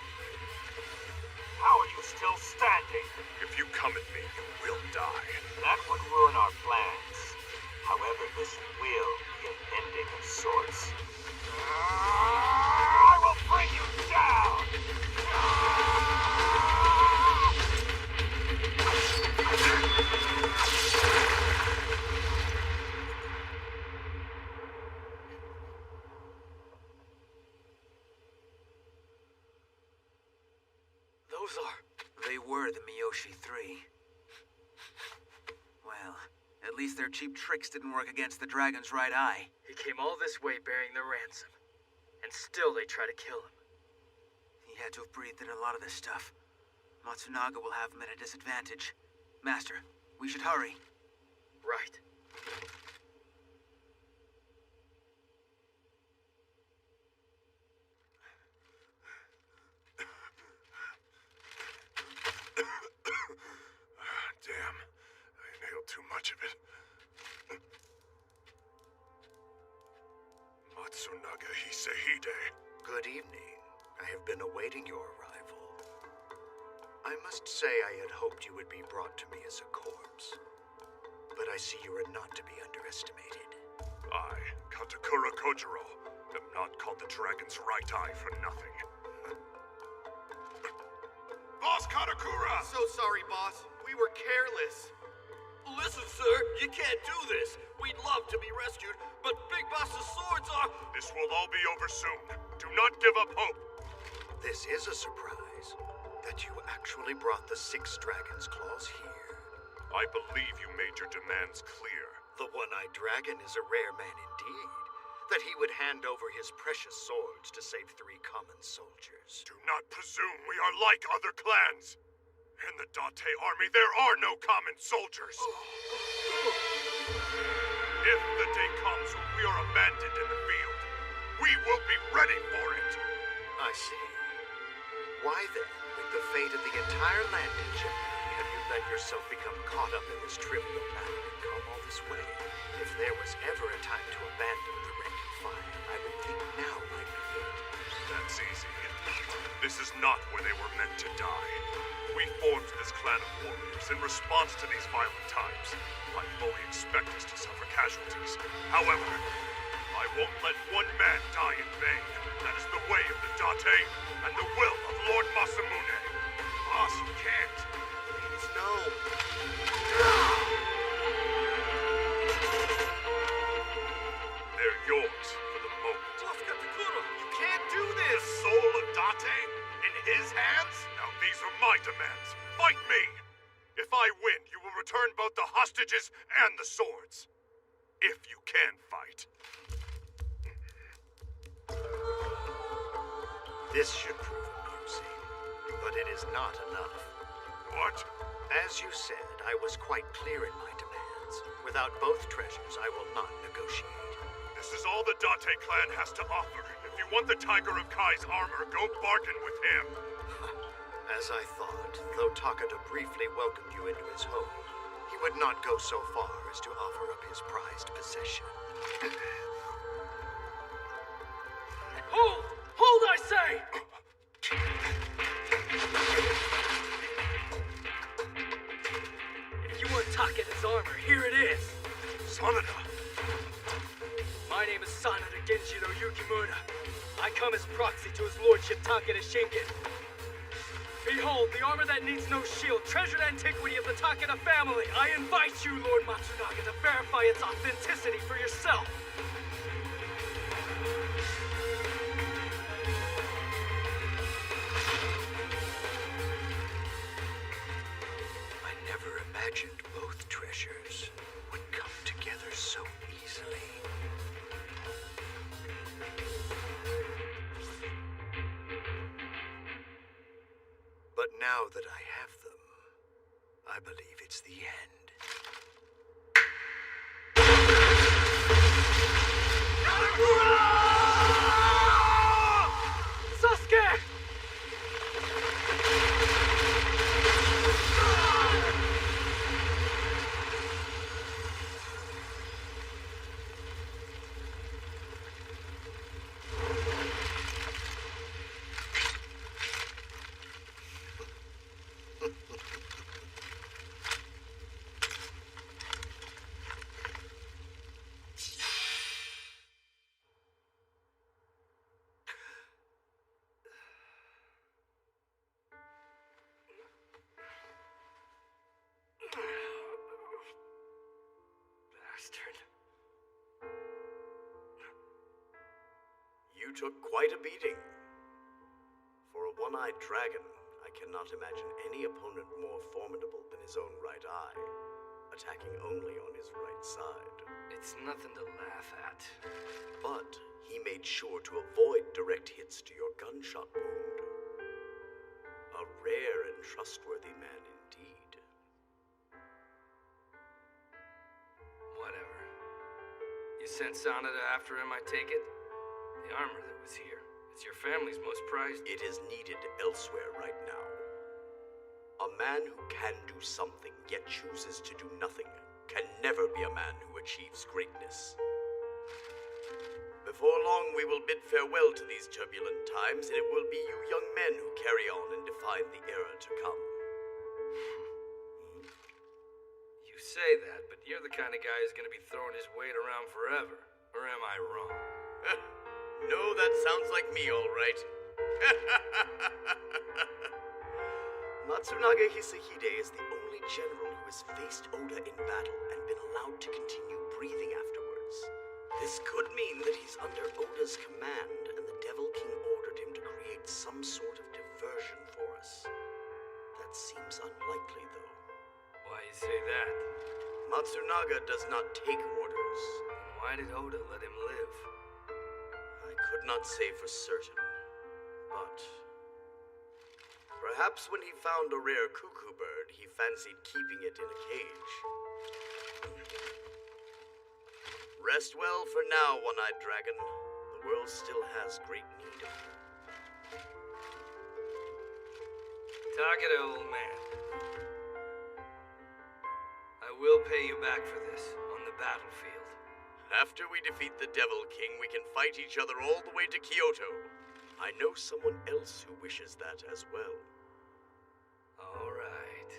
How are you still standing? If you come at me, you will die. That would ruin our plans. However, this will be an ending of sorts. I will bring you down! They were the Miyoshi 3. Well, at least their cheap tricks didn't work against the dragon's right eye. He came all this way bearing the ransom, and still they try to kill him. He had to have breathed in a lot of this stuff. Matsunaga will have him at a disadvantage. Master, we should hurry. Right. Damn, I inhaled too much of it. Matsunaga Hisehide. Good evening. I have been awaiting your arrival. I must say I had hoped you would be brought to me as a corpse. But I see you are not to be underestimated. I, Katakura Kojiro, am not called the dragon's right eye for nothing. Boss Katakura! So sorry, boss. We were careless. Listen, sir, you can't do this. We'd love to be rescued, but Big Boss's swords are... This will all be over soon. Do not give up hope. This is a surprise, that you actually brought the 6 dragon's claws here. I believe you made your demands clear. The one-eyed dragon is a rare man indeed, that he would hand over his precious swords to save 3 common soldiers. Do not presume we are like other clans. In the Date army, there are no common soldiers. If the day comes when we are abandoned in the field, we will be ready for it. I see. Why then, with the fate of the entire land in jeopardy, have you let yourself become caught up in this trivial matter and come all this way? If there was ever a time to abandon the rank and file, I would think now might be it. That's easy. This is not where they were meant to die. We formed this clan of warriors in response to these violent times. I fully expect us to suffer casualties. However, I won't let one man die in vain. That is the way of the Date and the will of Lord Masamune. Boss, you can't. Please, no. They're yours for the moment. Boss Katakura, you can't do this! The soul of Date in his hands? Now these are my demands. Fight me! If I win, you will return both the hostages and the swords. If you can fight. This should prove amusing, but it is not enough. What? As you said, I was quite clear in my demands. Without both treasures, I will not negotiate. This is all the Date clan has to offer. If you want the Tiger of Kai's armor, go bargain with him. As I thought, though Takeda briefly welcomed you into his home, he would not go so far as to offer up his prized possession. Hold! Hold, I say! If you want Takeda's armor, here it is. Sanada! My name is Sanada Genjiro Yukimura. I come as proxy to his lordship Takeda Shinken. Behold, the armor that needs no shield, treasured antiquity of the Takeda family. I invite you, Lord Matsunaga, to verify its authenticity for yourself. I never imagined both treasures would come together so easily. But now that I have them, I believe it's the end. Sasuke! You took quite a beating. For a one-eyed dragon, I cannot imagine any opponent more formidable than his own right eye, attacking only on his right side. It's nothing to laugh at. But he made sure to avoid direct hits to your gunshot wound. A rare and trustworthy man indeed. Whatever. You sent Sanada after him, I take it? The armor that was here. It's your family's most prized. It is needed elsewhere right now. A man who can do something yet chooses to do nothing can never be a man who achieves greatness. Before long, we will bid farewell to these turbulent times, and it will be you young men who carry on and define the era to come. You say that, but you're the kind of guy who's gonna be throwing his weight around forever. Or am I wrong? No, that sounds like me, all right. Matsunaga Hisahide is the only general who has faced Oda in battle and been allowed to continue breathing afterwards. This could mean that he's under Oda's command, and the Devil King ordered him to create some sort of diversion for us. That seems unlikely, though. Why you say that? Matsunaga does not take orders. Then why did Oda let him live? I could not say for certain, but perhaps when he found a rare cuckoo bird, he fancied keeping it in a cage. Rest well for now, One-Eyed Dragon. The world still has great need of you. Takeda, old man. I will pay you back for this on the battlefield. After we defeat the Devil King, we can fight each other all the way to Kyoto. I know someone else who wishes that as well. All right.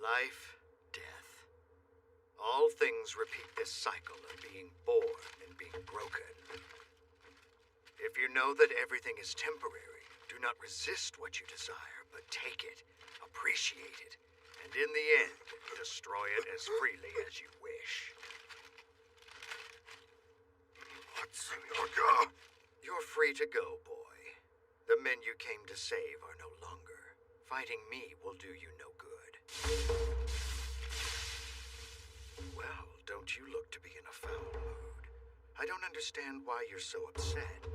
Life, death. All things repeat this cycle of being born and being broken. If you know that everything is temporary, do not resist what you desire, but take it, appreciate it, and in the end, destroy it as freely as you wish. Matsunaga! You're free to go, boy. The men you came to save are no longer. Fighting me will do you no good. Well, don't you look to be in a foul mood? I don't understand why you're so upset.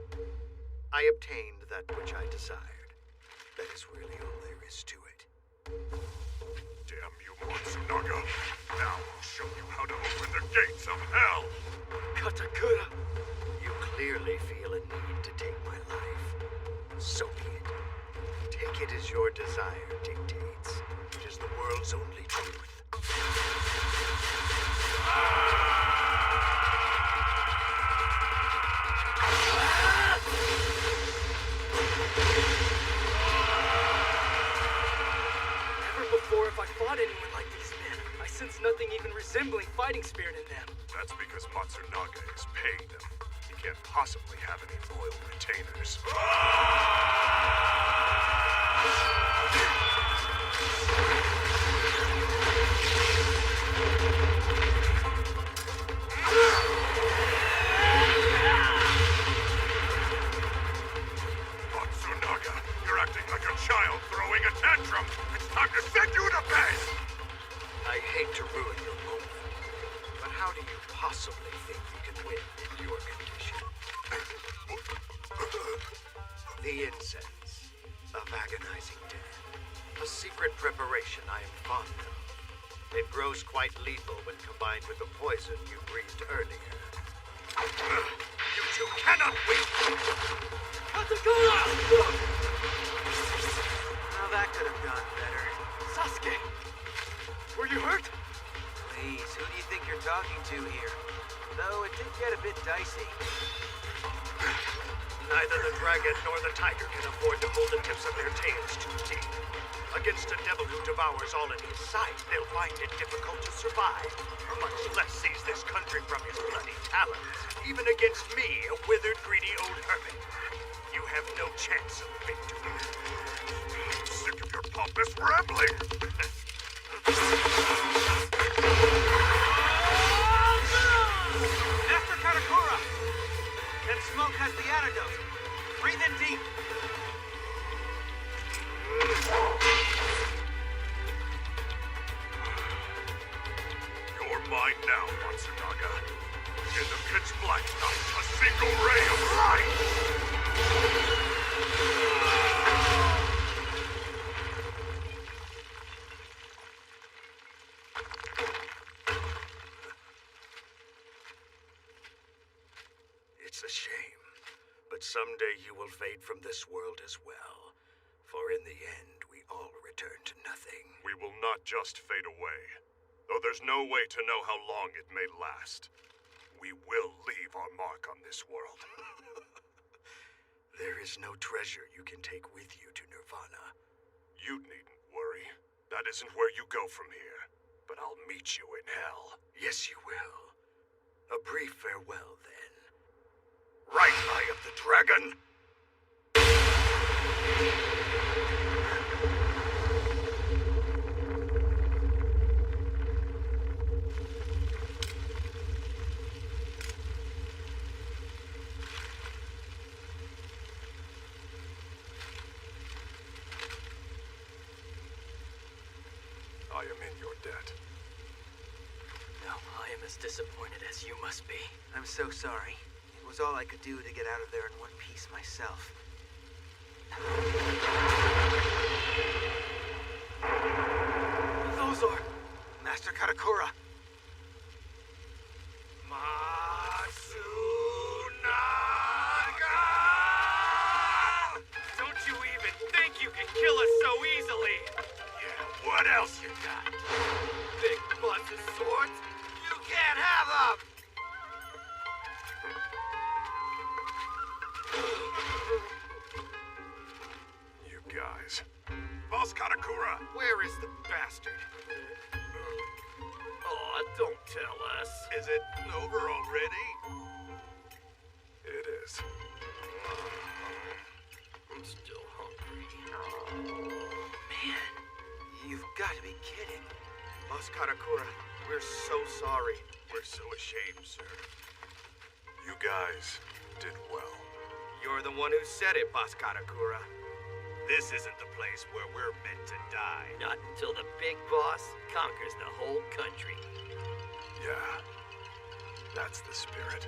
I obtained that which I desired. That is really all there is to it. Damn you, Matsunaga. Now I'll show you how to open the gates of hell. Katakura! You clearly feel a need to take my life. So be it. Take it as your desire dictates. It is the world's only truth. Never before have I fought anyone like these men. I sense nothing even resembling fighting spirit in them. That's because Matsunaga is paying them. He can't possibly have any loyal retainers. Matsunaga, you're acting like a child throwing a tantrum. It's time to send you to bed. I hate to ruin your moment, but how do you possibly think you can win in your condition? The incense of agonizing death. A secret preparation I am fond of. It grows quite lethal when combined with the poison you breathed earlier. You two cannot win! Katakura! Now that could have gone better. Sasuke! Were you hurt? Please, who do you think you're talking to here? Though it did get a bit dicey. Neither the dragon nor the tiger can afford to hold the tips of their tails too deep. Against a devil who devours all in his sight, they'll find it difficult to survive, much less seize this country from his bloody talons. Even against me, a withered, greedy old hermit, you have no chance of victory. I'm sick of your pompous rambling. Smoke has the antidote. Breathe in deep. You're mine now, Matsunaga. In the pitch black night, a single ray of light! It's a shame, but someday you will fade from this world as well. For in the end, we all return to nothing. We will not just fade away, though there's no way to know how long it may last. We will leave our mark on this world. There is no treasure you can take with you to Nirvana. You needn't worry. That isn't where you go from here. But I'll meet you in hell. Yes, you will. A brief farewell, then. Right, Eye of the Dragon! I am in your debt. No, I am as disappointed as you must be. I'm so sorry. It was all I could do to get out of there in one piece myself. Those are Master Katakura. Matsunaga! Don't you even think you can kill us so easily? Yeah, what else you got? Big bunch of swords? You can't have them! You guys. Boss Katakura! Where is the bastard? Oh, don't tell us. Is it over already? It is. I'm still hungry. Man, you've got to be kidding. Boss Katakura, we're so sorry. We're so ashamed, sir. You guys did well. You're the one who said it, Boss Katakura. This isn't the place where we're meant to die. Not until the big boss conquers the whole country. Yeah, that's the spirit.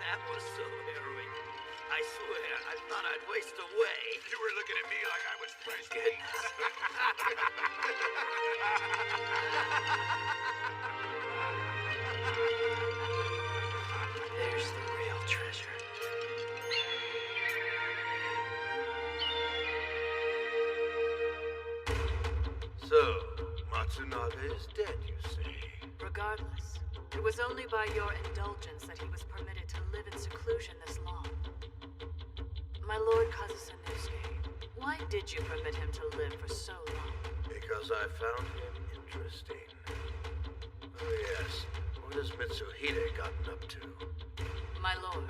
That was so harrowing. I swear, I thought I'd waste away. You were looking at me like I was fresh. There's the real treasure. So, Matsunaga is dead, you say? Regardless, it was only by your indulgence that he was permitted to live in seclusion this long. My lord Kazusanusuke, why did you permit him to live for so long? Because I found him interesting. Oh yes, what has Mitsuhide gotten up to? My lord,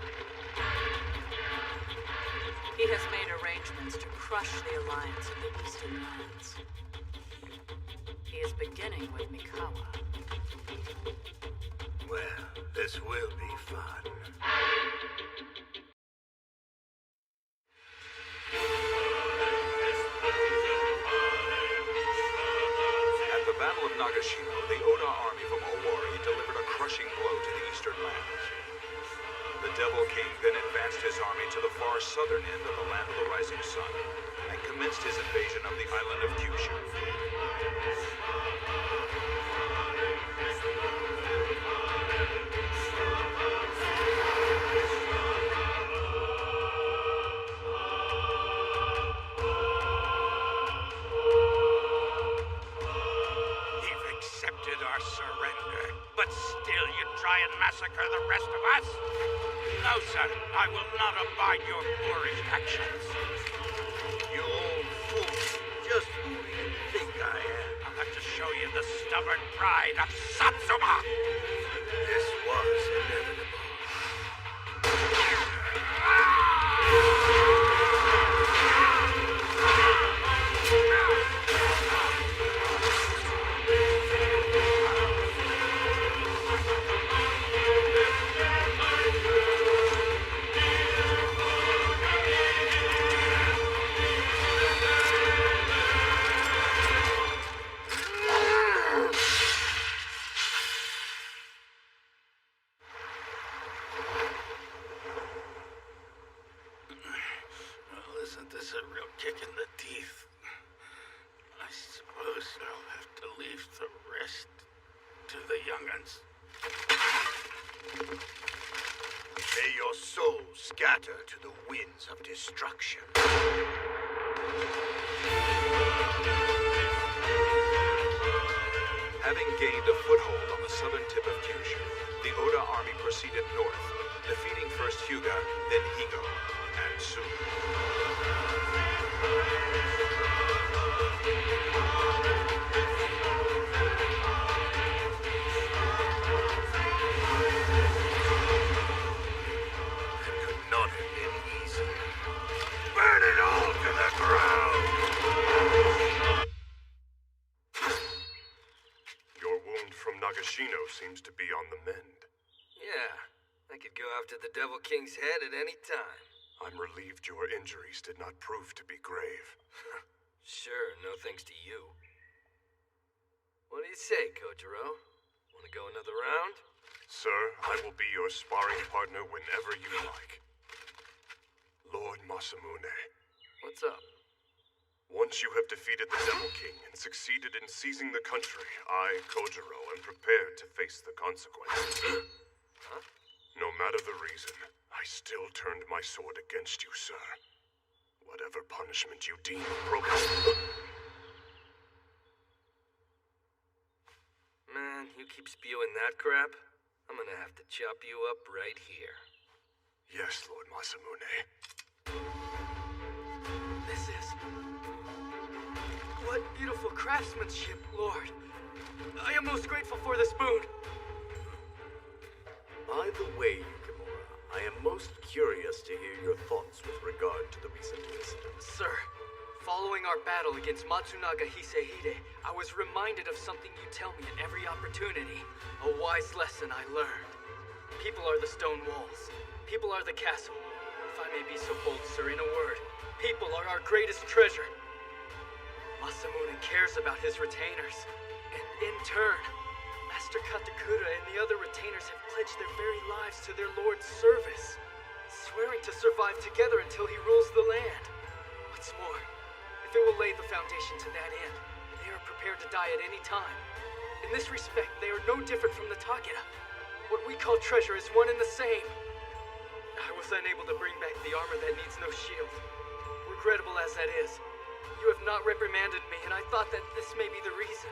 he has made arrangements to crush the alliance of the Eastern Lands. He is beginning with Mikawa. Well, this will be fun. At the Battle of Nagashino, the Oda army from Owari delivered a crushing blow to the Eastern Lands. The Devil King then advanced his army to the far southern end of the Land of the Rising Sun and commenced his invasion of the island of Kyushu. You've accepted our surrender, but still you try and massacre the rest of us? No, sir. I will not abide your boorish actions. You old fool. Just who do you think I am? I'll have to show you the stubborn pride of Satsuma! This was inevitable. to leave the rest to the young'uns. May your soul scatter to the winds of destruction. Having gained a foothold on the southern tip of Kyushu, the Oda army proceeded north, defeating first Hyuga, then Higo, and Su. It could not have been easier. Burn it all to the ground! Your wound from Nagashino seems to be on the mend. Yeah, I could go after the Devil King's head at any time. I'm relieved your injuries did not prove to be grave. Sure, no thanks to you. What do you say, Kojiro? Want to go another round? Sir, I will be your sparring partner whenever you like. Lord Masamune. What's up? Once you have defeated the Devil King and succeeded in seizing the country, I, Kojiro, am prepared to face the consequences. Huh? No matter the reason, I still turned my sword against you, sir. Whatever punishment you deem appropriate. Man, you keep spewing that crap, I'm gonna have to chop you up right here. Yes, Lord Masamune. This is... What beautiful craftsmanship, Lord. I am most grateful for this boon. By the way, Yukimura, I am most curious to hear your thoughts with regard to the recent incident. Sir, following our battle against Matsunaga Hisehide, I was reminded of something you tell me at every opportunity. A wise lesson I learned. People are the stone walls. People are the castle. If I may be so bold, sir, in a word, people are our greatest treasure. Masamune cares about his retainers. And in turn, Master Katakura and the other retainers have pledged their very lives to their lord's service, swearing to survive together until he rules the land. What's more, if it will lay the foundation to that end, they are prepared to die at any time. In this respect, they are no different from the Takeda. What we call treasure is one and the same. I was unable to bring back the armor that needs no shield. Regrettable as that is, you have not reprimanded me, and I thought that this may be the reason.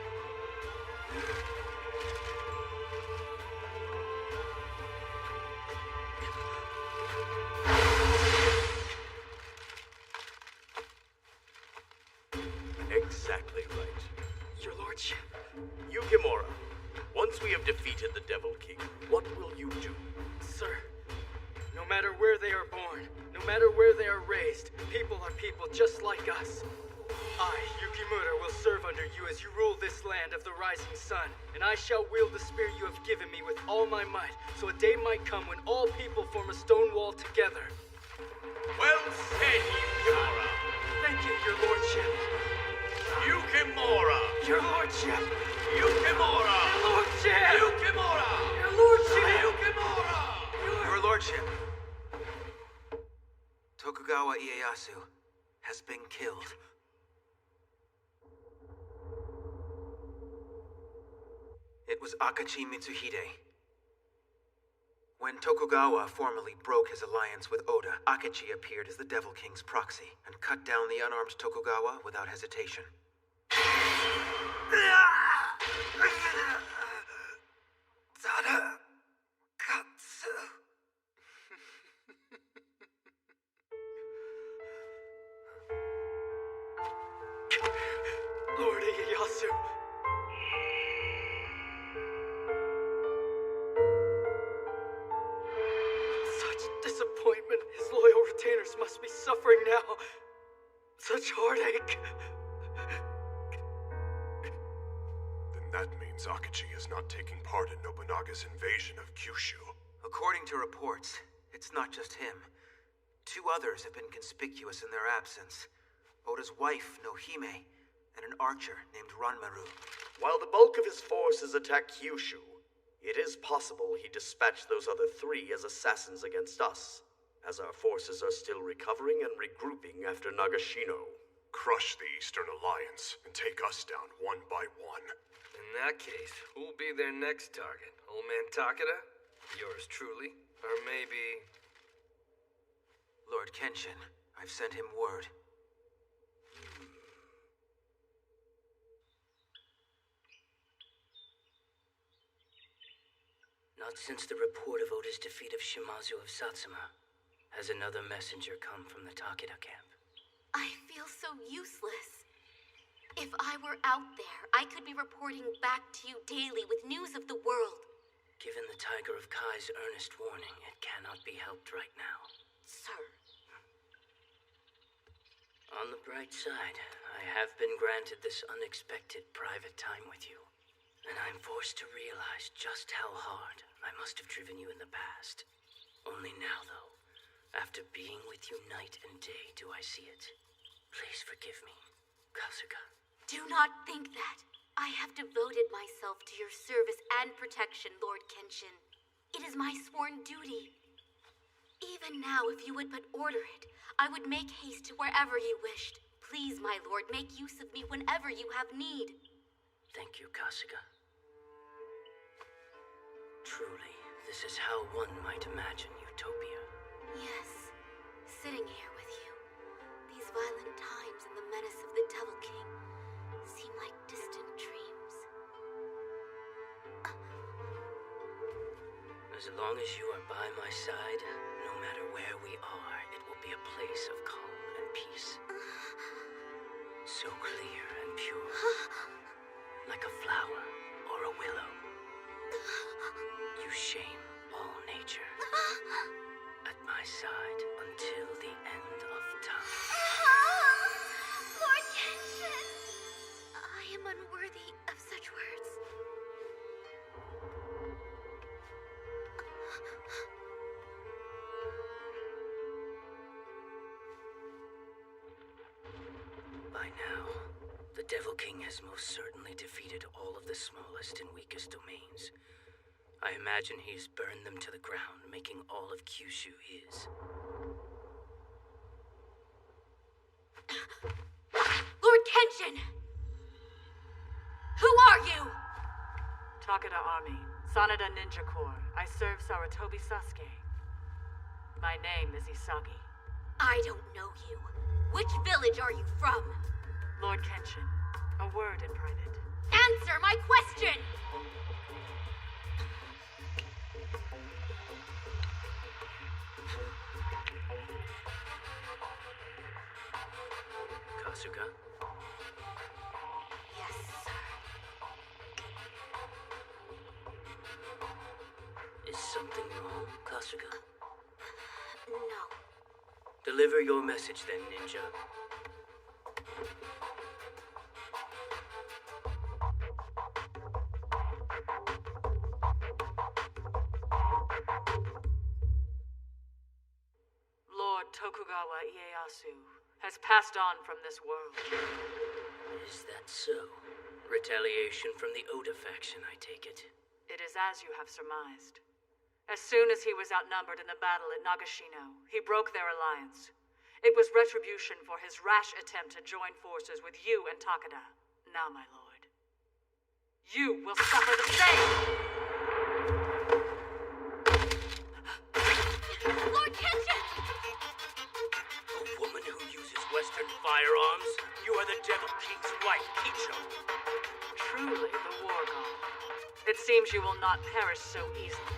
Exactly right. Your lordship. Yukimura, once we have defeated the Devil King, what will you do? Sir, no matter where they are born, no matter where they are raised, people are people just like us. I, Yukimura, will serve under you as you rule this land of the rising sun, and I shall wield the spear you have given me with all my might, so a day might come when all people form a stone wall together. Well said, Yukimura. Thank you, your lordship. Yukimura! Your lordship! Yukimura! Your lordship! Yukimura! Your lordship! Yukimura! Your lordship. Tokugawa Ieyasu has been killed. It was Akachi Mitsuhide. When Tokugawa formally broke his alliance with Oda, Akachi appeared as the Devil King's proxy and cut down the unarmed Tokugawa without hesitation. Katsu. Lord Ieyasu. Such disappointment. His loyal retainers must be suffering now. Such heartache. Then that means Akachi is not taking part in Nobunaga's invasion of Kyushu. According to reports, it's not just him. Two others have been conspicuous in their absence. Oda's wife, Nohime, and an archer named Ranmaru. While the bulk of his forces attack Kyushu, it is possible he dispatched those other three as assassins against us, as our forces are still recovering and regrouping after Nagashino. crush the Eastern Alliance and take us down one by one. In that case, who'll be their next target? Old man Takeda? Yours truly? Or maybe... Lord Kenshin, I've sent him word. Not since the report of Oda's defeat of Shimazu of Satsuma has another messenger come from the Takeda camp. I feel so useless. If I were out there, I could be reporting back to you daily with news of the world. Given the Tiger of Kai's earnest warning, it cannot be helped right now. Sir. On the bright side, I have been granted this unexpected private time with you. And I'm forced to realize just how hard I must have driven you in the past. Only now, though, after being with you night and day, do I see it. Please forgive me, Kasuga. Do not think that. I have devoted myself to your service and protection, Lord Kenshin. It is my sworn duty. Even now, if you would but order it, I would make haste to wherever you wished. Please, my lord, make use of me whenever you have need. Thank you, Kasuga. Truly, this is how one might imagine utopia. Yes, sitting here with you. These violent times and the menace of the Devil King seem like distant dreams. As long as you are by my side, no matter where we are, it will be a place of calm and peace. So clear and pure, like a flower or a willow. You shame all nature. At my side until the end of time. Lord Kenshin! I am unworthy of such words. By now, the Devil King has most certainly defeated all of the smallest and weakest domains. I imagine he's burned them to the ground, making all of Kyushu his. Lord Kenshin! Who are you? Takeda Army, Sanada Ninja Corps. I serve Sarutobi Sasuke. My name is Isagi. I don't know you. Which village are you from? Lord Kenshin, a word in private. Answer my question! Kasuga? Yes, sir. Is something wrong, Kasuga? No. Deliver your message then, ninja. Lord Tokugawa Ieyasu has passed on from this world. Is that so? Retaliation from the Oda faction, I take it. It is as you have surmised. As soon as he was outnumbered in the battle at Nagashino, he broke their alliance. It was retribution for his rash attempt to join forces with you and Takeda. Now, my lord, you will suffer the same! Lord Kenshin! A woman who uses Western firearms? You are the Devil King's wife, Kicho. Truly the war god. It seems you will not perish so easily.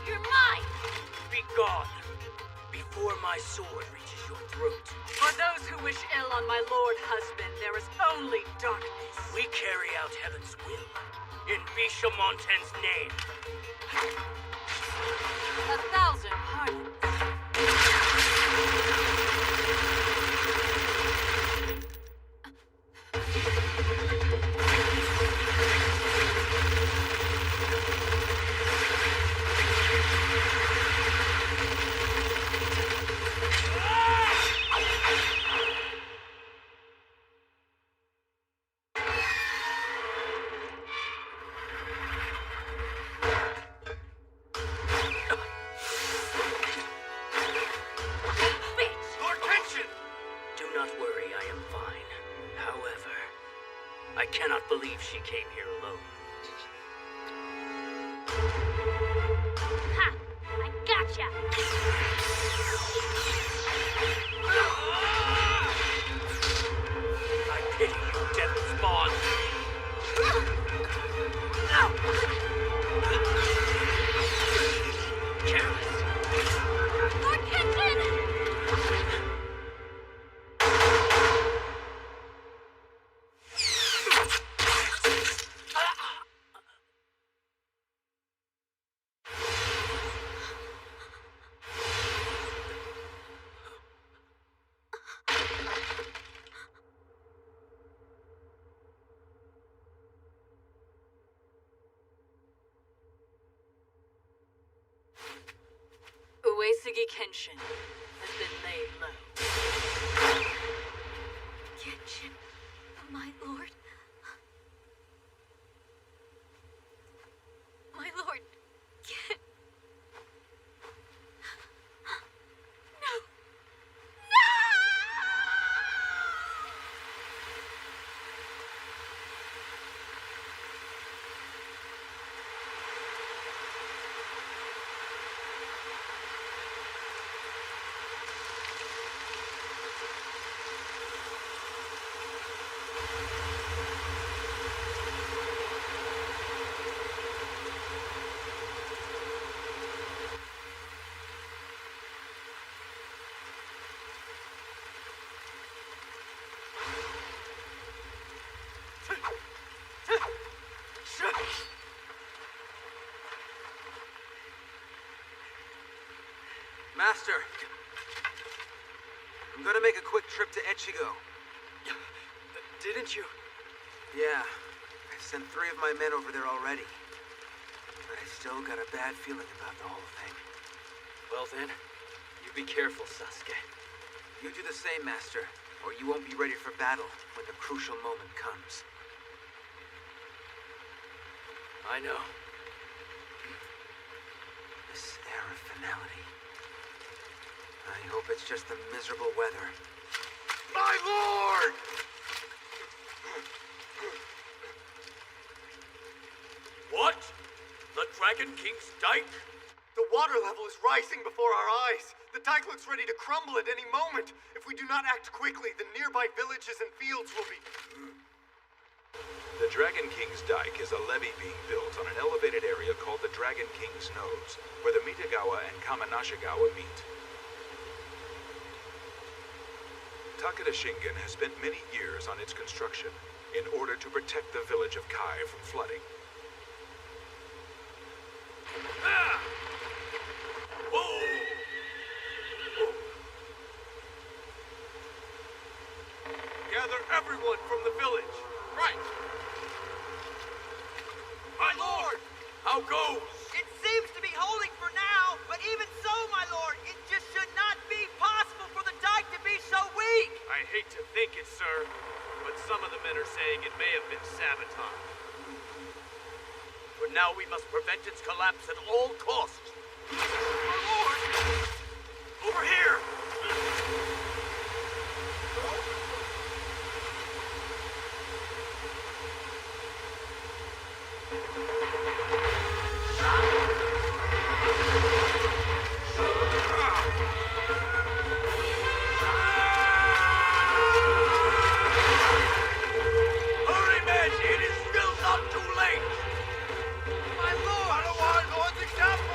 You're mine! Be gone, before my sword reaches your throat. For those who wish ill on my lord husband, there is only darkness. We carry out heaven's will, in Bishamonten's name. 1,000 pardons. not worry, I am fine. However, I cannot believe she came here alone. Ha! I gotcha! I pity you, death spawn! Careless! Lord Kitchen! Uesugi Kenshin has been laid low. Kenshin, my lord. My lord. No. Master, I'm gonna make a quick trip to Echigo. Didn't you? Yeah, I sent 3 of my men over there already. But I still got a bad feeling about the whole thing. Well then, you be careful, Sasuke. You do the same, Master, or you won't be ready for battle when the crucial moment comes. I know. This air of finality. I hope it's just the miserable weather. My lord! What? The Dragon King's dike? The water level is rising before our eyes. The dike looks ready to crumble at any moment. If we do not act quickly, the nearby villages and fields will be... The Dragon King's Dike is a levee being built on an elevated area called the Dragon King's Nose, where the Mitagawa and Kamanashigawa meet. Takeda Shingen has spent many years on its construction in order to protect the village of Kai from flooding. Ah! Whoa! Gather everyone from the village. Right. My lord! How goes? It seems to be holding for now, but even so, my lord, it just should not be possible for the dike to be so weak. I hate to think it, sir, but some of the men are saying it may have been sabotage. For now, we must prevent its collapse at all costs. My lord! Over here! Hurry, men! It is still not too late! My lord! Follow our lord's example!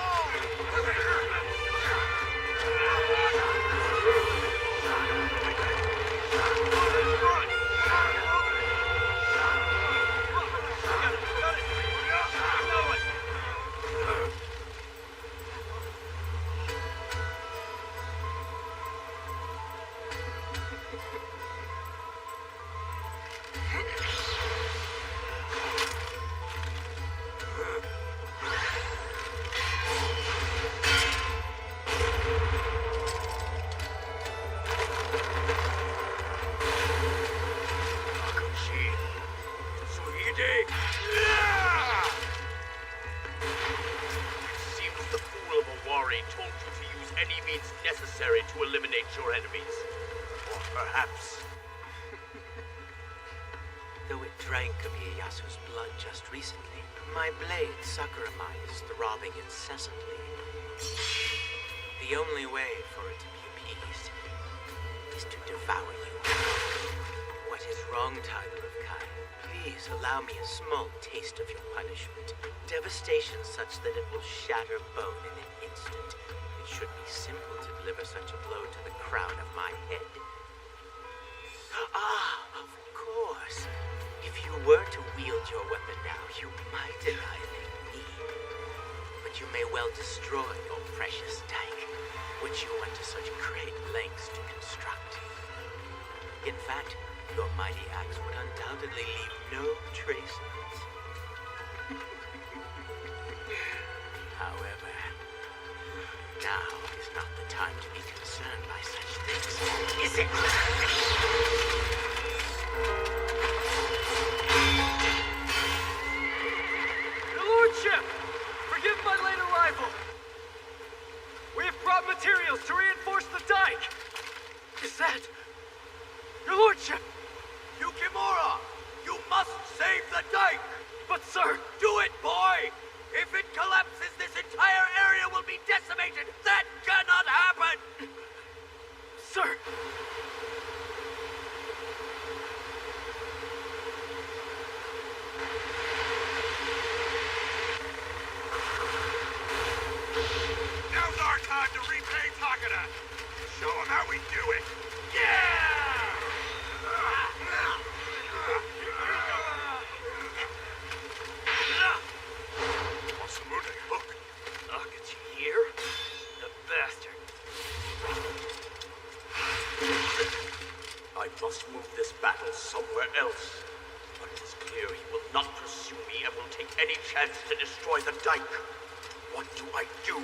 Told you to use any means necessary to eliminate your enemies. perhaps. Though it drank of Ieyasu's blood just recently, my blade, Sakurama, is throbbing incessantly. The only way for it to be appeased is to devour you. What is wrong, Tiger of Kai? Please allow me a small taste of your punishment. Devastation such that it will shatter bone in an instant. It should be simple to deliver such a blow to the crown of my head. Ah, of course. If you were to wield your weapon now, you might annihilate me. But you may well destroy your precious dike, which you went to such great lengths to construct. In fact, your mighty axe would undoubtedly leave no trace of it. However, now is not the time to be concerned by such things, is it? Your Lordship! Forgive my late arrival. We have brought materials to reinforce the dike. Is that... Your Lordship! Yukimura! You must save the dike! But, sir... Do it, boy! If it collapses, this entire area will be decimated! That cannot happen! Sir! Now's our time to repay Takeda! Show him how we do it! Yeah! Masamune, look! Nakachi here? The bastard. I must move this battle somewhere else. But it is clear he will not pursue me and will take any chance to destroy the dike. What do I do?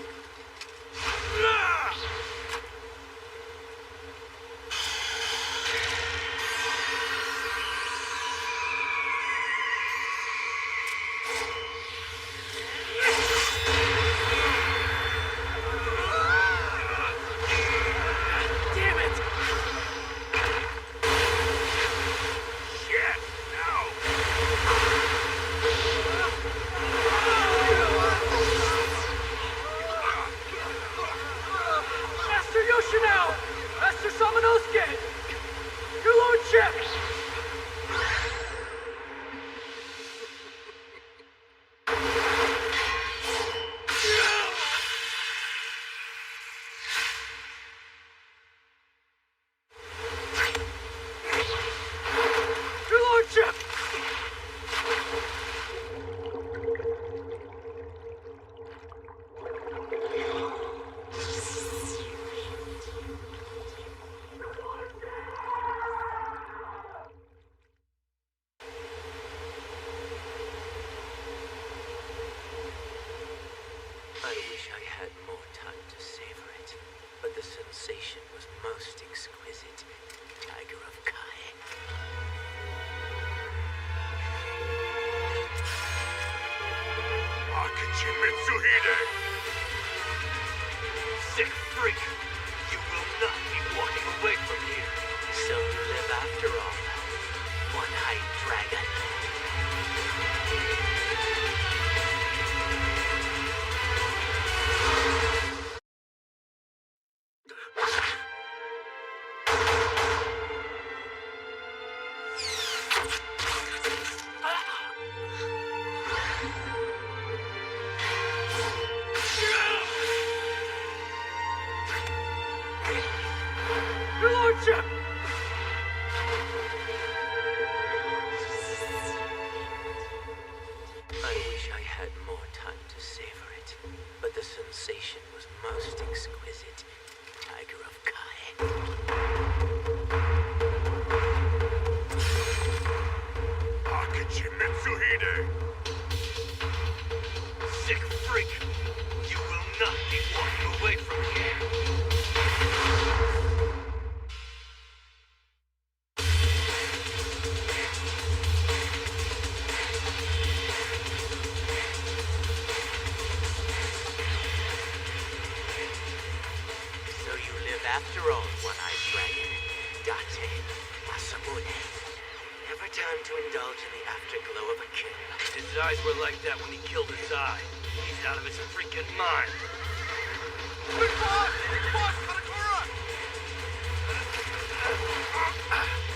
I wish I had more time to savor it, but the sensation was most exquisite. Tiger of Kai. Akachi Mitsuhide! Sick freak! You will not be walking away from here. So you live after all, one-eyed dragon. Your Lordship! I wish I had more time to savor it, but the sensation was most exquisite. Tiger of Kai. Akachi Mitsuhide! Sick freak! You will not be walking away from here. So you live after all, one-eyed dragon. Date. to indulge in the afterglow of a kill. His eyes were like that when he killed his eye. He's out of his freaking mind. Big boss! Big boss, Katakura!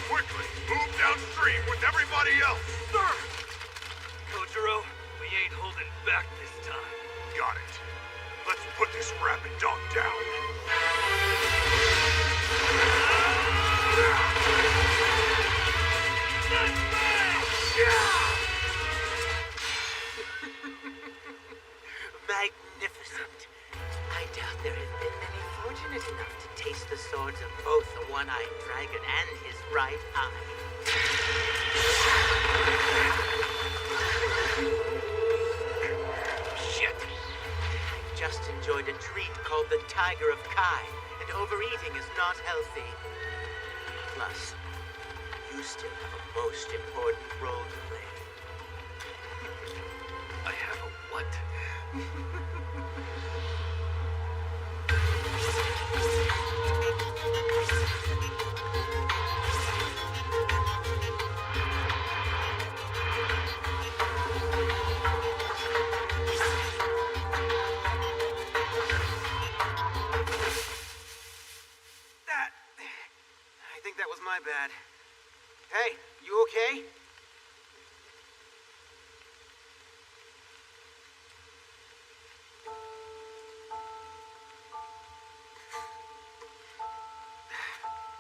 Quickly, move downstream with everybody else! Sir! Kojiro, we ain't holding back this time. Got it. Let's put this rabid dog down. Magnificent. I doubt there have been many fortunate enough to taste the swords of both the one-eyed dragon and his right eye. Shit. I've just enjoyed a treat called the Tiger of Kai, and overeating is not healthy. Plus, you still have a most important role to play. I have a what? I think that was my bad. Hey, you okay?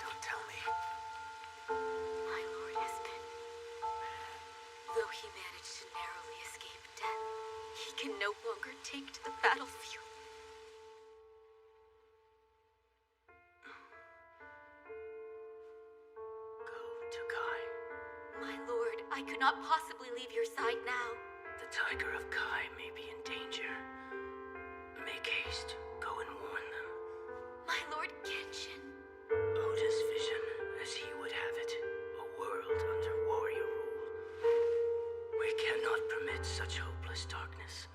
Don't tell me. My lord has been. Though he managed to narrowly escape death, he can no longer take to the battlefield. My lord, I could not possibly leave your side now. The Tiger of Kai may be in danger. Make haste. Go and warn them. My lord Kenshin. Oda's vision, as he would have it. A world under warrior rule. We cannot permit such hopeless darkness.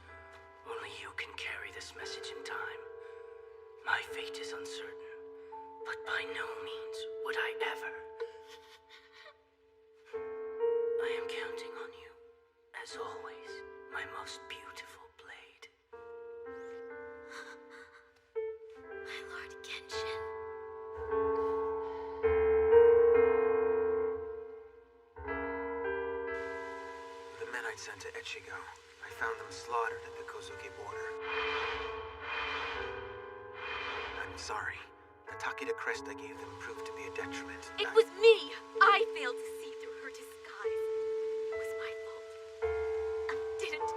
Only you can carry this message in time. My fate is uncertain, but by no means would I ever. I am counting on you, as always, my most beautiful blade. My lord Kenshin. The men I'd sent to Echigo, I found them slaughtered at the Kozuki border. I'm sorry. The Takeda crest I gave them proved to be a detriment. It was me! I failed to see through her disguise. It was my fault. I didn't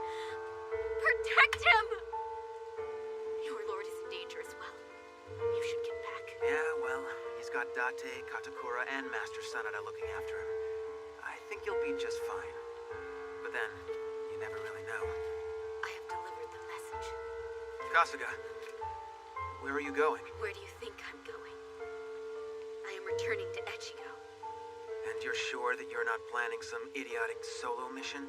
protect him! Your lord is in danger as well. You should get back. Yeah, well, he's got Date, Katakura, and Master Sanada looking after him. I think he'll be just fine. But then, you never really know. I have delivered the message. Kasuga, where are you going? Where do you think I'm going? I am returning to Echigo. And you're sure that you're not planning some idiotic solo mission?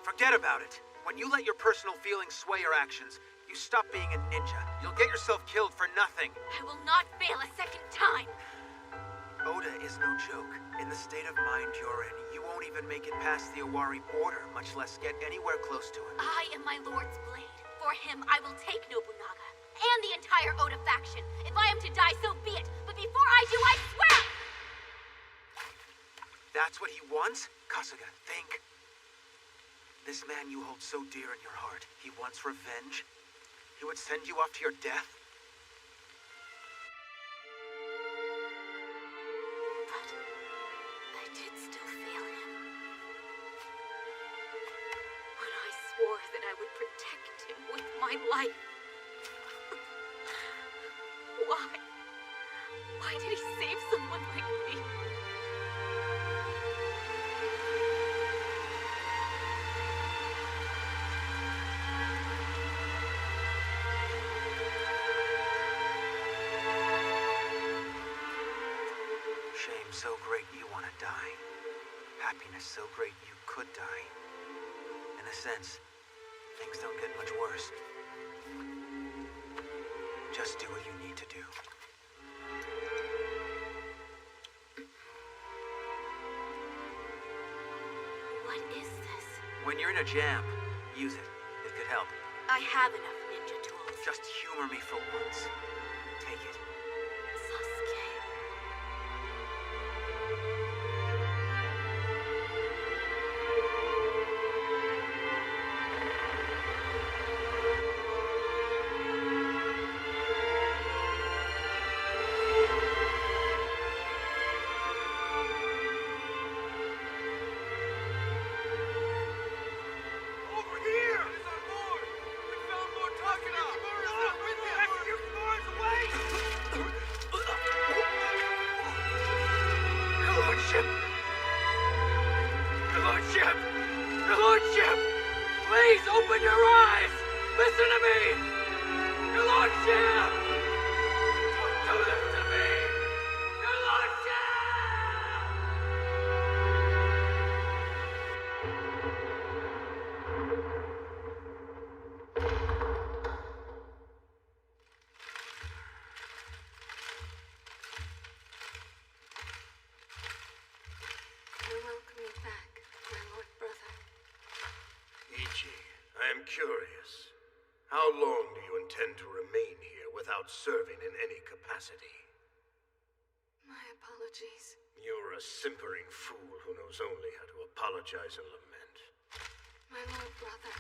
Forget about it. When you let your personal feelings sway your actions, you stop being a ninja. You'll get yourself killed for nothing. I will not fail a second time. Oda is no joke. In the state of mind you're in, you won't even make it past the Owari border, much less get anywhere close to him. I am my lord's blade. For him, I will take Nobunaga and the entire Oda faction. If I am to die, so be it. But before I do, I swear! That's what he wants? Kasuga, think. This man you hold so dear in your heart, he wants revenge? He would send you off to your death? But I did still fail him. When I swore that I would protect him with my life. Why? Why did he save someone like me? Shame so great you want to die. Happiness so great you could die. In a sense, things don't get much worse. Just do what you need to do. is this? When you're in a jam, use it. It could help. I have enough ninja tools. Just humor me for once. Take it. Sasuke. Over here! It's on board! We found Lord Takeda! Look, with you! Rescue Thor's away! Your Lordship! Your Lordship! Your Lordship! Please open your eyes! Listen to me! Your Lordship! Don't do this to me! Your Lordship! I welcome you back, my lord brother. Ichi, I am curious. How long do you intend to remain here without serving in any capacity? My apologies. You're a simpering fool who knows only how to apologize and lament. My lord brother.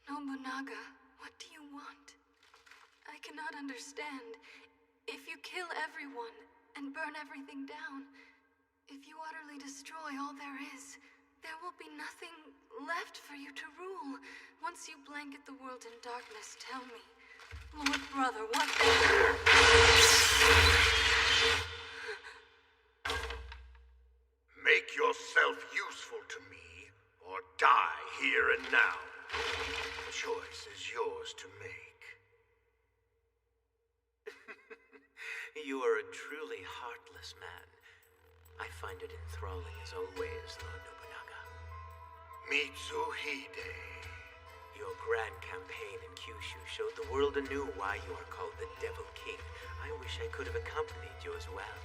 Nobunaga, what do you want? I cannot understand. If you kill everyone and burn everything down, if you utterly destroy all there is, there will be nothing left for you to rule. Once you blanket the world in darkness, tell me, Lord brother, what Make yourself useful to me, or die here and now. The choice is yours to make. You are a truly heartless man. I find it enthralling as always, Lord Nobunaga. Mitsuhide. Your grand campaign in Kyushu showed the world anew why you are called the Devil King. I wish I could have accompanied you as well.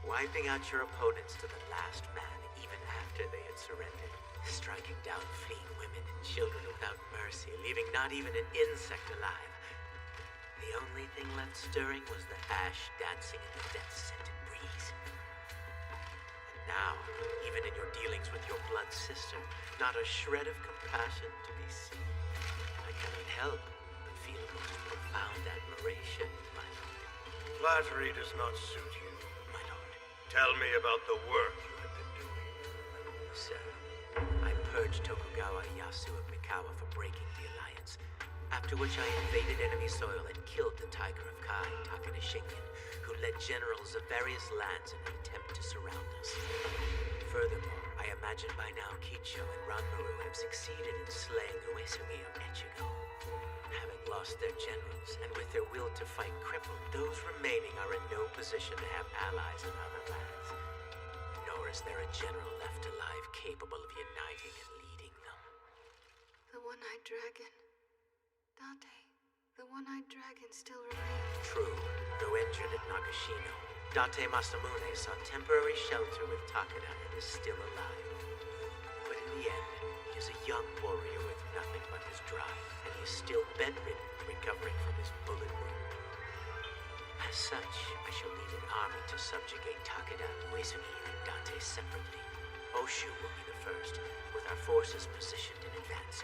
Wiping out your opponents to the last man, even after they had surrendered. Striking down fleeing women and children without mercy, leaving not even an insect alive. The only thing left stirring was the ash dancing in the death-scented breeze. And now, even in your dealings with your blood sister, not a shred of compassion to be seen. I cannot help but feel a most profound admiration, my lord. Flattery does not suit you. My lord. Tell me about the work you have been doing. Sir, I purged Tokugawa Ieyasu of Mikawa for breaking the alliance, after which I invaded enemy soil and killed the Tiger of Kai, Takeda Shingen, who led generals of various lands in an attempt to surround us. Furthermore, I imagine by now Kicho and Ranmaru have succeeded in slaying Uesugi of Echigo. Having lost their generals, and with their will to fight crippled, those remaining are in no position to have allies in other lands. Nor is there a general left alive capable of uniting and leading them. The one-eyed dragon. Date, the one-eyed dragon still remains. True, though injured at Nagashino, Date Masamune sought temporary shelter with Takeda and is still alive. But in the end, he is a young warrior with nothing but his drive, and he is still bedridden, recovering from his bullet wound. As such, I shall lead an army to subjugate Takeda, Uesugi, and Date separately. Oshu will be the first, with our forces positioned in advance.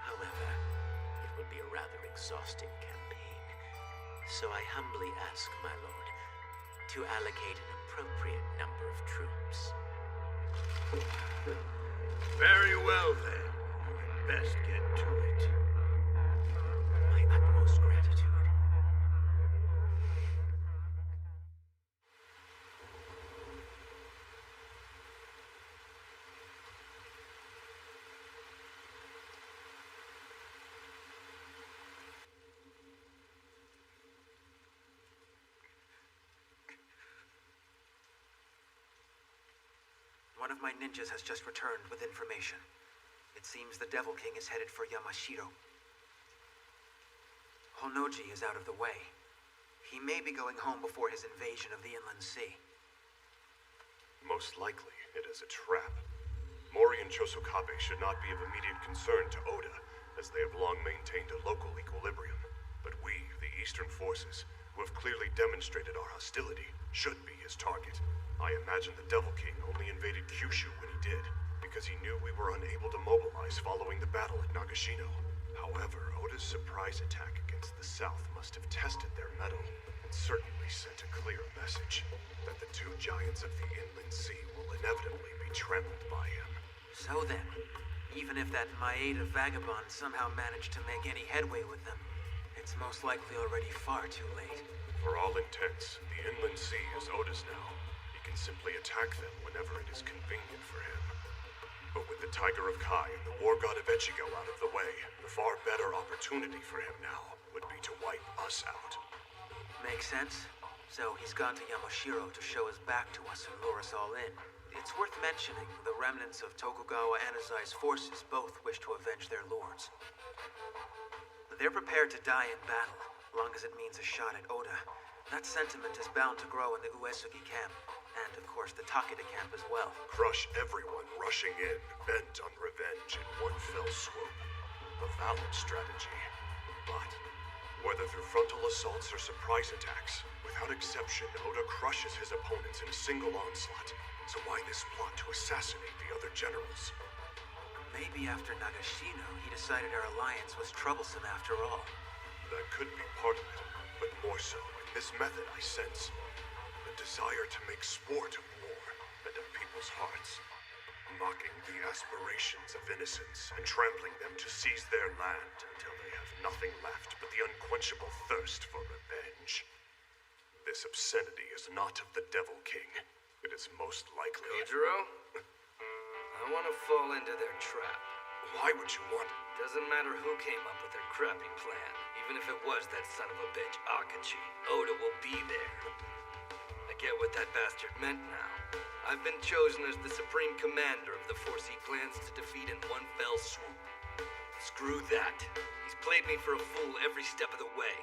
However, it would be a rather exhausting campaign, so I humbly ask, my lord, to allocate an appropriate number of troops. Very well, then. You had best get to it. My utmost gratitude. One of my ninjas has just returned with information. It seems the Devil King is headed for Yamashiro. Honnoji is out of the way. He may be going home before his invasion of the Inland Sea. Most likely, it is a trap. Mori and Chosokabe should not be of immediate concern to Oda, as they have long maintained a local equilibrium. But we, the Eastern forces, who have clearly demonstrated our hostility, should be his target. I imagine the Devil King only invaded Kyushu when he did, because he knew we were unable to mobilize following the battle at Nagashino. However, Oda's surprise attack against the South must have tested their mettle, and certainly sent a clear message that the two giants of the Inland Sea will inevitably be trampled by him. So then, even if that Maeda vagabond somehow managed to make any headway with them, it's most likely already far too late. For all intents, the Inland Sea is Oda's now. He can simply attack them whenever it is convenient for him. But with the Tiger of Kai and the War God of Echigo out of the way, the far better opportunity for him now would be to wipe us out. Makes sense. So he's gone to Yamashiro to show his back to us and lure us all in. It's worth mentioning the remnants of Tokugawa Anazai's forces both wish to avenge their lords. They're prepared to die in battle, long as it means a shot at Oda. That sentiment is bound to grow in the Uesugi camp, and of course the Takeda camp as well. Crush everyone rushing in, bent on revenge in one fell swoop. A valid strategy. But whether through frontal assaults or surprise attacks, without exception, Oda crushes his opponents in a single onslaught. So why this plot to assassinate the other generals? Maybe after Nagashino, he decided our alliance was troublesome after all. That could be part of it, but more so, in this method I sense a desire to make sport of war and of people's hearts, mocking the aspirations of innocence and trampling them to seize their land until they have nothing left but the unquenchable thirst for revenge. This obscenity is not of the Devil King. It is most likely... Kojiro? I want to fall into their trap. Why would you want... Doesn't matter who came up with their crappy plan. Even if it was that son of a bitch, Akachi, Oda will be there. I get what that bastard meant now. I've been chosen as the supreme commander of the force he plans to defeat in one fell swoop. Screw that. He's played me for a fool every step of the way.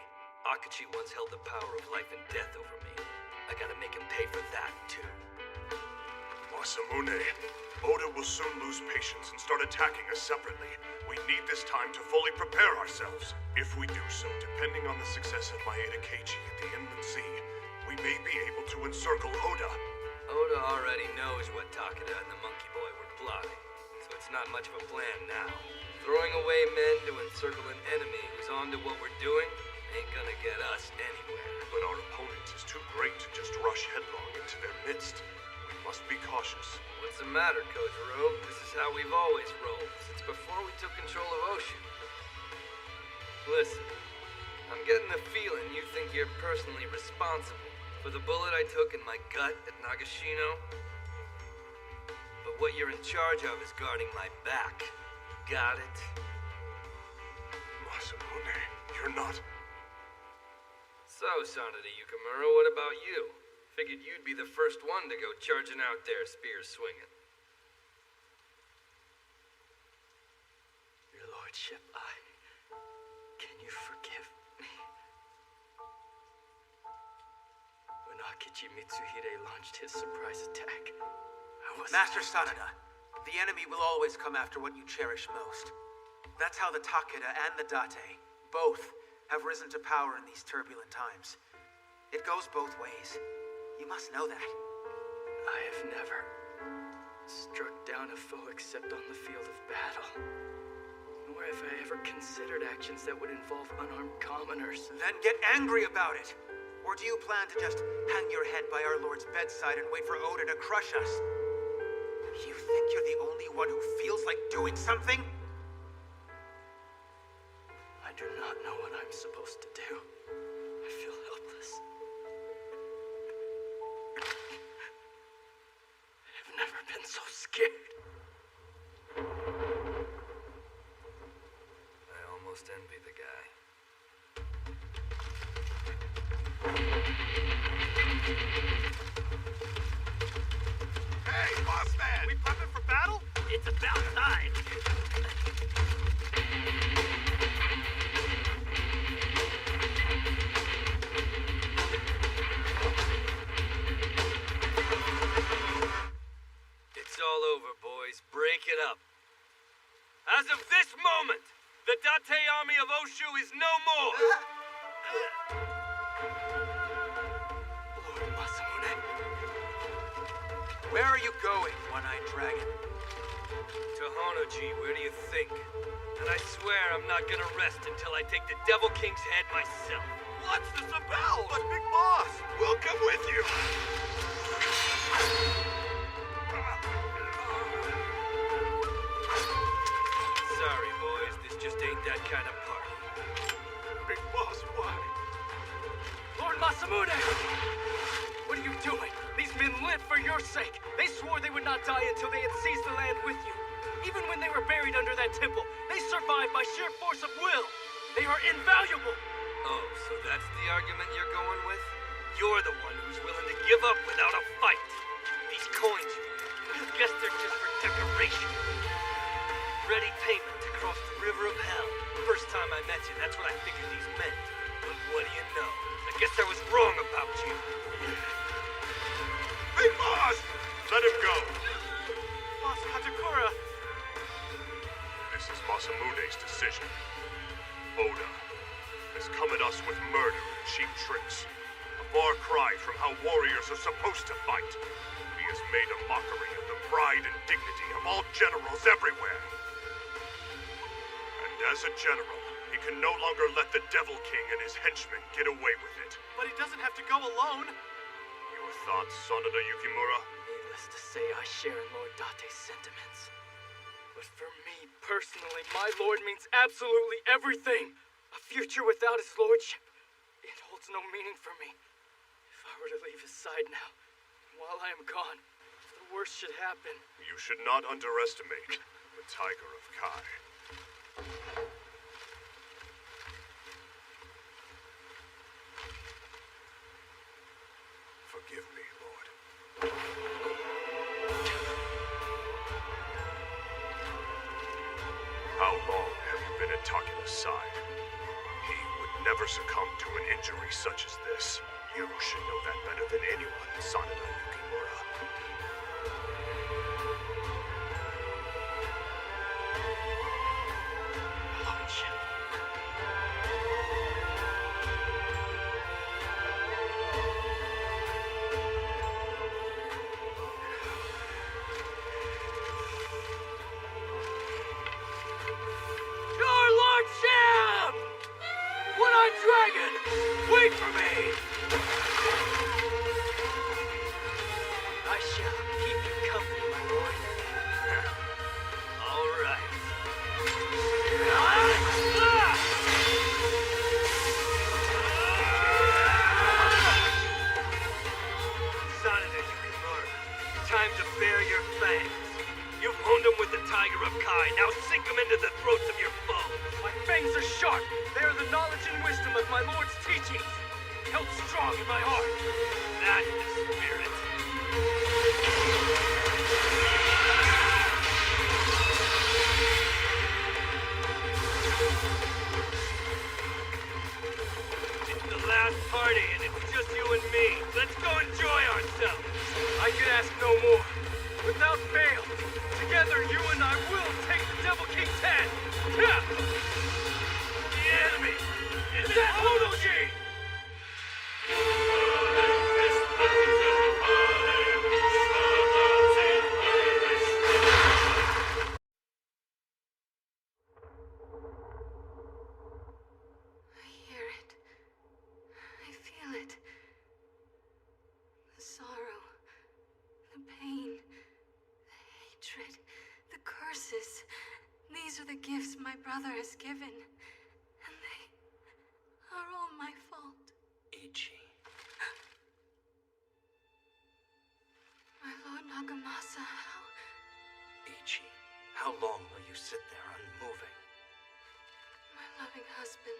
Akachi once held the power of life and death over me. I gotta make him pay for that, too. Masamune, Oda will soon lose patience and start attacking us separately. We need this time to fully prepare ourselves. If we do so, depending on the success of Maeda Keiichi at the Inland Sea, we may be able to encircle Oda. Oda already knows what Takeda and the Monkey Boy were plotting, so it's not much of a plan now. Throwing away men to encircle an enemy who's on to what we're doing ain't gonna get us anywhere. But our opponent is too great to just rush headlong into their midst. We must be cautious. What's the matter, Kojiro? This is how we've always rolled, since before we took control of Ocean. Listen, I'm getting the feeling you think you're personally responsible for the bullet I took in my gut at Nagashino. But what you're in charge of is guarding my back. Got it? Masamune, you're not... So, Sanada Yukimura, what about you? Figured you'd be the first one to go charging out there, spears swinging. Your lordship, can you forgive me? When Akichi Mitsuhide launched his surprise attack, I was... Master Sanada, the enemy will always come after what you cherish most. That's how the Takeda and the Date, both, have risen to power in these turbulent times. It goes both ways. You must know that. I have never struck down a foe except on the field of battle. Nor have I ever considered actions that would involve unarmed commoners. Then get angry about it! Or do you plan to just hang your head by our Lord's bedside and wait for Oda to crush us? You think you're the only one who feels like doing something? I do not know what I'm supposed to do. I feel helpless. I've never been so scared. I almost envy the guy. Hey, boss man! We prepping for battle? It's about time. It's all over, boys. Break it up. As of this moment, the Date army of Oshu is no more! Lord Masamune. Where are you going, One-Eyed Dragon? To Honoji, where do you think? And I swear I'm not gonna rest until I take the Devil King's head myself. What's this about? But Big Boss, we'll come with you. Sorry, boys, this just ain't that kind of party. Big Boss, why? Lord Masamune! What are you doing? These men live for your sake. They swore they would not die until they had seized the land with you. Even when they were buried under that temple, they survived by sheer force of will. They are invaluable. Oh, so that's the argument you're going with? You're the one who's willing to give up without a fight. These coins, I guess they're just for decoration. Ready payment to cross the river of hell. First time I met you, that's what I figured these meant. But what do you know? I guess I was wrong about you. Big Boss! Let him go. Boss Katakura. This is Masamune's decision. Oda has come at us with murder and cheap tricks. A far cry from how warriors are supposed to fight. He has made a mockery of the pride and dignity of all generals everywhere. And as a general, he can no longer let the Devil King and his henchmen get away with it. But he doesn't have to go alone. Your thoughts, Sanada Yukimura? Needless to say, I share in Lord Date's sentiments. But for me, personally, my lord means absolutely everything. A future without his lordship, it holds no meaning for me. If I were to leave his side now, while I am gone, the worst should happen. You should not underestimate the Tiger of Kai. Forgive me, Lord. How long have you been at Takeda's side? He would never succumb to an injury such as this. You should know that better than anyone, Sanada Yukimura. Lordship. Your lordship! One-Eyed Dragon! Wait for me! I shall keep you company, my lord. All right. Sanada Yukimura, time to bare your fangs. You've honed them with the Tiger of Kai. Now sink them into the throats of your foes. My fangs are sharp. They are the knowledge and wisdom of my lord's teachings, held strong in my heart. That's the spirit. It's the last party, and it's just you and me. Let's go enjoy ourselves. I could ask no more. Without fail, together you and I will take the Devil King's head. Yeah. The enemy Is that Honoji? I hear it. I feel it. The sorrow, the pain, the hatred, the curses. These are the gifts my brother has given. And they are all my fault. Ichi. My Lord Nagamasa, how... Ichi, how long will you sit there unmoving? My loving husband,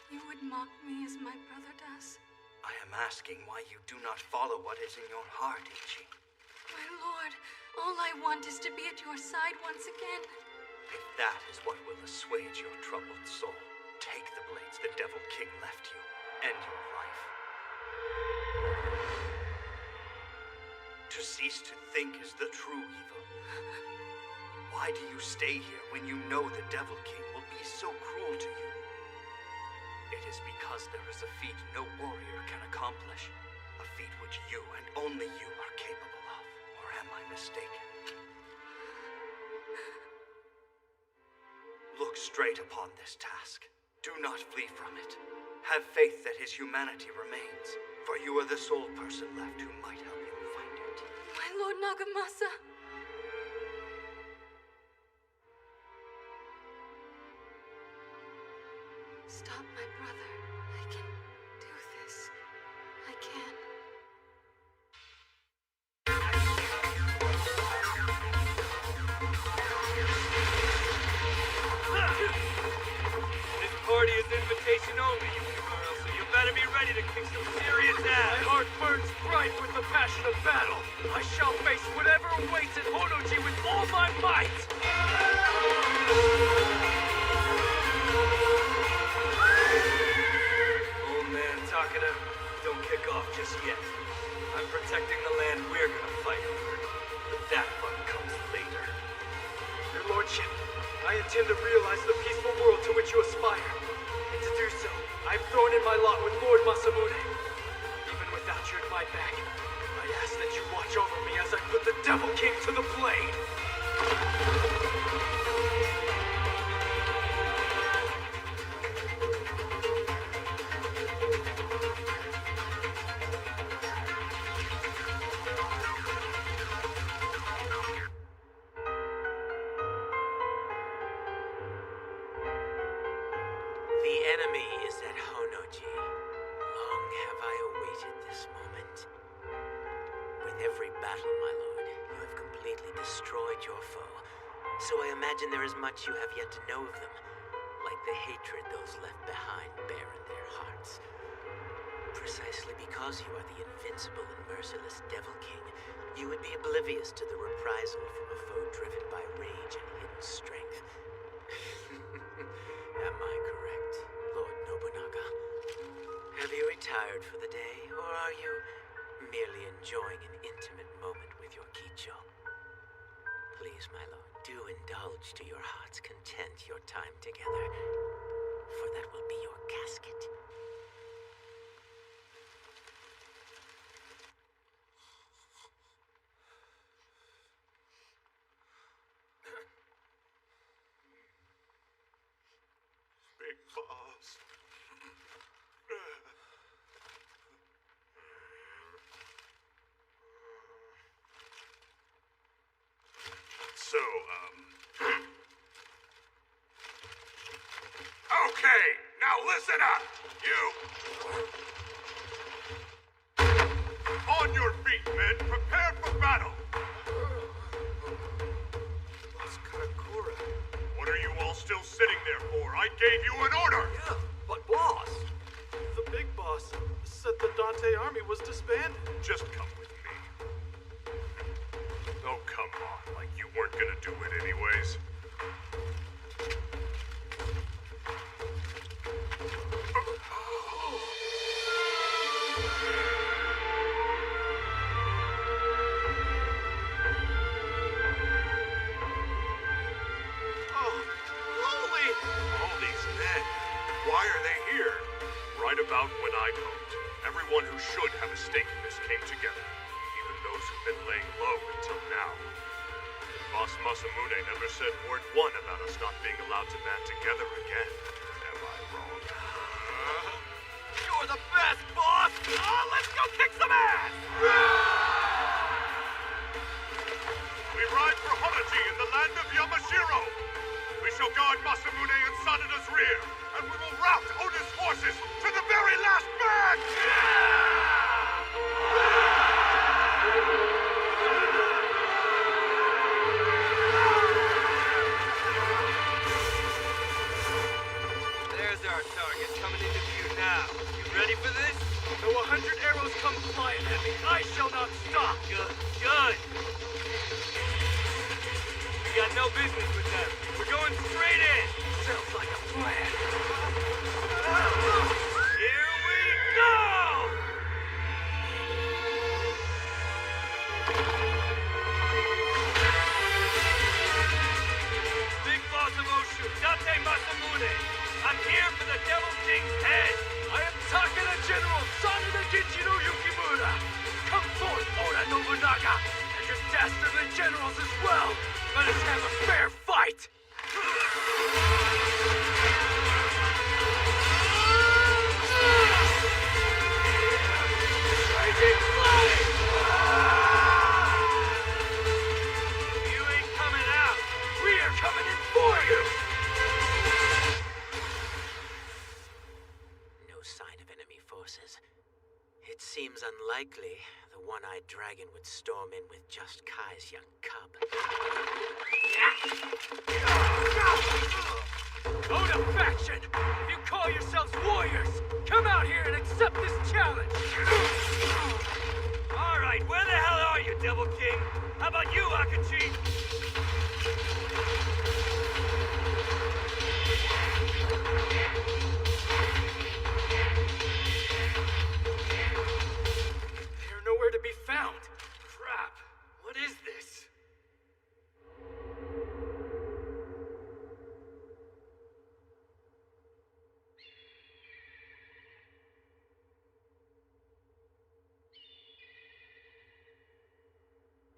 you would mock me as my brother does. I am asking why you do not follow what is in your heart, Ichi. My lord, all I want is to be at your side once again. If that is what will assuage your troubled soul, take the blades the Devil King left you. End your life. To cease to think is the true evil. Why do you stay here when you know the Devil King will be so cruel to you? It is because there is a feat no warrior can accomplish. A feat which you and only you are capable of. Or am I mistaken? Look straight upon this task. Do not flee from it. Have faith that his humanity remains, for you are the sole person left who might help him find it. My lord Nagamasa. Stop, my brother. I can do this. I can. This party is invitation only, Yukimura, so you better be ready to kick some serious ass. My heart burns bright with the passion of battle. I shall face whatever awaits at Honoji with all my might. Old man Takeda, don't kick off just yet. I'm protecting the land we're gonna fight over. But that fun comes later. Your lordship, I intend to realize the peaceful world to which you aspire. And to do so, I've thrown in my lot with Lord Masamune. Even without you at my back, I ask that you watch over me as I put the Devil King to the blade. The enemy is at Honoji. Long have I awaited this moment. With every battle, my lord, you have completely destroyed your foe. So I imagine there is much you have yet to know of them, like the hatred those left behind bear in their hearts. Precisely because you are the invincible and merciless Devil King, you would be oblivious to the reprisal from a foe driven by rage and hidden strength. Am I correct, Lord Nobunaga? Have you retired for the day, or are you merely enjoying an intimate moment with your Kicho? Please, my lord, do indulge to your heart's content your time together, for that will be your casket. Big boss. So, okay, now listen up, you. On your feet, men. Prepare for battle. Karakura. What are you all still sitting there for? I gave you an order. Yeah, but boss, the big boss said the Date army was disbanded. Just come with me. Oh, come on, like you weren't gonna do it anyways. All these men. Why are they here? Right about when I'd hoped. Everyone who should have a stake in this came together. Even those who've been laying low until now. Boss Masamune never said word one about us not being allowed to band together again. Am I wrong? You're the best, boss! Let's go kick some ass! We ride for Honoji in the land of Yamashiro! We shall guard Masamune and Sanada's rear, and we will rout Oda's forces to the very last man! There's our our target coming into view now. You ready for this? Though 100 arrows come flying at me, I shall not stop. Good, good. We got no business with them. We're going straight in. Sounds like a plan. Here we go! Big boss of Oshu, Date Masamune. I'm here for the Devil King's head. I am Takeda General Sanada Genjiro Yukimura. Come forth, Oda Nobunaga, and your dastardly generals as well. Let us have a fair fight. Raging flame! You ain't coming out. We are coming in for you. No sign of enemy forces. It seems unlikely the one-eyed dragon would storm in with just Kai's young cub. Oda faction! If you call yourselves warriors, come out here and accept this challenge! All right, where the hell are you, Devil King? How about you, Akachi? They're nowhere to be found. Crap. What is this?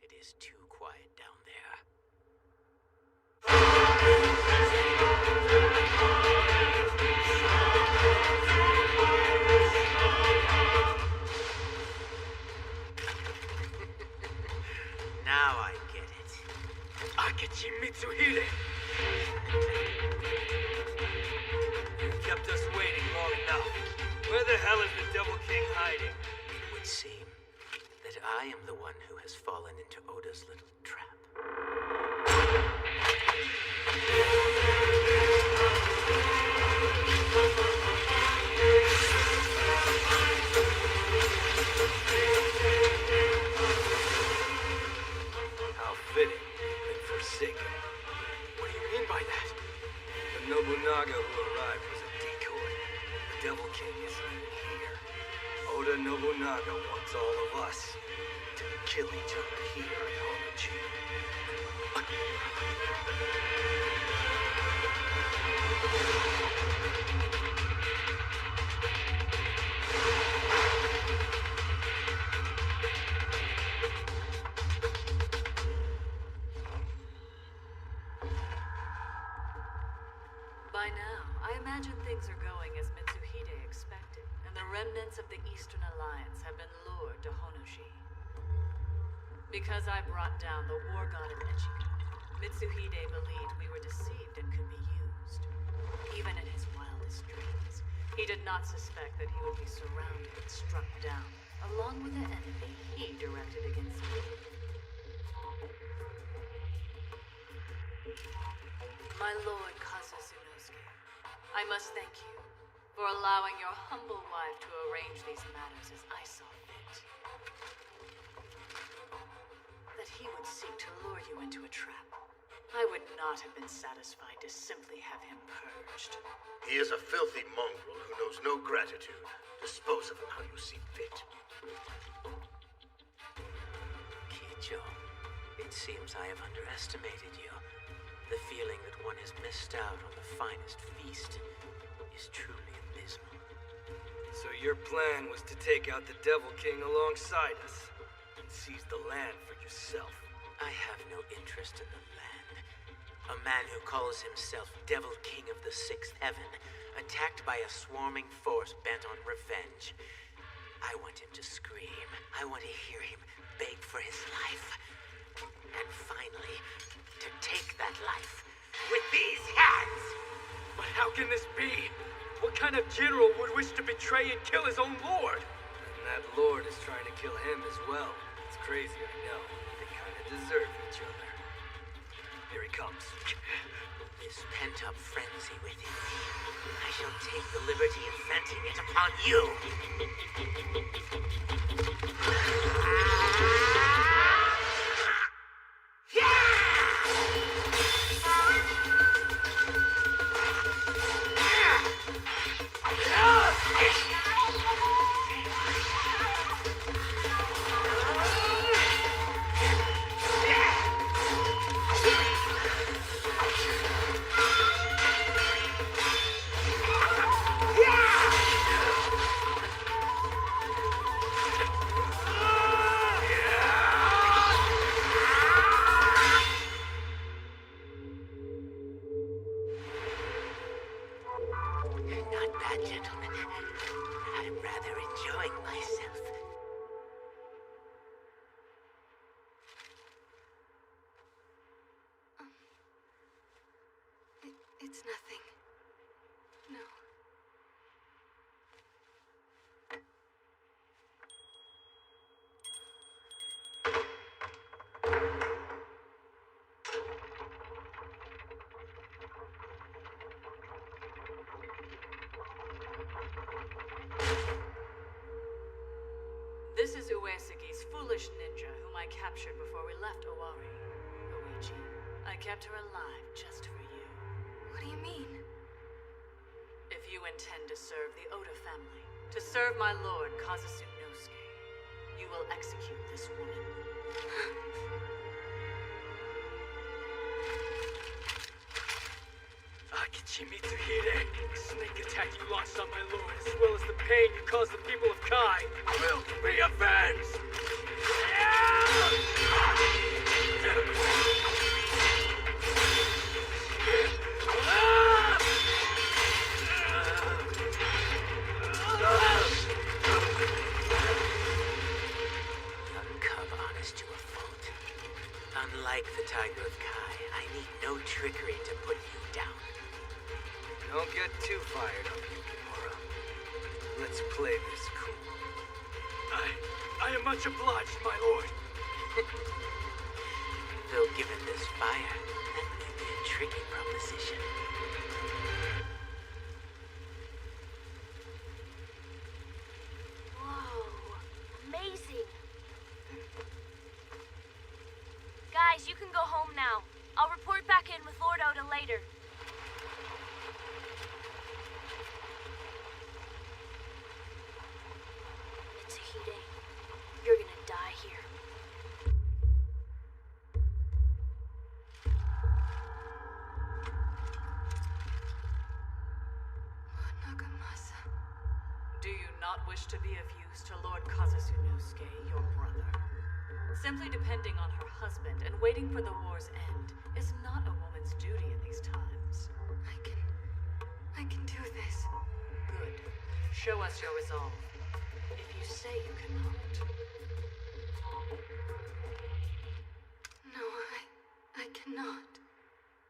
It is too quiet down there. Now I get it. Akechi Mitsuhide! You kept us waiting long enough. Where the hell is the Devil King hiding? It would seem that I am the one who has fallen into Oda's little trap. How fitting and forsaken. What do you mean by that? The Nobunaga who arrived was a decoy. The Devil King isn't even here. Oda Nobunaga wants all of us to kill each other here in Honochi. By now, I imagine things are going as Mitsuhide expected, and the remnants of the Eastern Alliance have been lured to Honoshi. Because I brought down the war god of Echigo, Mitsuhide believed we were deceived and could be used. Even in his wildest dreams, he did not suspect that he would be surrounded and struck down, along with the enemy he directed against me. My lord Kazuzunosuke, I must thank you for allowing your humble wife to arrange these matters as I saw fit. That he would seek to lure you into a trap, I would not have been satisfied to simply have him purged. He is a filthy mongrel who knows no gratitude. Dispose of him how you see fit. Kijo, it seems I have underestimated you. The feeling that one has missed out on the finest feast is truly abysmal. So your plan was to take out the Devil King alongside us and seize the land for yourself. I have no interest in the land. A man who calls himself Devil King of the Sixth Heaven, attacked by a swarming force bent on revenge. I want him to scream. I want to hear him beg for his life. And finally, to take that life with these hands! But how can this be? What kind of general would wish to betray and kill his own lord? And that lord is trying to kill him as well. It's crazy, I know. They kind of deserve each other. Here he comes. this pent-up frenzy within me, I shall take the liberty of venting it upon you. Not bad, gentlemen. I'm rather enjoying myself. It's nothing. No. This is Uesugi's foolish ninja, whom I captured before we left Owari. Luigi, I kept her alive just for you. What do you mean? If you intend to serve the Oda family, to serve my lord Kazutsunosuke, you will execute this woman. Akichimitsuhide, the snake attack you launched on my lord, as well as the pain you caused the people of Kai, will be avenged! Young cub honest to a fault. Unlike the Tiger of Kai, I need no trickery to put you down. Don't get too fired up, Yukimura. Let's play this cool. I am much obliged, my lord. Though given this fire, that may be a tricky proposition. Whoa, amazing. Guys, you can go home now. I'll report back in with Lord Oda later. Mitsuhide, you're gonna die here. Nagamasa. Do you not wish to be of use to Lord Kazutsunosuke, your brother? Simply depending on her husband and waiting for the war's end is not a woman's duty in these times. I can do this. Good. Show us your resolve. If you say you cannot. No, I cannot.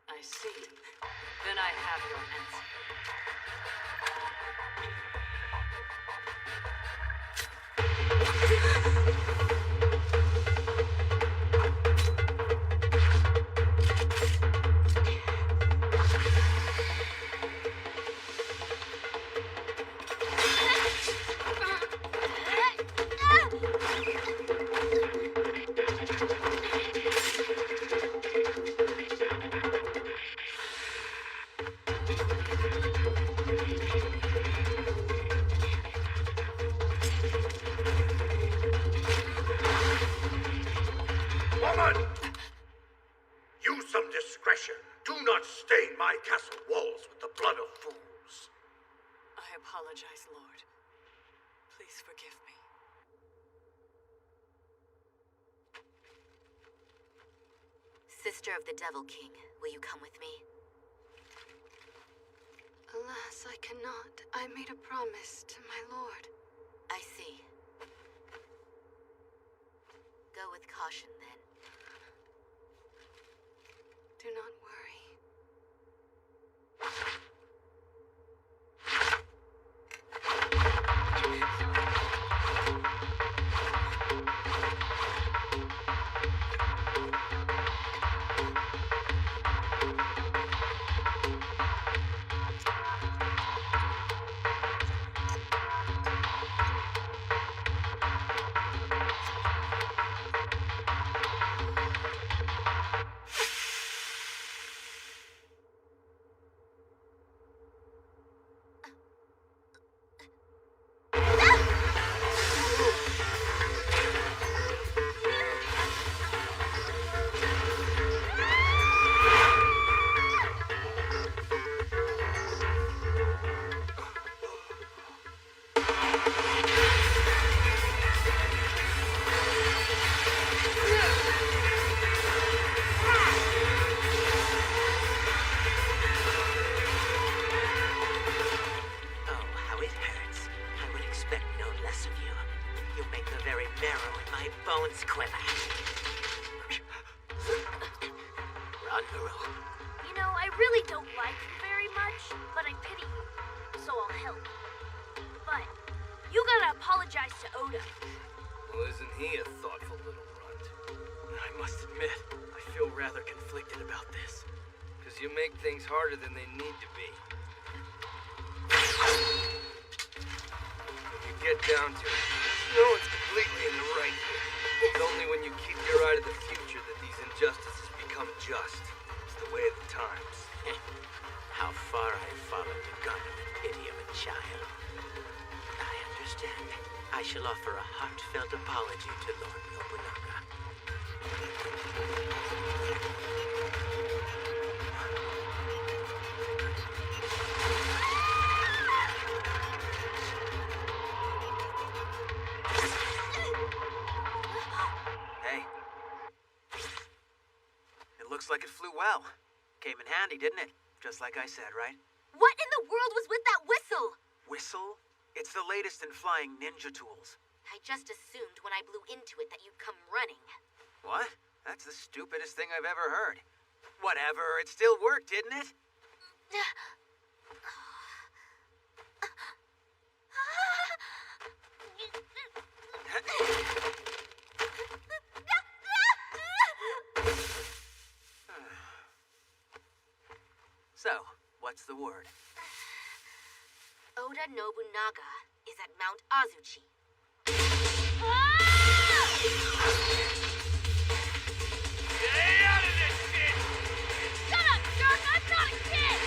I see. Then I have your answer. Woman! Use some discretion. Do not stain my castle walls with the blood of fools. I apologize, Lord. Please forgive me. Sister of the Devil King, will you come with me? Alas, I cannot. I made a promise to my lord. I see. Go with caution, then. Do not worry. you make things harder than they need to be. When you get down to it, no one's completely in the right here. It's only when you keep your eye to the future that these injustices become just. It's the way of the times. How far I followed the gun and the pity of a child. I understand. I shall offer a heartfelt apology to Lord Nobunaga. Hey. It looks like it flew well. Came in handy, didn't it? Just like I said, right? What in the world was with that whistle? Whistle? It's the latest in flying ninja tools. I just assumed when I blew into it that you'd come running. What? That's the stupidest thing I've ever heard. Whatever, it still worked, didn't it? So, what's the word? Oda Nobunaga is at Mount Azuchi. Stay out of this shit! Shut up, jerk! I'm not a kid!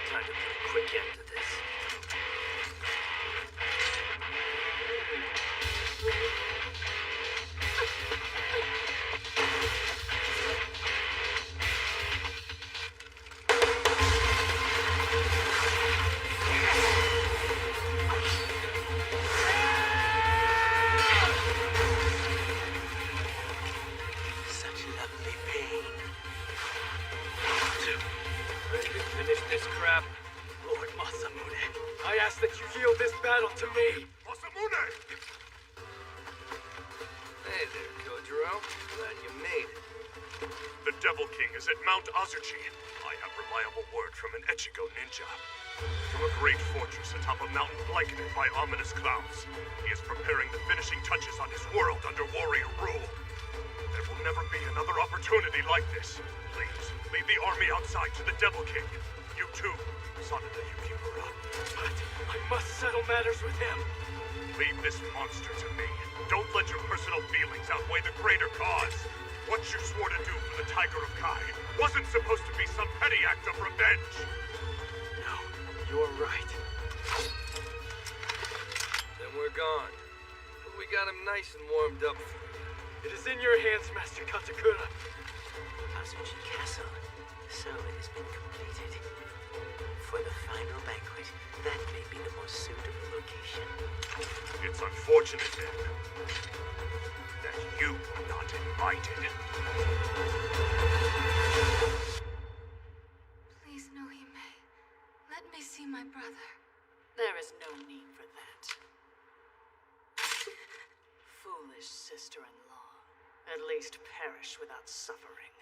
Time to put a quick end to this. Such lovely pain. Ready to finish this crap? Lord Masamune, I ask that you yield this battle to me. Masamune! Hey there, Kojiro. Glad you made it. The Devil King is at Mount Azuchi. I have reliable word from an Echigo ninja. From a great fortress atop a mountain blanketed by ominous clouds. He is preparing the finishing touches on his world under warrior rule. There will never be another opportunity like this. Please, lead the army outside to the Devil King. You too, Sanada Yukimura. But I must settle matters with him. Leave this monster to me. Don't let your personal feelings outweigh the greater cause. What you swore to do for the Tiger of Kai wasn't supposed to be some petty act of revenge. No, you're right. Then we're gone. But we got him nice and warmed up for you. It is in your hands, Master Katakura. Azuchi Castle. So it has been completed. For the final banquet, that may be the most suitable location. It's unfortunate then that you were not invited. Please, Nohime. Let me see my brother. There is no need for that. Foolish sister-in-law. At least perish without suffering.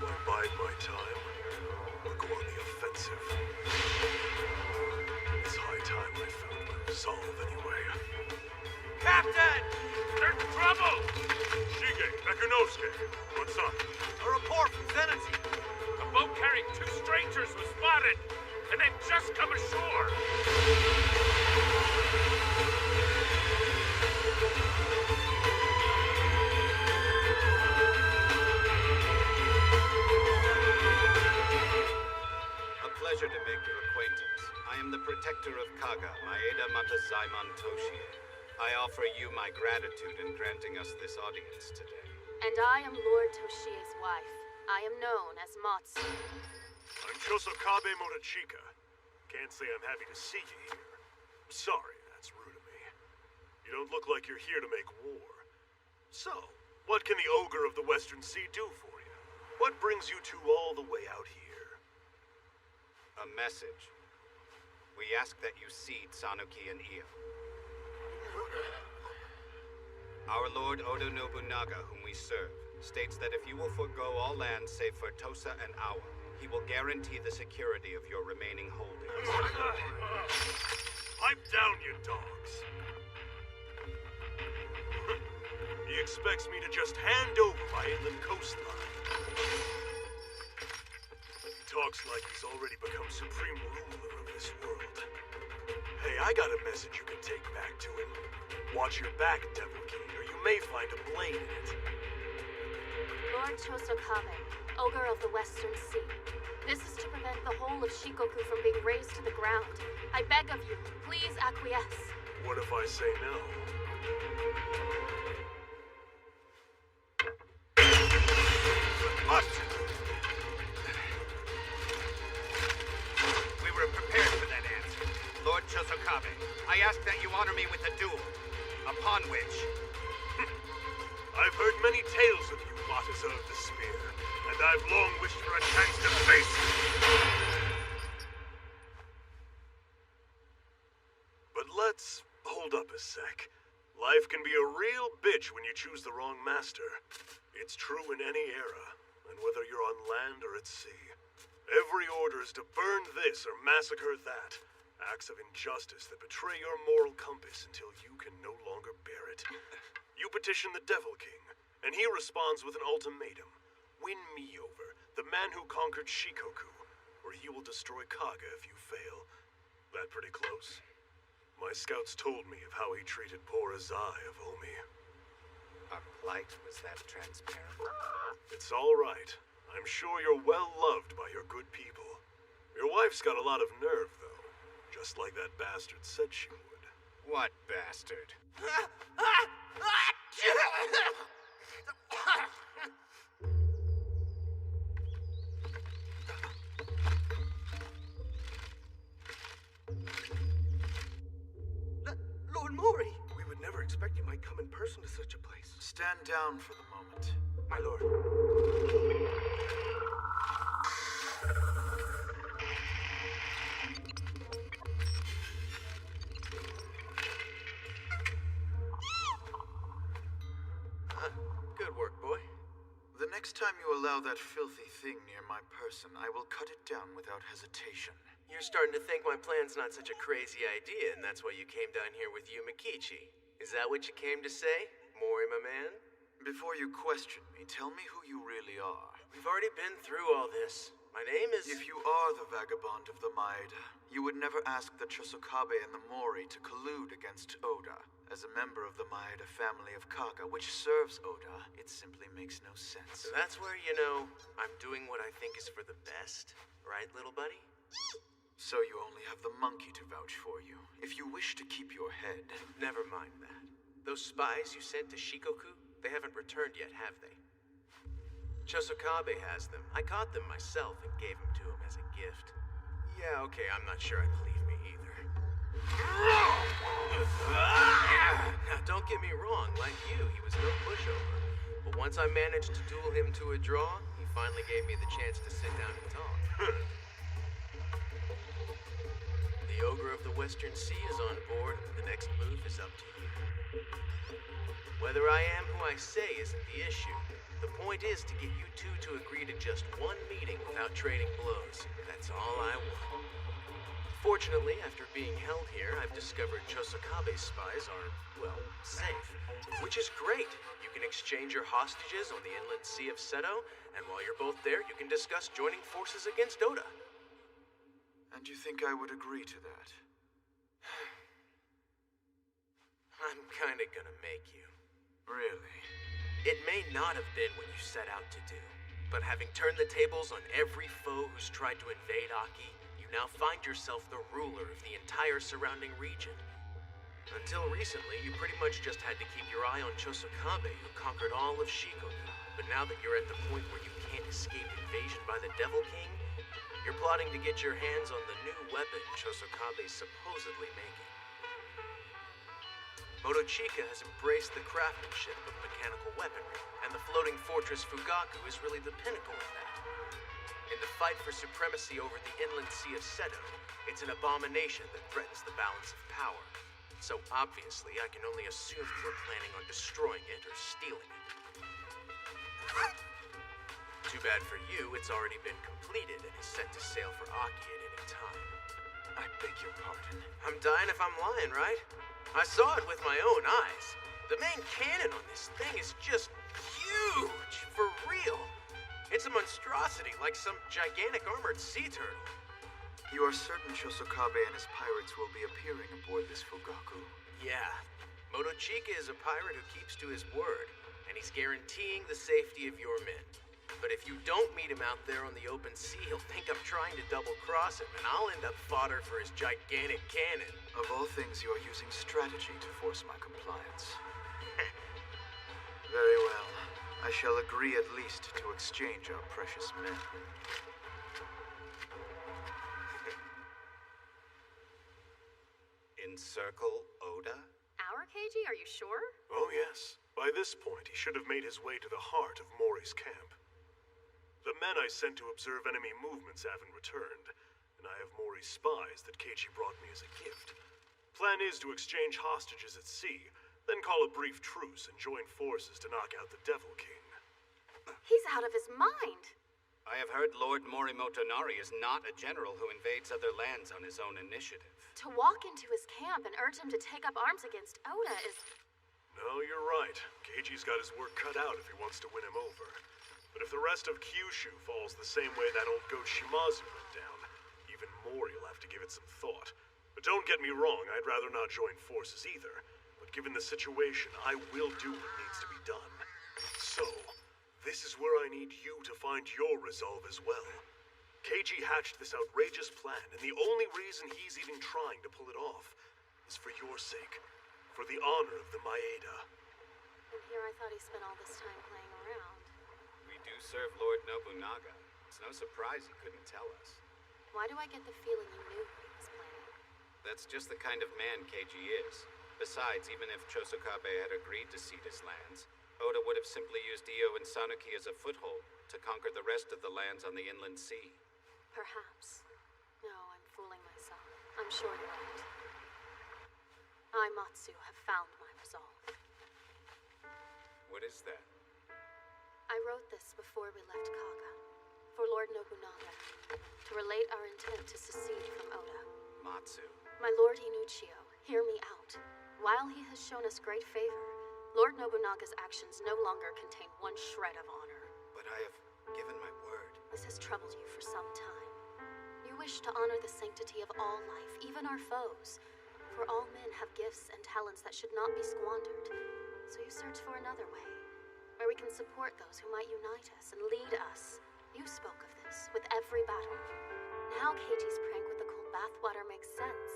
Do I bide my time or go on the offensive? It's high time I found my resolve anyway. Captain! There's trouble! Shige, Bekunosuke, what's up? A report from Zenitsu. A boat carrying 2 strangers was spotted, and they've just come ashore. A pleasure to make your acquaintance. I am the protector of Kaga, Maeda Matazaimon Toshie. I offer you my gratitude in granting us this audience today. And I am Lord Toshie's wife. I am known as Matsu. I'm Chosokabe Murachika. Can't say I'm happy to see you here. Sorry, that's rude of me. You don't look like you're here to make war. So, what can the Ogre of the Western Sea do for you? What brings you two all the way out here? A message. We ask that you cede Sanuki and Io. Our Lord Oda Nobunaga, whom we serve, states that if you will forego all land save for Tosa and Awa, he will guarantee the security of your remaining holdings. Pipe down, you dogs. He expects me to just hand over my inland coastline. He talks like he's already become supreme ruler of this world. Hey, I got a message you can take back to him. Watch your back, Devil King, or you may find a blade in it. Lord Chosokabe, Ogre of the Western Sea. This is to prevent the whole of Shikoku from being razed to the ground. I beg of you, please acquiesce. What if I say no? But we were prepared for that answer. Lord Chosokabe, I ask that you honor me with a duel, upon which... I've heard many tales of you, martyrs of the spear, and I've long wished for a chance to face you. But let's hold up a sec. Life can be a real bitch when you choose the wrong master. It's true in any era, and whether you're on land or at sea. Every order is to burn this or massacre that. Acts of injustice that betray your moral compass until you can no longer bear it. You petition the Devil King, and he responds with an ultimatum. Win me over, the man who conquered Shikoku, or he will destroy Kaga if you fail. That pretty close? My scouts told me of how he treated poor Azai of Omi. Our plight was that transparent. It's all right. I'm sure you're well loved by your good people. Your wife's got a lot of nerve, though. Just like that bastard said she would. What bastard? Lord Mori! We would never expect you might come in person to such a place. Stand down for the moment. My lord. Good work, boy. The next time you allow that filthy thing near my person, I will cut it down without hesitation. You're starting to think my plan's not such a crazy idea, and that's why you came down here with Yumakichi. Is that what you came to say, Mori, my man? Before you question me, tell me who you really are. We've already been through all this. My name is... If you are the vagabond of the Maeda, you would never ask the Chosokabe and the Mori to collude against Oda. As a member of the Maeda family of Kaga, which serves Oda, it simply makes no sense. So that's where, you know, I'm doing what I think is for the best. Right, little buddy? So you only have the monkey to vouch for you. If you wish to keep your head... Never mind that. Those spies you sent to Shikoku, they haven't returned yet, have they? Chosokabe has them. I caught them myself and gave them to him as a gift. Yeah, okay, I'm not sure I believe me either. Now, don't get me wrong, like you, he was no pushover. But once I managed to duel him to a draw, he finally gave me the chance to sit down and talk. The Ogre of the Western Sea is on board, and the next move is up to you. Whether I am who I say isn't the issue. The point is to get you two to agree to just one meeting without trading blows. That's all I want. Fortunately, after being held here, I've discovered Chosokabe's spies are, well, safe. Which is great. You can exchange your hostages on the inland sea of Seto, and while you're both there, you can discuss joining forces against Oda. And you think I would agree to that? I'm kinda gonna make you. Really? It may not have been what you set out to do, but having turned the tables on every foe who's tried to invade Aki, you now find yourself the ruler of the entire surrounding region. Until recently, you pretty much just had to keep your eye on Chosokabe, who conquered all of Shikoku. But now that you're at the point where you can't escape invasion by the Devil King, you're plotting to get your hands on the new weapon Chosokabe's supposedly making. Motochika has embraced the craftsmanship of mechanical weaponry, and the floating fortress Fugaku is really the pinnacle of that. In the fight for supremacy over the inland sea of Seto, it's an abomination that threatens the balance of power. So obviously, I can only assume you are planning on destroying it or stealing it. Too bad for you, it's already been completed and is set to sail for Aki at any time. I beg your pardon. I'm dying if I'm lying, right? I saw it with my own eyes. The main cannon on this thing is just huge, for real. It's a monstrosity, like some gigantic armored sea turtle. You are certain Chosokabe and his pirates will be appearing aboard this Fugaku? Yeah. Motochika is a pirate who keeps to his word, and he's guaranteeing the safety of your men. But if you don't meet him out there on the open sea, he'll think I'm trying to double-cross him, and I'll end up fodder for his gigantic cannon. Of all things, you are using strategy to force my compliance. Very well. I shall agree at least to exchange our precious men. Encircle Oda? Our Keiji, are you sure? Oh, yes. By this point, he should have made his way to the heart of Mori's camp. The men I sent to observe enemy movements haven't returned, and I have Mori's spies that Keiji brought me as a gift. Plan is to exchange hostages at sea, then call a brief truce and join forces to knock out the Devil King. He's out of his mind. I have heard Lord Morimoto Nari is not a general who invades other lands on his own initiative. To walk into his camp and urge him to take up arms against Oda is... No, you're right. Keiji's got his work cut out if he wants to win him over. But if the rest of Kyushu falls the same way that old goat Shimazu went down, even Mori'll have to give it some thought. But don't get me wrong, I'd rather not join forces either. But given the situation, I will do what needs to be done. So, this is where I need you to find your resolve as well. Keiji hatched this outrageous plan, and the only reason he's even trying to pull it off is for your sake. For the honor of the Maeda. And here I thought he spent all this time playing around. We do serve Lord Nobunaga. It's no surprise he couldn't tell us. Why do I get the feeling you knew what he was planning? That's just the kind of man Keiji is. Besides, even if Chosokabe had agreed to cede his lands, Oda would have simply used Io and Sanuki as a foothold to conquer the rest of the lands on the inland sea. Perhaps. No, I'm fooling myself. I'm sure you're right. I, Matsu, have found my resolve. What is that? I wrote this before we left Kaga, for Lord Nobunaga, to relate our intent to secede from Oda. Matsu. My Lord Inuchio, hear me out. While he has shown us great favor, Lord Nobunaga's actions no longer contain one shred of honor. But I have given my word. This has troubled you for some time. You wish to honor the sanctity of all life, even our foes. For all men have gifts and talents that should not be squandered. So you search for another way, where we can support those who might unite us and lead us. You spoke of this with every battle. Now Keiji's prank with the cold bathwater makes sense.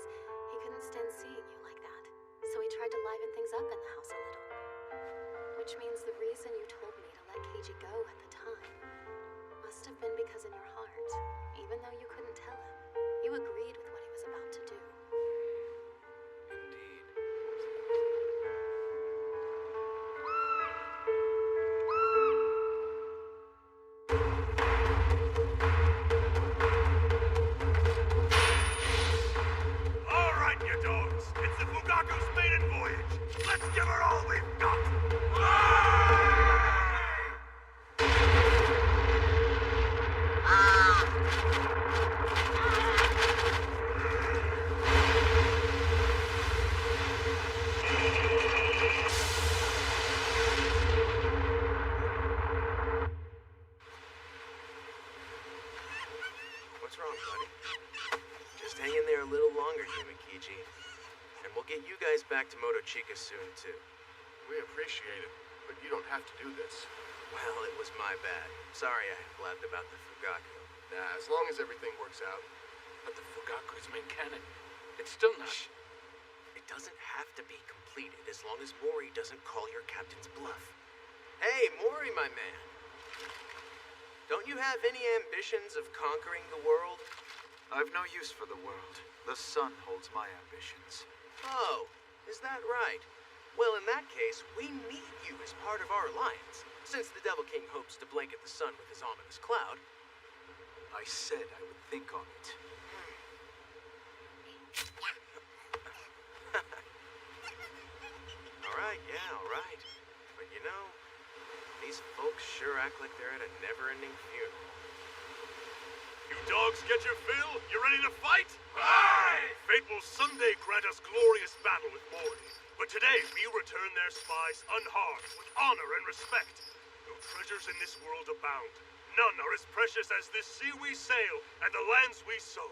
He couldn't stand seeing you like that, so he tried to liven things up in the house a little. Which means the reason you told me to let Keiji go at the time must have been because in your heart, even though you couldn't tell him, you agreed with what he was about to do. All right, you dogs. It's the Fugaku's maiden voyage. Let's give her all we've got. What's wrong, buddy? Just hang in there a little longer, Human Keiji. And we'll get you guys back to Motochika soon, too. We appreciate it, but you don't have to do this. Well, it was my bad. Sorry I blabbed about the Fugaku. Nah, as long as everything works out. But the Fugaku's main cannon, it's still not... Shh. It doesn't have to be completed as long as Mori doesn't call your captain's bluff. Hey, Mori, my man. Don't you have any ambitions of conquering the world? I've no use for the world. The sun holds my ambitions. Oh, is that right? Well, in that case, we need you as part of our alliance, since the Devil King hopes to blanket the sun with his ominous cloud. I said I would think on it. All right. But you know, these folks sure act like they're at a never-ending funeral. You dogs get your fill? You ready to fight? Aye! Fate will someday grant us glorious battle with Mori. But today we return their spies unharmed, with honor and respect. Though treasures in this world abound, none are as precious as this sea we sail and the lands we sow.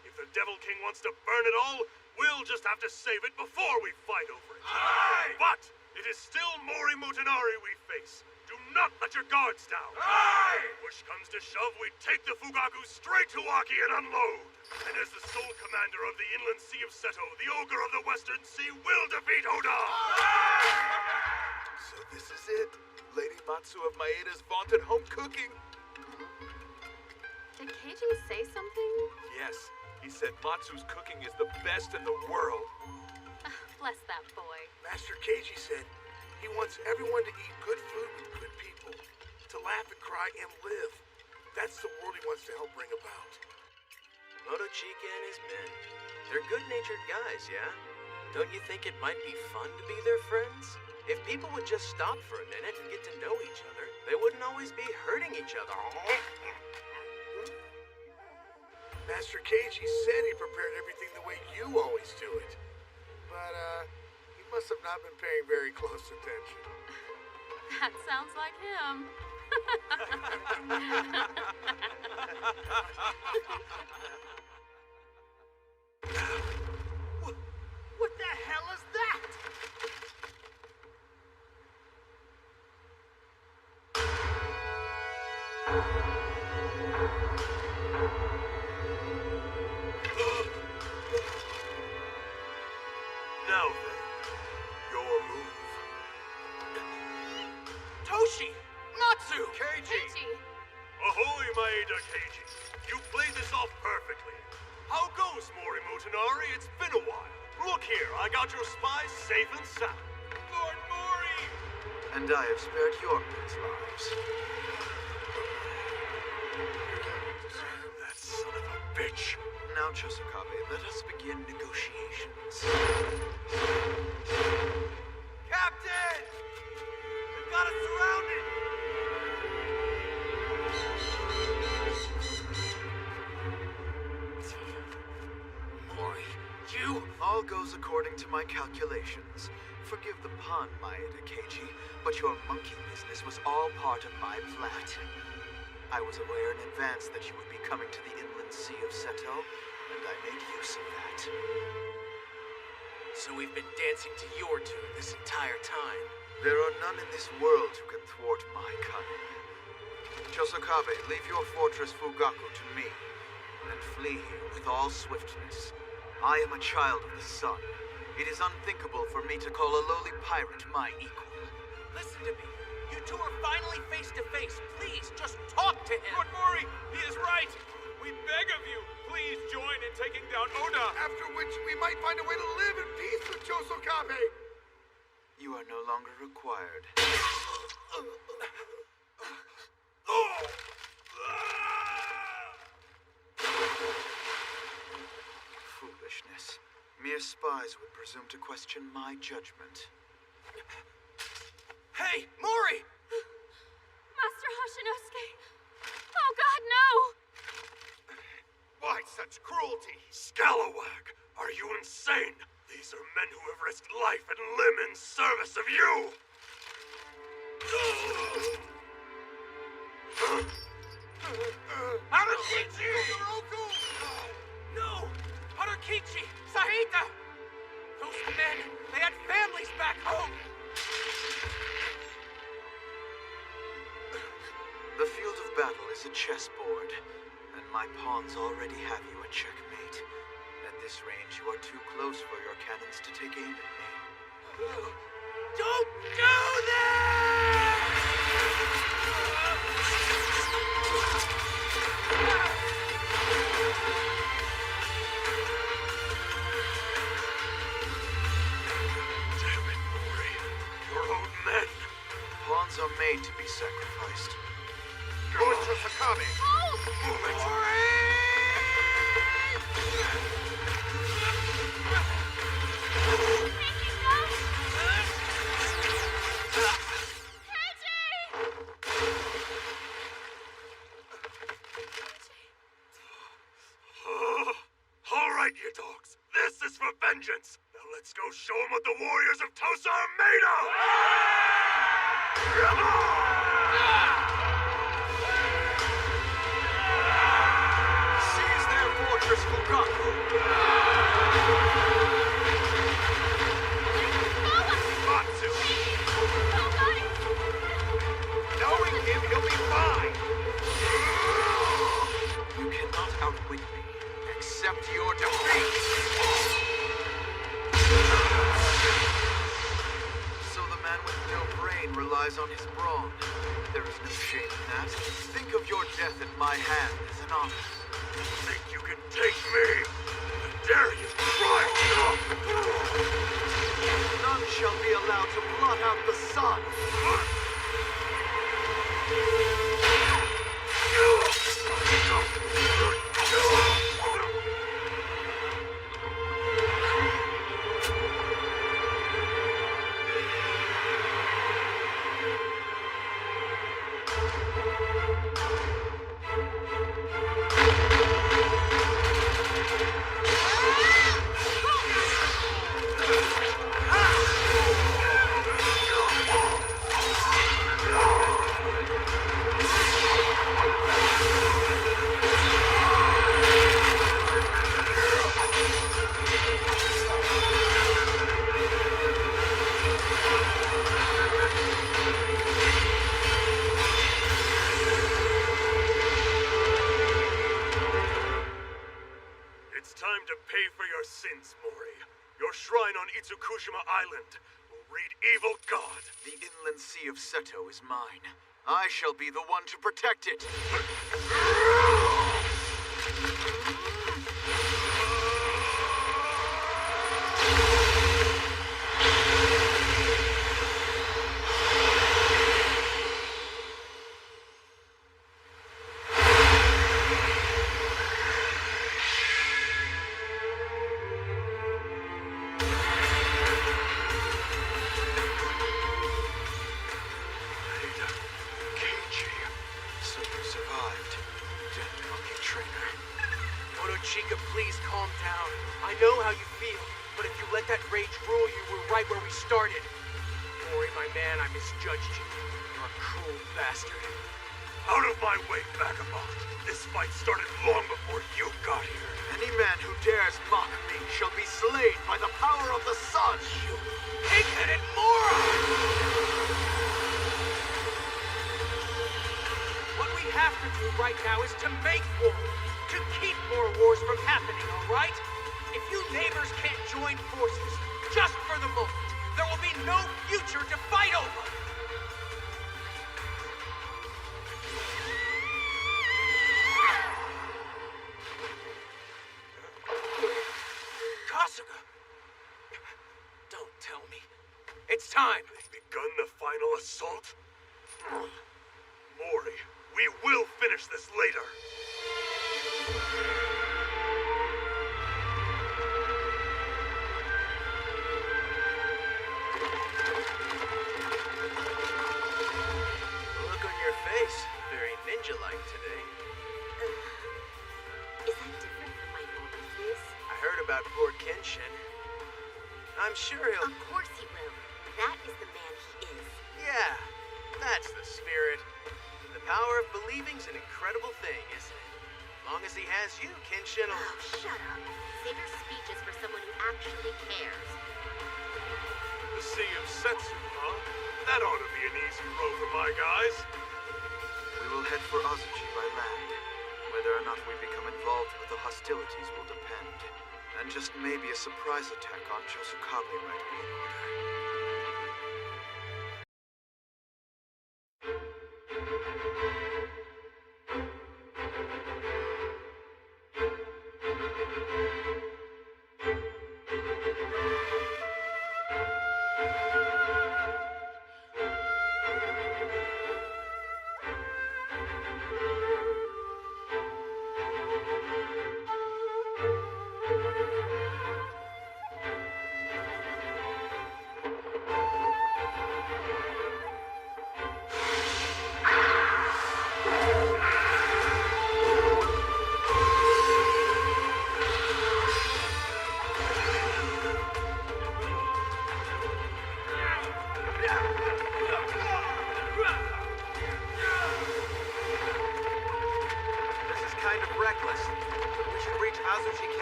If the Devil King wants to burn it all, we'll just have to save it before we fight over it. Aye! But it is still Mori Mutanari we face. Do not let your guards down. Aye! Push comes to shove, we take the Fugaku straight to Aki and unload. And as the sole commander of the inland sea of Seto, the ogre of the western sea will defeat Oda! So this is it. Lady Matsu of Maeda's vaunted home cooking. Did Keiji say something? Yes, he said Matsu's cooking is the best in the world. Bless that boy. Master Keiji said he wants everyone to eat good food with good people, to laugh and cry and live. That's the world he wants to help bring about. Motochika and his men. They're good-natured guys, yeah? Don't you think it might be fun to be their friends? If people would just stop for a minute and get to know each other, they wouldn't always be hurting each other. Master Keiji said he prepared everything the way you always do it. But, he must have not been paying very close attention. That sounds like him. What the hell is that? Now then, your move. Toshi! Matsu! Keiji! Ahoy, Maeda Keiji. You played this off perfectly. How goes, Mori Mutanari? It's been a while. Look here, I got your spies safe and sound. Lord Mori! And I have spared your men's lives. That son of a bitch. Now, Chosokabe, let us begin negotiations. Captain! We've got us surrounded! Mori, you... All goes according to my calculations. Forgive the pun, Maeda Keiji, but your monkey business was all part of my plan. I was aware in advance that you would be coming to the inland sea of Seto, and I made use of that. So we've been dancing to your tune this entire time. There are none in this world who can thwart my cunning. Chosokabe, leave your fortress Fugaku to me, and flee here with all swiftness. I am a child of the sun. It is unthinkable for me to call a lowly pirate my equal. Listen to me. You two are finally face to face. Please, just talk to him. Lord Mori, he is right. We beg of you, please join in taking down Oda. After which we might find a way to live in peace with Chosokabe. You are no longer required. Foolishness. Mere spies would presume to question my judgment. Hey, Mori! Master Hashinosuke! Oh God, no! Why such cruelty? Scalawag, are you insane? These are men who have risked life and limb in service of you! Harukichi! Yoroku! No! Harukichi! Sahita! Those men, they had families back home! The field of battle is a chessboard, and my pawns already have you a checkmate. At this range, you are too close for your cannons to take aim at me. Don't do that! Damn it, Mori. made to be sacrificed. Lord Chosakabe! Move it! All right, you dogs. This is for vengeance. Now let's go show them what the warriors of Tosa are made of! Seize their fortress, Fukaku! Matsu! Knowing him, he'll be fine! You cannot outwit me. Accept your defeat! So the man with no brain relies on his brawn. There is no shame in that. Think of your death at my hand as an honor. Think you can take me? I dare you try! None shall be allowed to blot out the sun! It's time to pay for your sins, Mori. Your shrine on Itsukushima Island will read evil god. The inland sea of Seto is mine. I shall be the one to protect it. So you survived. Dead monkey trainer. Chica, please calm down. I know how you feel, but if you let that rage rule you, we're right where we started. Mori, my man, I misjudged you. You're a cruel bastard. Out of my way, Vagabond. This fight started long before you got here. Any man who dares mock me shall be slain by the power of the sun. You pig-headed moron! What we have to do right now is to make war. To keep more wars from happening, all right? If you neighbors can't join forces, just for the moment, there will be no future to fight over! Kasuga! Don't tell me. It's time! They've begun the final assault? Mori, we will finish this later. Look on your face. Very ninja-like today. Is that different from my normal face? I heard about poor Kenshin. I'm sure he'll... Of course he will. That is the man he is. Yeah, that's the spirit. The power of believing's an incredible thing, isn't it? As long as he has you, Kenshin will... Oh, shut up. Save your speeches for someone who actually cares. The Sea of Setsu, huh? That ought to be an easy row for my guys. We will head for Azuchi by land. Whether or not we become involved with the hostilities will depend. And just maybe a surprise attack on Chosukabe might be in order.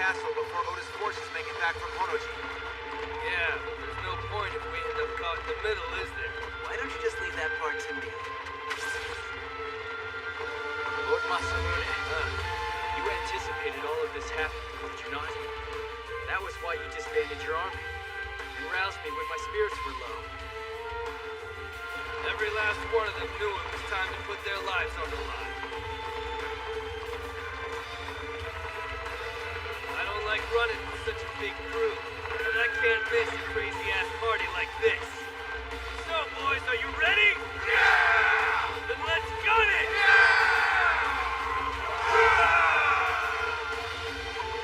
castle before Oda's forces make it back from Honoji. Yeah, but there's no point if we end up caught in the middle, is there? Why don't you just leave that part to me? Lord Masamune, you anticipated all of this happening, did you not? That was why you disbanded your army. You roused me when my spirits were low. Every last one of them knew it was time to put their lives on the line. I don't like running with such a big crew, but I can't miss a crazy-ass party like this. So, boys, are you ready? Yeah! Then let's gun it!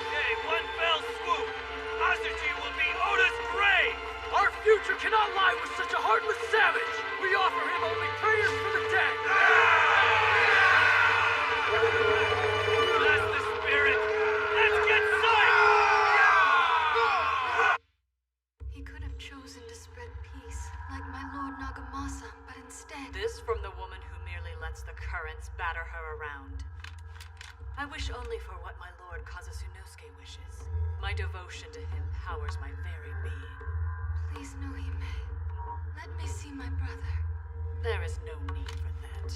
Okay, one fell swoop. Azuchi will be Oda's grave! Our future cannot lie with such a heartless savage! We offer him only prayers for the dead! Bless the spirit! Let's get sight! He could have chosen to spread peace, like my Lord Nagamasa, but instead... This from the woman who merely lets the currents batter her around. I wish only for what my Lord Kazusunosuke wishes. My devotion to him powers my very being. Please, Nohime. Let me see my brother. There is no need for that.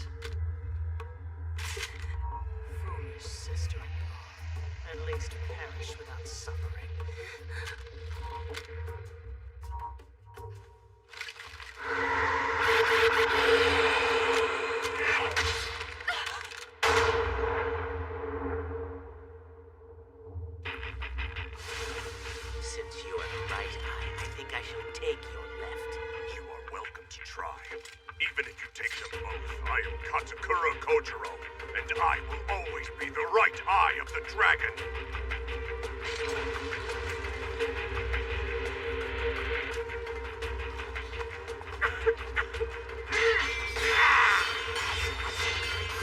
Foolish sister-in-law. At least perish without suffering. Since you are the right eye, I think I shall take your left. You are welcome to try. Even if you take them both, I am Katakura Kojiro, and I will always be the right eye of the dragon.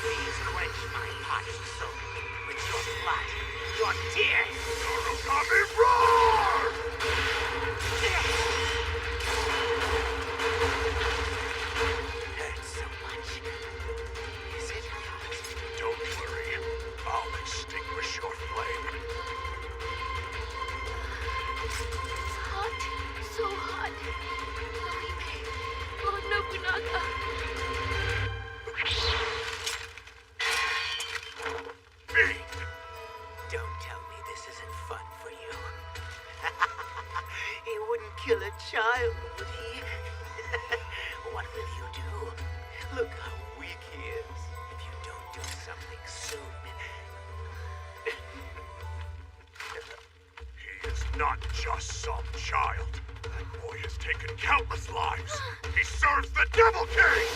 Please quench my parched soul with your blood, your tears. Narukami, roar! Hurts so much. Is it hot? Don't worry. I'll extinguish your flame. It's hot. So hot. Nohime. Lord Nobunaga. Me! Don't tell me this isn't fun for you. He wouldn't kill a child, would he? What will you do? Look how weak he is. If you don't do something soon. He is not just some child. That boy has taken countless lives. He serves the Devil King!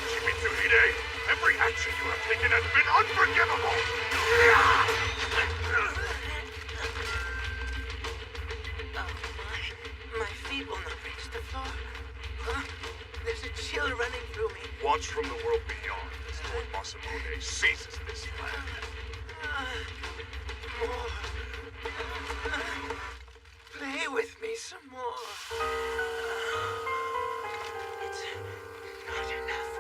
Kimitsuhide, every action you have taken has been unforgivable! My feet will not reach the floor. There's a chill running through me. Watch from the world beyond as Lord Masamune seizes this land. More. Play with me some more. It's not enough.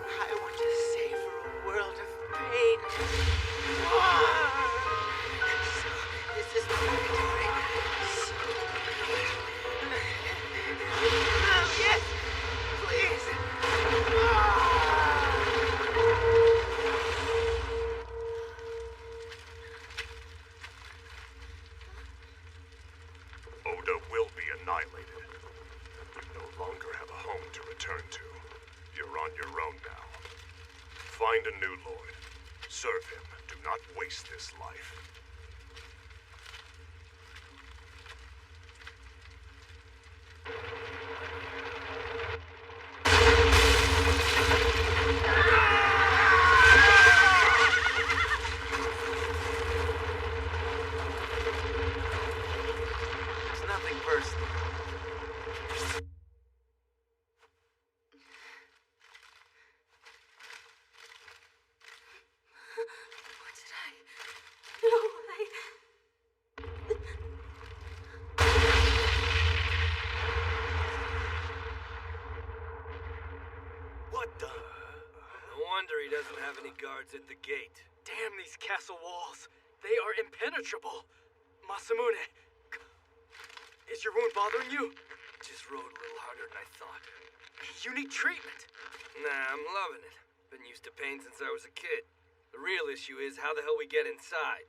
I want to savor a world of pain. So, this is purgatory. So good. Yes, please. Oda will be annihilated. You no longer have a home to return to. You're on your own now. Find a new lord. Serve him. Do not waste this life. It's nothing personal. What did I... No. wonder he doesn't have any guards at the gate. Damn these castle walls. They are impenetrable. Masamune, is your wound bothering you? Just rode a little harder than I thought. You need treatment. Nah, I'm loving it. Been used to pain since I was a kid. The real issue is how the hell we get inside.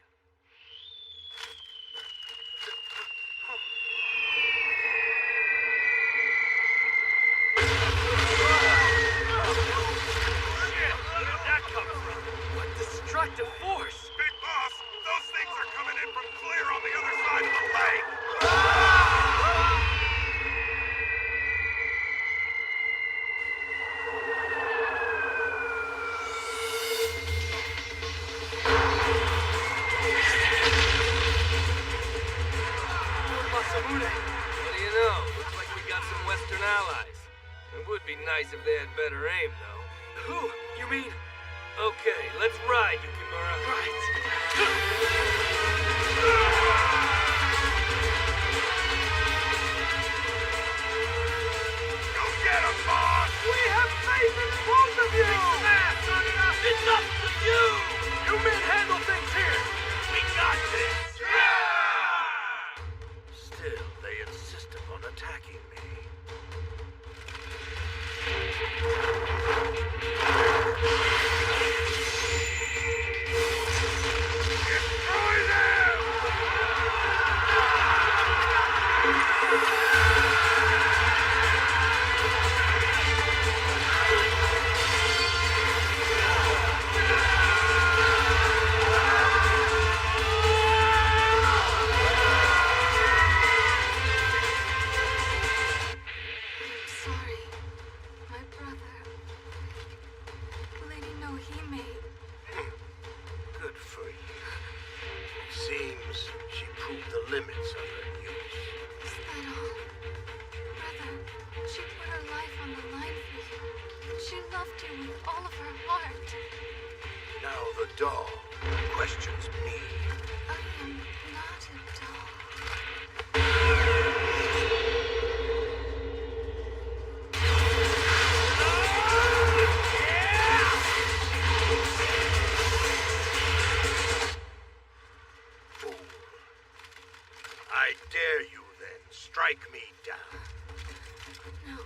Destructive force! Big boss, those things are coming in from clear on the other side of the lake! Masamune! What do you know? Looks like we got some Western allies. It would be nice if they had better aim, though. Who? You mean? Okay, let's ride, Yukimura. Right. Go get him, boss! We have faith in both of you! It's up to you! You men handle things here! We got this! Still, they insist upon attacking me. Destroy them! Sorry. My brother. Lady Nohime. Good for you. Seems she proved the limits of her use. Is that all? Brother, she put her life on the line for you. She loved you with all of her heart. Now the doll questions me. I am not a doll. I dare you then, strike me down. No.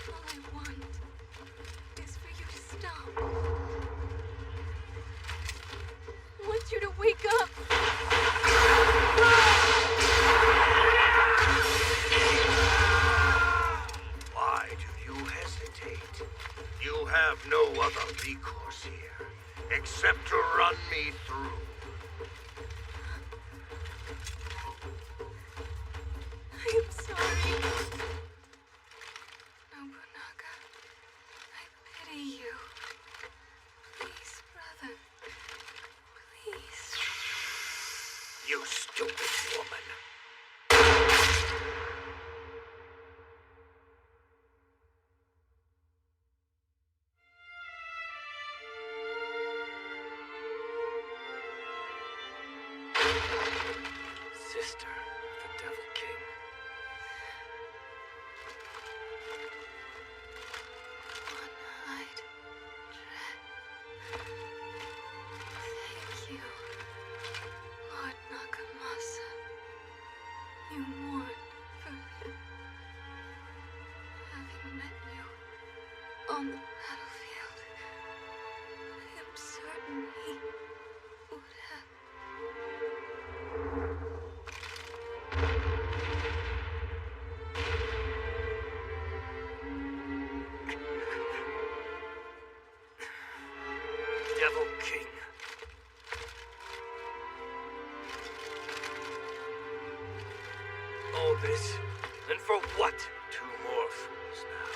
All I want is for you to stop. I want you to wake up. Why do you hesitate? You have no other recourse here, except to run me through. I am sorry. Nobunaga, I pity you. Please, brother. Please. You stupid woman. Sister of the Devil King. One-eyed Thank you, Lord Nakamasa. You mourned for him. Having met you on the battlefield, I am certain he would have. Devil King. All this, and for what? Two more fools now.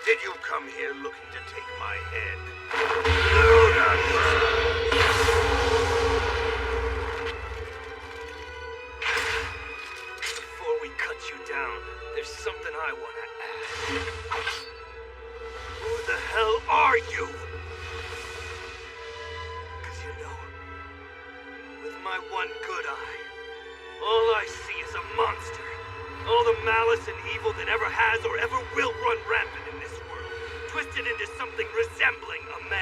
Did you come here looking to take my head? Before we cut you down, there's something I want to ask. Who the hell are you? Because you know, with my one good eye, all I see is a monster. All the malice and evil that ever has or ever will run rampant in this world, twisted into something resembling a man.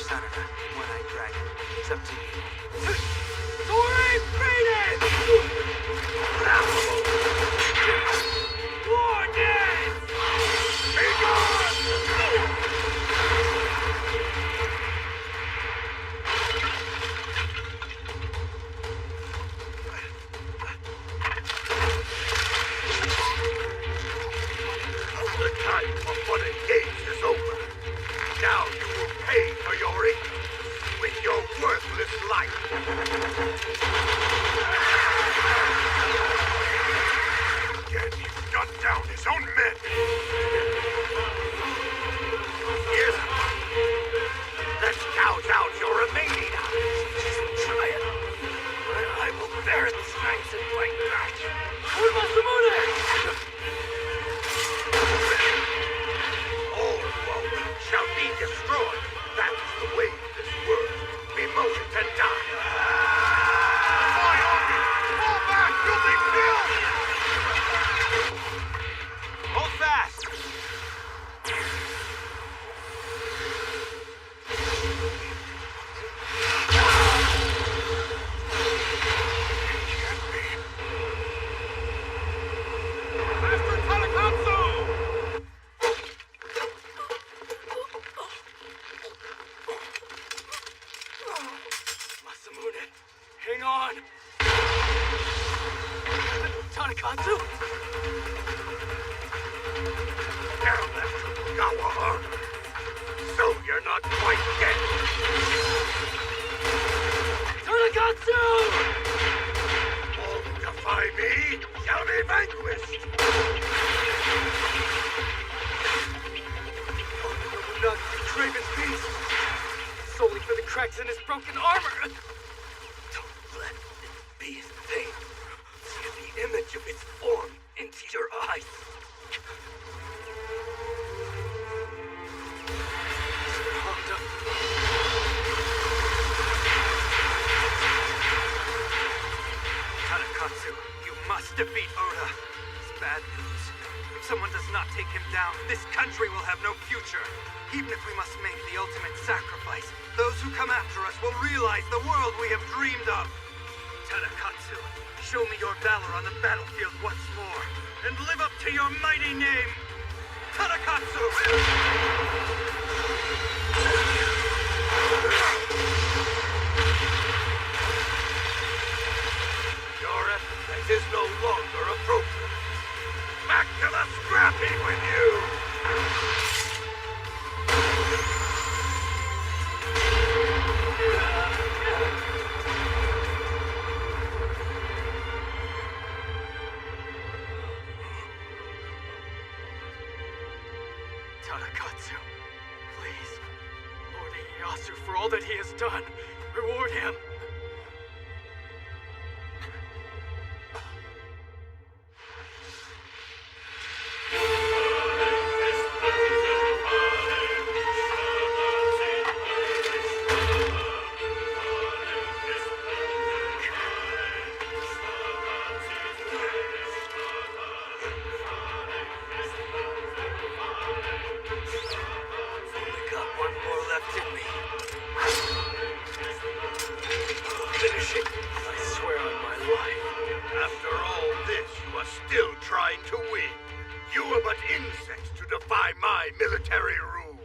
Sanada, One-Eyed Dragon. It's up to you. Sorry, faded! War dance! Be gone! The time for fun and games is over. Now you will pay for your ignorance with your worthless life. Again, he gunned down his own men. Yes. Let's gouge out your remaining eyes. Try it. I will bear the strength and fight back. All woe shall be destroyed. That's the way of this world. We mold and die. My army! Fall back! You'll be killed! Hold fast! Master Tanakatsu! Masamune, hang on! Tanakatsu? Now left Tokugawa armor. So you're not quite dead. Tanakatsu! All who defy me shall be vanquished. Not Craven's peace. Solely for the cracks in his broken armor. Don't let it be his pain. See the image of its form into your eyes. Honda. Tanakatsu, you must defeat Oda. It's bad news. If someone does not take him down, this country will have no future. Even if we must make the ultimate sacrifice, those who come after us will realize the world we have dreamed of. Tanakatsu, show me your valor on the battlefield once more, and live up to your mighty name. Tanakatsu! Your epithet is no longer appropriate. Back to the scrapping with you! Tanakatsu, please. Lord Ieyasu, for all that he has done, reward him. Only got one more left in me. Finish it. I swear on my life. After all this, you are still trying to win. You are but insects to defy my military rule.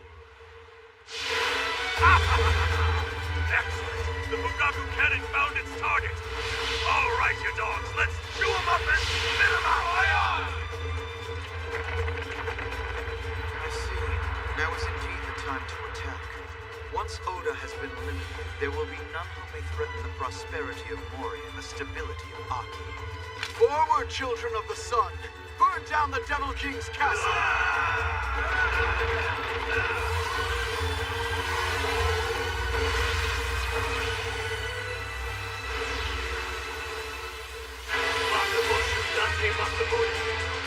Excellent. The Fugaku cannon found its target. All right, you dogs, let's chew them up and spit them out. I see. Now is indeed the time to attack. Once Oda has been eliminated, there will be none who may threaten the prosperity of Mori and the stability of Aki. Forward, children of the sun! Burn down the Devil King's castle!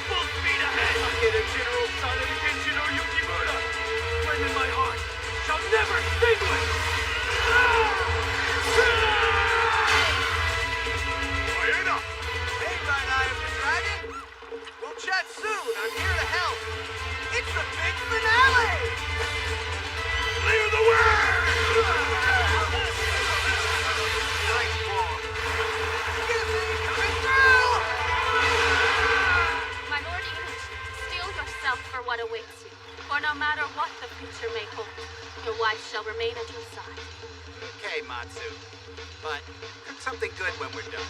Full speed ahead! Takeda General Sanada Genshiro Yukimura! Flame in my heart shall never extinguish! Hyena! Hey, Eye of the Dragon! We'll chat soon. I'm here to help. It's the big finale! Clear the way! may hold. Your wife shall remain at your side. Okay, Matsu. But cook something good when we're done.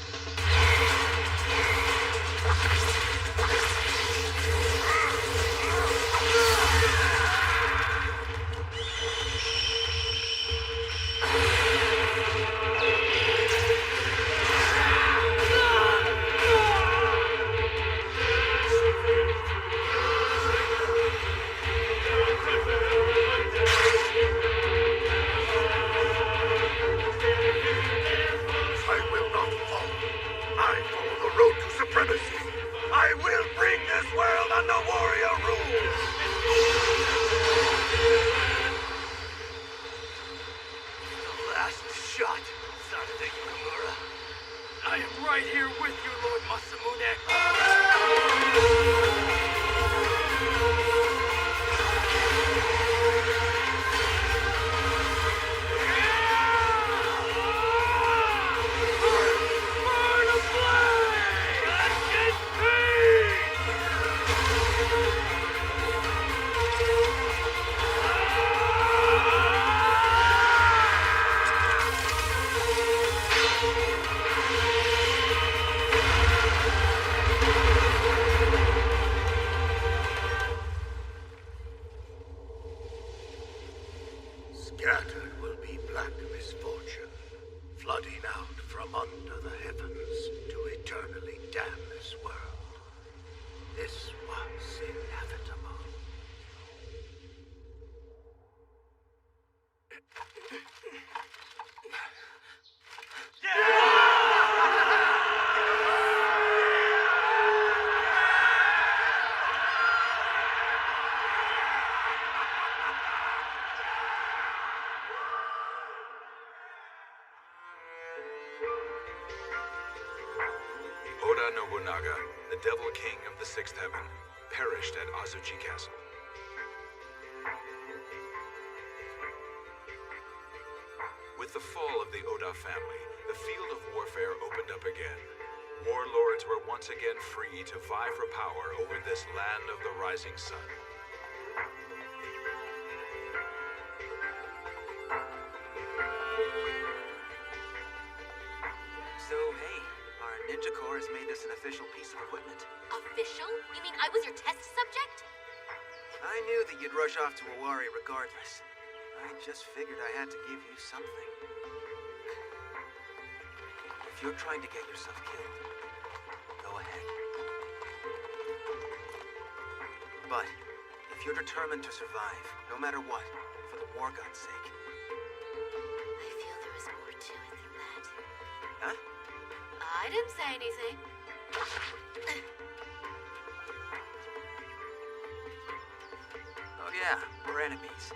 I will not fall. I follow the road to supremacy. I will bring this world under warrior rule. The last shot, Saturday Yukimura. I am right here with you, Lord Masamune. Scattered will be black misfortune, flooding out from under the heavens to eternally damn this world. This was inevitable. Oda Nobunaga, the Devil King of the Sixth Heaven, perished at Azuchi Castle. With the fall of the Oda family, the field of warfare opened up again. Warlords were once again free to vie for power over this land of the rising sun. So, hey, our Ninja Corps has made this an official piece of equipment. Official? You mean I was your test subject? I knew that you'd rush off to Owari regardless. I just figured I had to give you something. If you're trying to get yourself killed, go ahead. But if you're determined to survive, no matter what, for the War God's sake. I feel there is more to it than that. Huh? I didn't say anything. Oh yeah, we're enemies.